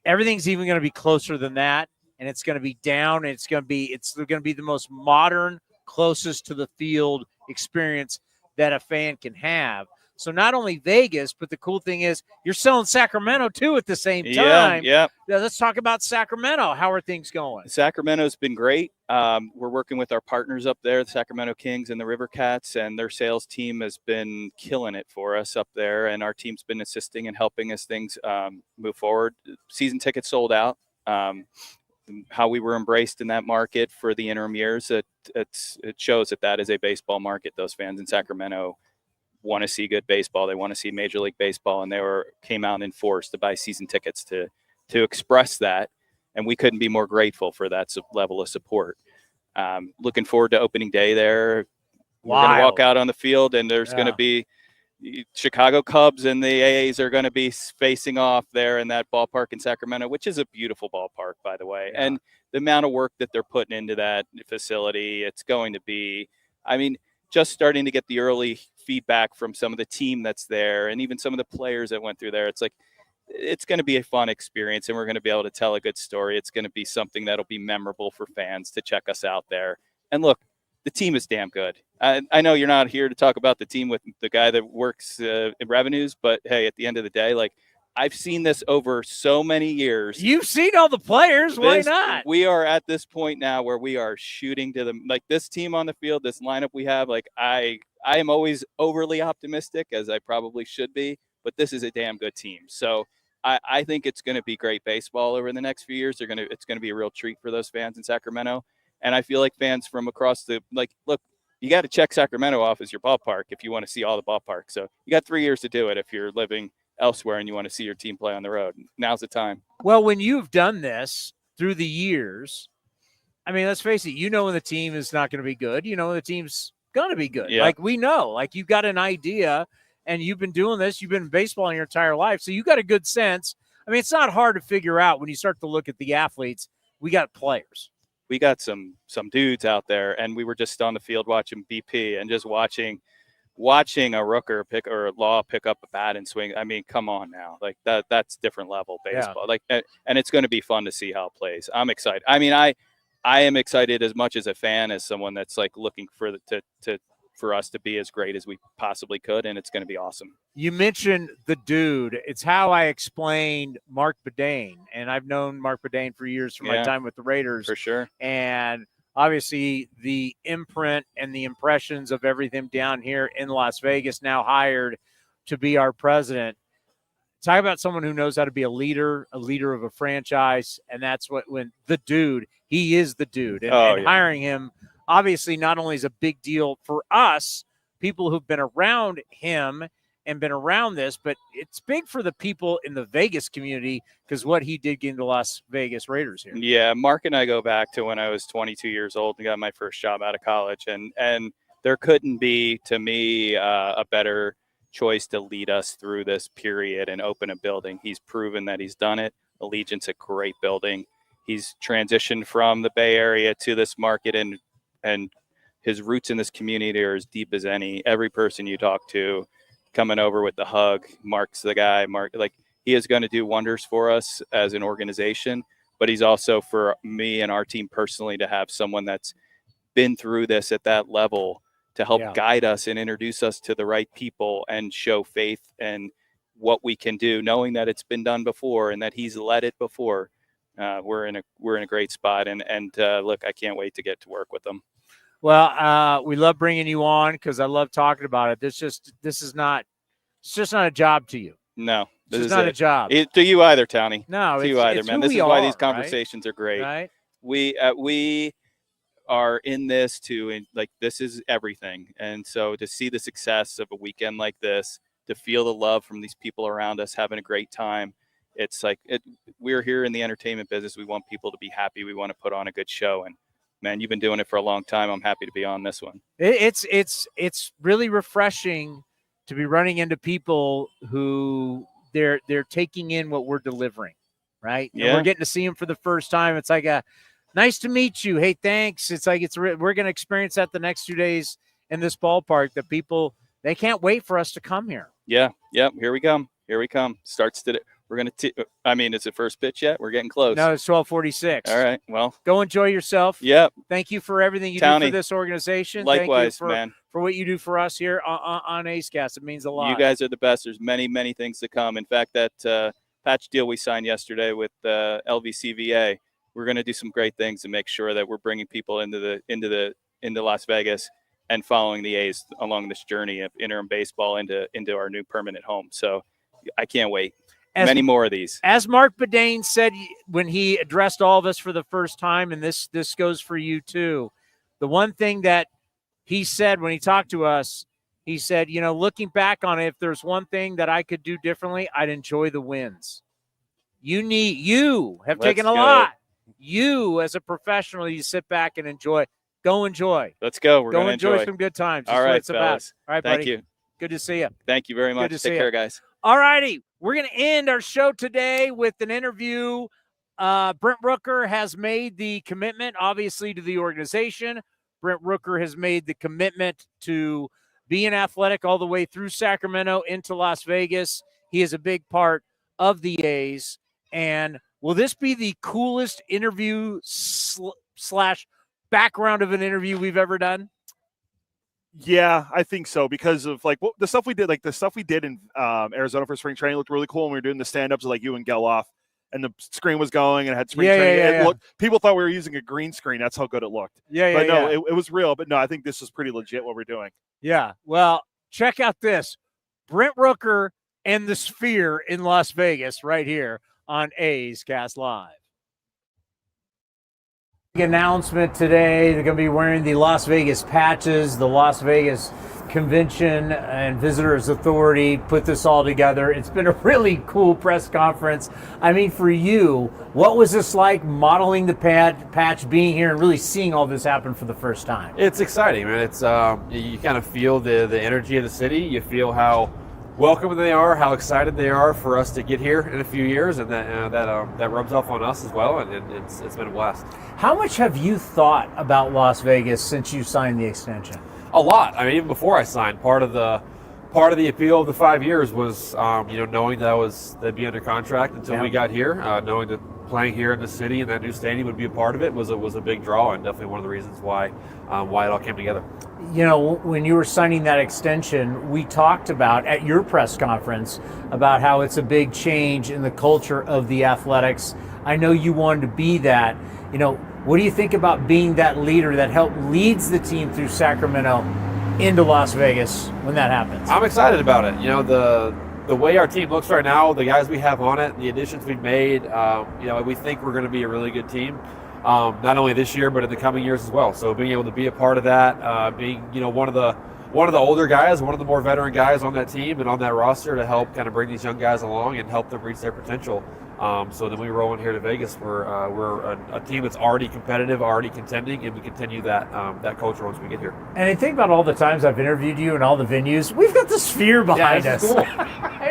[SPEAKER 4] everything's even going to be closer than that. And it's going to be down. And it's going to be the most modern, closest to the field experience that a fan can have. So not only Vegas, but the cool thing is you're selling Sacramento too at the same time.
[SPEAKER 18] Yeah.
[SPEAKER 4] Let's talk about Sacramento. How are things going?
[SPEAKER 18] Sacramento's been great. We're working with our partners up there, the Sacramento Kings and the River Cats, and their sales team has been killing it for us up there. And our team's been assisting and helping as things move forward. Season tickets sold out. How we were embraced in that market for the interim years, it shows that is a baseball market. Those fans in Sacramento want to see good baseball. They want to see Major League Baseball, and came out in force to buy season tickets to express that. And we couldn't be more grateful for that level of support. Looking forward to opening day there. We're going to walk out on the field, and there's going to be Chicago Cubs and the A's are going to be facing off there in that ballpark in Sacramento, which is a beautiful ballpark, by the way. Yeah. And the amount of work that they're putting into that facility, it's going to be, just starting to get the early feedback from some of the team that's there and even some of the players that went through there. It's like, it's going to be a fun experience, and we're going to be able to tell a good story. It's going to be something that'll be memorable for fans to check us out there. And look, the team is damn good. I know you're not here to talk about the team with the guy that works in revenues, but hey, at the end of the day, like, I've seen this over so many years.
[SPEAKER 4] You've seen all the players. Why not?
[SPEAKER 18] We are at this point now where we are shooting to this team on the field, this lineup we have. Like, I am always overly optimistic, as I probably should be, but this is a damn good team. So I think it's going to be great baseball over the next few years. It's going to be a real treat for those fans in Sacramento. And I feel like fans from across look, you got to check Sacramento off as your ballpark if you want to see all the ballparks. So you got 3 years to do it if you're living elsewhere and you want to see your team play on the road. Now's the time.
[SPEAKER 4] Well, when you've done this through the years, I mean, let's face it, you know when the team is not going to be good. You know when the team's going to be good.
[SPEAKER 18] Yeah.
[SPEAKER 4] Like, we know. Like, you've got an idea, and you've been doing this. You've been in baseball your entire life, so you got a good sense. I mean, it's not hard to figure out when you start to look at the athletes. We got players.
[SPEAKER 18] We got some dudes out there, and we were just on the field watching BP and just watching a Rooker pick up a bat and swing. I mean, come on now. Like, that's different level baseball. Like, and it's going to be fun to see how it plays. I'm excited. I mean, I am excited as much as a fan, as someone that's like looking for us to be as great as we possibly could, and it's going to be awesome.
[SPEAKER 4] You mentioned the dude. It's how I explained Mark Bedane, and I've known Mark Bedane for years from my time with the Raiders.
[SPEAKER 18] For sure.
[SPEAKER 4] And obviously the imprint and the impressions of everything down here in Las Vegas, now hired to be our president. Talk about someone who knows how to be a leader of a franchise, and that's when the dude, he is the dude. And hiring him, obviously, not only is a big deal for us, people who've been around him and been around this, but it's big for the people in the Vegas community because what he did getting the Las Vegas Raiders here.
[SPEAKER 18] Yeah, Mark and I go back to when I was 22 years old and got my first job out of college, and there couldn't be, to me, a better choice to lead us through this period and open a building. He's proven that he's done it. Allegiant's a great building. He's transitioned from the Bay Area to this market, and his roots in this community are as deep as any. Every person you talk to coming over with the hug, Mark's the guy. Mark, like, he is going to do wonders for us as an organization, but he's also, for me and our team personally, to have someone that's been through this at that level to help guide us and introduce us to the right people and show faith and what we can do, knowing that it's been done before and that he's led it before. We're in a great spot, and look, I can't wait to get to work with them.
[SPEAKER 4] Well, we love bringing you on because I love talking about it. It's just not a job to you.
[SPEAKER 18] No,
[SPEAKER 4] this is not a job
[SPEAKER 18] to you either, Towny.
[SPEAKER 4] No,
[SPEAKER 18] to you either, man. This is why these conversations are great.
[SPEAKER 4] Right?
[SPEAKER 18] We are in this this is everything, and so to see the success of a weekend like this, to feel the love from these people around us having a great time. It's like we're here in the entertainment business. We want people to be happy. We want to put on a good show, and man, you've been doing it for a long time. I'm happy to be on this one.
[SPEAKER 4] It's really refreshing to be running into people who they're taking in what we're delivering, right?
[SPEAKER 18] Yeah.
[SPEAKER 4] And we're getting to see them for the first time. It's like nice to meet you. Hey, thanks. It's like we're going to experience that the next 2 days in this ballpark. That people, they can't wait for us to come here.
[SPEAKER 18] Yeah. Yep. Here we come. Starts today. We're going to is it first pitch yet? We're getting close.
[SPEAKER 4] No, it's 12:46.
[SPEAKER 18] All right. Well,
[SPEAKER 4] go enjoy yourself.
[SPEAKER 18] Yep.
[SPEAKER 4] Thank you for everything you
[SPEAKER 18] Towny,
[SPEAKER 4] do for this organization.
[SPEAKER 18] Likewise,
[SPEAKER 4] Thank you
[SPEAKER 18] man.
[SPEAKER 4] For what you do for us here on A's Cast. It means a lot.
[SPEAKER 18] You guys are the best. There's many, many things to come. In fact, that patch deal we signed yesterday with LVCVA, we're going to do some great things to make sure that we're bringing people into Las Vegas and following the A's along this journey of interim baseball into our new permanent home. So I can't wait. Many more of these.
[SPEAKER 4] As Mark Bedane said when he addressed all of us for the first time, and this goes for you too, the one thing that he said when he talked to us, he said, looking back on it, if there's one thing that I could do differently, I'd enjoy the wins. You have taken a lot. You, as a professional, you sit back and enjoy. Go enjoy.
[SPEAKER 18] Let's go. We're going to
[SPEAKER 4] enjoy some good times.
[SPEAKER 18] All right,
[SPEAKER 4] it's about. All right, buddy.
[SPEAKER 18] Thank you.
[SPEAKER 4] Good to see you.
[SPEAKER 18] Thank you very much. Take care, guys.
[SPEAKER 4] All righty. We're going to end our show today with an interview. Brent Rooker has made the commitment, obviously, to the organization. Brent Rooker has made the commitment to being athletic all the way through Sacramento into Las Vegas. He is a big part of the A's. And will this be the coolest interview slash background of an interview we've ever done?
[SPEAKER 5] Yeah, I think so, because of the stuff we did in Arizona for spring training looked really cool. When we were doing the stand-ups with you and Geloff, and the screen was going and it had spring training. People thought we were using a green screen. That's how good it looked. It was real. But no, I think this is pretty legit what we're doing.
[SPEAKER 4] Yeah. Well, check out this. Brent Rooker and the Sphere in Las Vegas right here on A's Cast Live. Announcement today. They're going to be wearing the Las Vegas patches. The Las Vegas Convention and Visitors Authority put this all together. It's been a really cool press conference. I mean, for you, what was this like modeling the patch, being here and really seeing all this happen for the first time?
[SPEAKER 19] It's exciting, man. It's you kind of feel the energy of the city. You feel how welcome they are, how excited they are for us to get here in a few years, and that rubs off on us as well. And it's been a blast.
[SPEAKER 4] How much have you thought about Las Vegas since you signed the extension?
[SPEAKER 19] A lot. I mean, even before I signed, part of the appeal of the 5 years was knowing that they'd be under contract until we got here, knowing that playing here in the city and that new stadium would be a part of it was a big draw, and definitely one of the reasons why it all came together.
[SPEAKER 4] You know, when you were signing that extension, we talked about at your press conference about how it's a big change in the culture of the Athletics. I know you wanted to be that. You know, what do you think about being that leader that leads the team through Sacramento into Las Vegas when that happens?
[SPEAKER 19] I'm excited about it. You know, the way our team looks right now, the guys we have on it, the additions we've made, we think we're going to be a really good team. Not only this year, but in the coming years as well. So being able to be a part of that, being one of the older guys, one of the more veteran guys on that team and on that roster to help kind of bring these young guys along and help them reach their potential. So then we roll in here to Vegas. We're a team that's already competitive, already contending, and we continue that culture once we get here.
[SPEAKER 4] And I think about all the times I've interviewed you in all the venues, we've got the Sphere behind us.
[SPEAKER 19] Cool.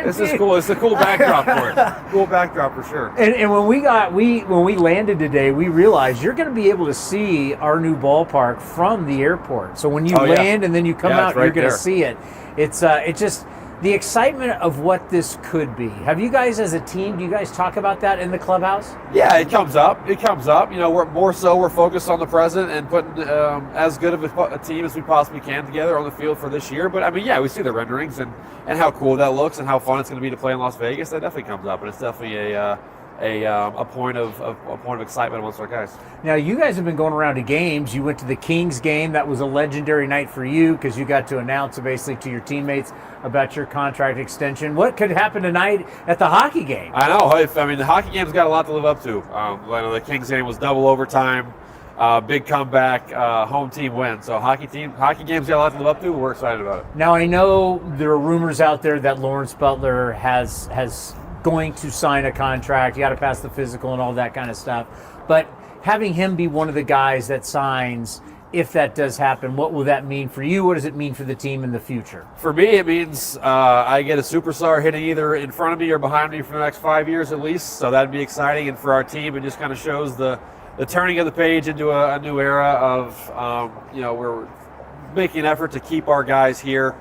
[SPEAKER 19] This is cool. It's a cool backdrop for it. Cool backdrop for sure.
[SPEAKER 4] And when we landed today, we realized you're going to be able to see our new ballpark from the airport. So when you land and then you come out, you're going to see it. It's just the excitement of what this could be. Have you guys as a team, do you guys talk about that in the clubhouse?
[SPEAKER 19] Yeah, it comes up. You know, we're focused on the present and putting as good of a team as we possibly can together on the field for this year. But I mean, yeah, we see the renderings and how cool that looks and how fun it's going to be to play in Las Vegas. That definitely comes up, and it's definitely a point of excitement amongst our guys.
[SPEAKER 4] Now, you guys have been going around to games. You went to the Kings game. That was a legendary night for you because you got to announce basically to your teammates about your contract extension. What could happen tonight at the hockey game?
[SPEAKER 19] I know. The hockey game's got a lot to live up to. The Kings game was double overtime, big comeback, home team win. So hockey game's got a lot to live up to. We're excited about it.
[SPEAKER 4] Now, I know there are rumors out there that Lawrence Butler has going to sign a contract. You got to pass the physical and all that kind of stuff. But having him be one of the guys that signs, if that does happen, what will that mean for you? What does it mean for the team in the future?
[SPEAKER 19] For me, it means I get a superstar hitting either in front of me or behind me for the next 5 years at least. So that'd be exciting. And for our team, it just kind of shows the turning of the page into a new era of, we're making an effort to keep our guys here.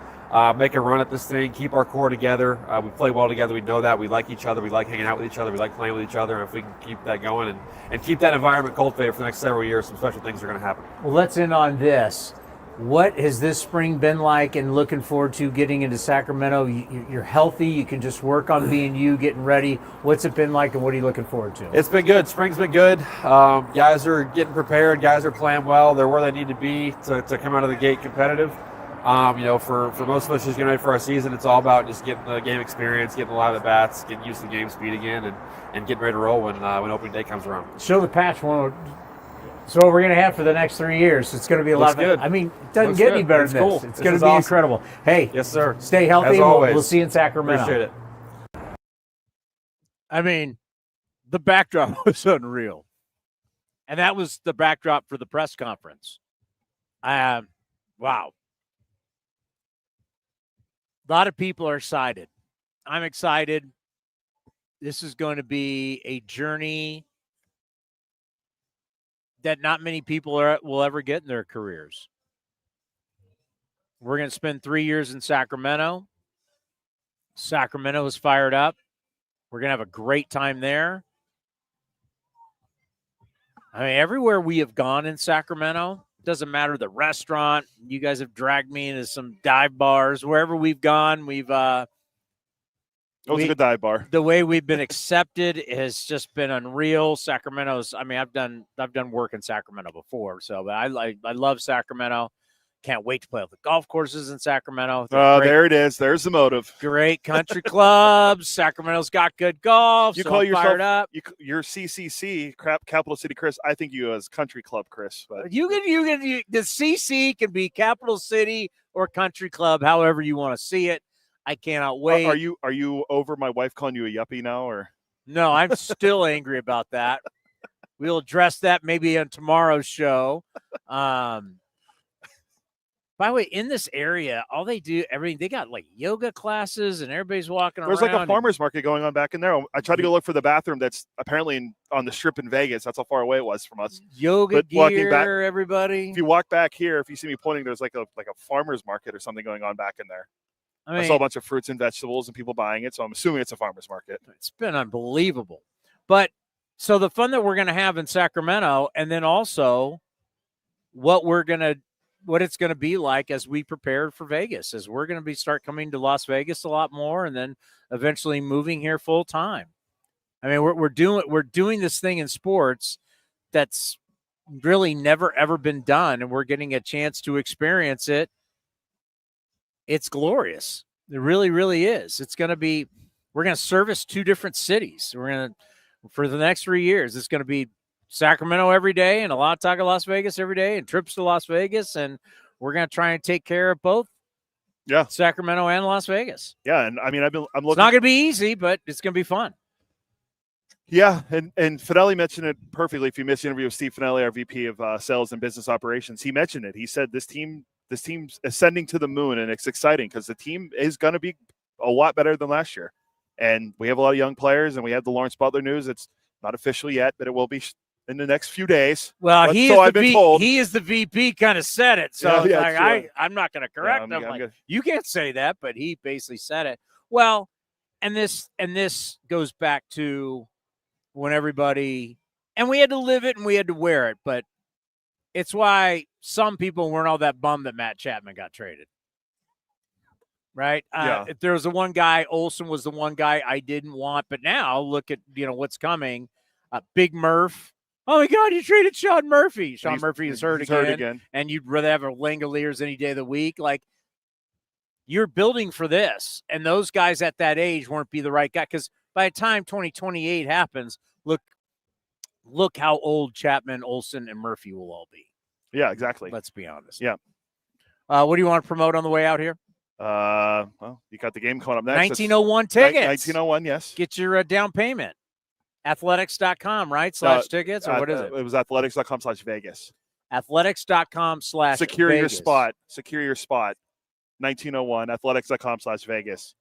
[SPEAKER 19] Make a run at this thing, keep our core together. We play well together. We know that. We like each other. We like hanging out with each other. We like playing with each other. And if we can keep that going and keep that environment cultivated for the next several years, some special things are going to happen.
[SPEAKER 4] Well, let's end on this. What has this spring been like, and looking forward to getting into Sacramento? You're healthy. You can just work on being you, getting ready. What's it been like, and what are you looking forward to?
[SPEAKER 19] It's been good. Spring's been good. Guys are getting prepared. Guys are playing well. They're where they need to be to come out of the gate competitive. For most of us just getting ready for our season, it's all about just getting the game experience, getting a lot of the bats, getting used to game speed again, and getting ready to roll when opening day comes around.
[SPEAKER 4] Show the patch one. So what we're going to have for the next 3 years. It's going to be a lot of
[SPEAKER 19] good.
[SPEAKER 4] I mean, it doesn't get any better than this. It's going to be awesome. Incredible. Hey,
[SPEAKER 19] yes, sir.
[SPEAKER 4] Stay healthy.
[SPEAKER 19] As always.
[SPEAKER 4] We'll see you in Sacramento.
[SPEAKER 19] Appreciate it.
[SPEAKER 4] I mean, the backdrop was unreal. And that was the backdrop for the press conference. Wow. A lot of people are excited. I'm excited. This is going to be a journey that not many people will ever get in their careers. We're going to spend 3 years in Sacramento. Sacramento is fired up. We're going to have a great time there. I mean, everywhere we have gone in Sacramento, doesn't matter the restaurant. You guys have dragged me into some dive bars. Wherever we've gone, it was a good dive bar. The way we've been accepted has just been unreal. Sacramento's. I mean, I've done work in Sacramento before, but I love Sacramento. Can't wait to play with the golf courses in Sacramento.
[SPEAKER 5] There it is. There's the motive.
[SPEAKER 4] Great country clubs. Sacramento's got good golf.
[SPEAKER 5] You
[SPEAKER 4] so
[SPEAKER 5] call
[SPEAKER 4] I'm
[SPEAKER 5] yourself
[SPEAKER 4] fired up.
[SPEAKER 5] You're CCC, Capital City Chris. I think you as Country Club Chris. But
[SPEAKER 4] The CC can be Capital City or Country Club, however you want to see it. I cannot wait.
[SPEAKER 5] Are you over my wife calling you a yuppie now, or
[SPEAKER 4] no? I'm still angry about that. We'll address that maybe on tomorrow's show. By the way, in this area, all they do, everything, they got like yoga classes and everybody's walking
[SPEAKER 5] there's
[SPEAKER 4] around.
[SPEAKER 5] like a farmer's market going on back in there. I tried to go look for the bathroom that's apparently on the strip in Vegas. That's how far away it was from us.
[SPEAKER 4] Yoga
[SPEAKER 5] But walking
[SPEAKER 4] gear,
[SPEAKER 5] back,
[SPEAKER 4] everybody.
[SPEAKER 5] if you walk back here, if you see me pointing, there's like a farmer's market or something going on back in there.
[SPEAKER 4] I mean,
[SPEAKER 5] saw a bunch of fruits and vegetables and people buying it, so I'm assuming it's a farmer's market.
[SPEAKER 4] It's been unbelievable. But so the fun that we're going to have in Sacramento, and then also what it's going to be like as we prepare for Vegas, is we're going to start coming to Las Vegas a lot more, and then eventually moving here full time. I mean, we're doing this thing in sports that's really never ever been done, and we're getting a chance to experience it. It's glorious. It really, really is. We're going to service 2 different cities. For the next 3 years, it's going to be Sacramento every day and a lot of talk of Las Vegas every day and trips to Las Vegas. And we're going to try and take care of both Sacramento and Las Vegas.
[SPEAKER 5] Yeah. And I mean, I'm looking.
[SPEAKER 4] It's not going to be easy, but it's going to be fun.
[SPEAKER 5] Yeah. And Fanelli mentioned it perfectly. If you missed the interview with Steve Fanelli, our VP of Sales and Business Operations, he mentioned it. He said this team's ascending to the moon, and it's exciting because the team is going to be a lot better than last year. And we have a lot of young players, and we have the Lawrence Butler news. It's not official yet, but it will be in the next few days.
[SPEAKER 4] Well,
[SPEAKER 5] I've been told.
[SPEAKER 4] He is the VP, kind of said it. So I'm not going to correct him. You can't say that, but he basically said it. Well, and this goes back to when everybody, and we had to live it and we had to wear it, but it's why some people weren't all that bummed that Matt Chapman got traded. Right? If there was the one guy, Olsen was the one guy I didn't want, but now look at what's coming. Big Murph. Oh my God, you traded Sean Murphy. Sean Murphy is hurt again, and you'd rather have a Langoliers any day of the week. Like, you're building for this, and those guys at that age won't be the right guy, because by the time 2028 happens, look how old Chapman, Olsen, and Murphy will all be.
[SPEAKER 5] Yeah, exactly.
[SPEAKER 4] Let's be honest.
[SPEAKER 5] Yeah.
[SPEAKER 4] What do you want to promote on the way out here?
[SPEAKER 5] Well, you got the game coming up next.
[SPEAKER 4] 1901 tickets.
[SPEAKER 5] 1901, yes.
[SPEAKER 4] Get your down payment. Athletics.com, right? /tickets, or what is it?
[SPEAKER 5] It was athletics.com/Vegas.
[SPEAKER 4] Athletics.com/Vegas.
[SPEAKER 5] Secure your spot. Secure your spot. 1901, athletics.com/Vegas.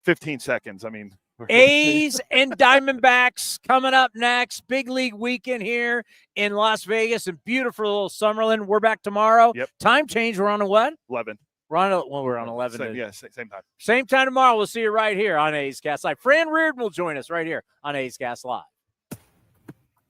[SPEAKER 5] 15 seconds. I mean,
[SPEAKER 4] A's and Diamondbacks coming up next. Big league weekend here in Las Vegas and beautiful Summerlin. We're back tomorrow.
[SPEAKER 5] Yep.
[SPEAKER 4] Time change. We're on a what?
[SPEAKER 5] 11.
[SPEAKER 4] We're on 11.
[SPEAKER 5] Same time.
[SPEAKER 4] Same time tomorrow. We'll see you right here on A's Cast Live. Fran Reardon will join us right here on A's Cast Live.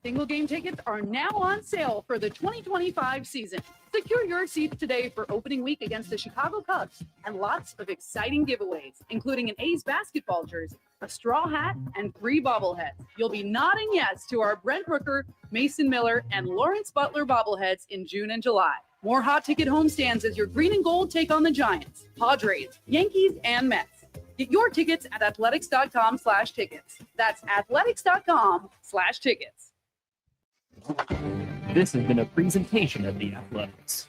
[SPEAKER 12] Single game tickets are now on sale for the 2025 season. Secure your seats today for opening week against the Chicago Cubs and lots of exciting giveaways, including an A's basketball jersey, a straw hat, and 3 bobbleheads. You'll be nodding yes to our Brent Rooker, Mason Miller, and Lawrence Butler bobbleheads in June and July. More hot ticket homestands as your green and gold take on the Giants, Padres, Yankees, and Mets. Get your tickets at athletics.com/tickets. That's athletics.com/tickets.
[SPEAKER 7] This has been a presentation of The Athletics.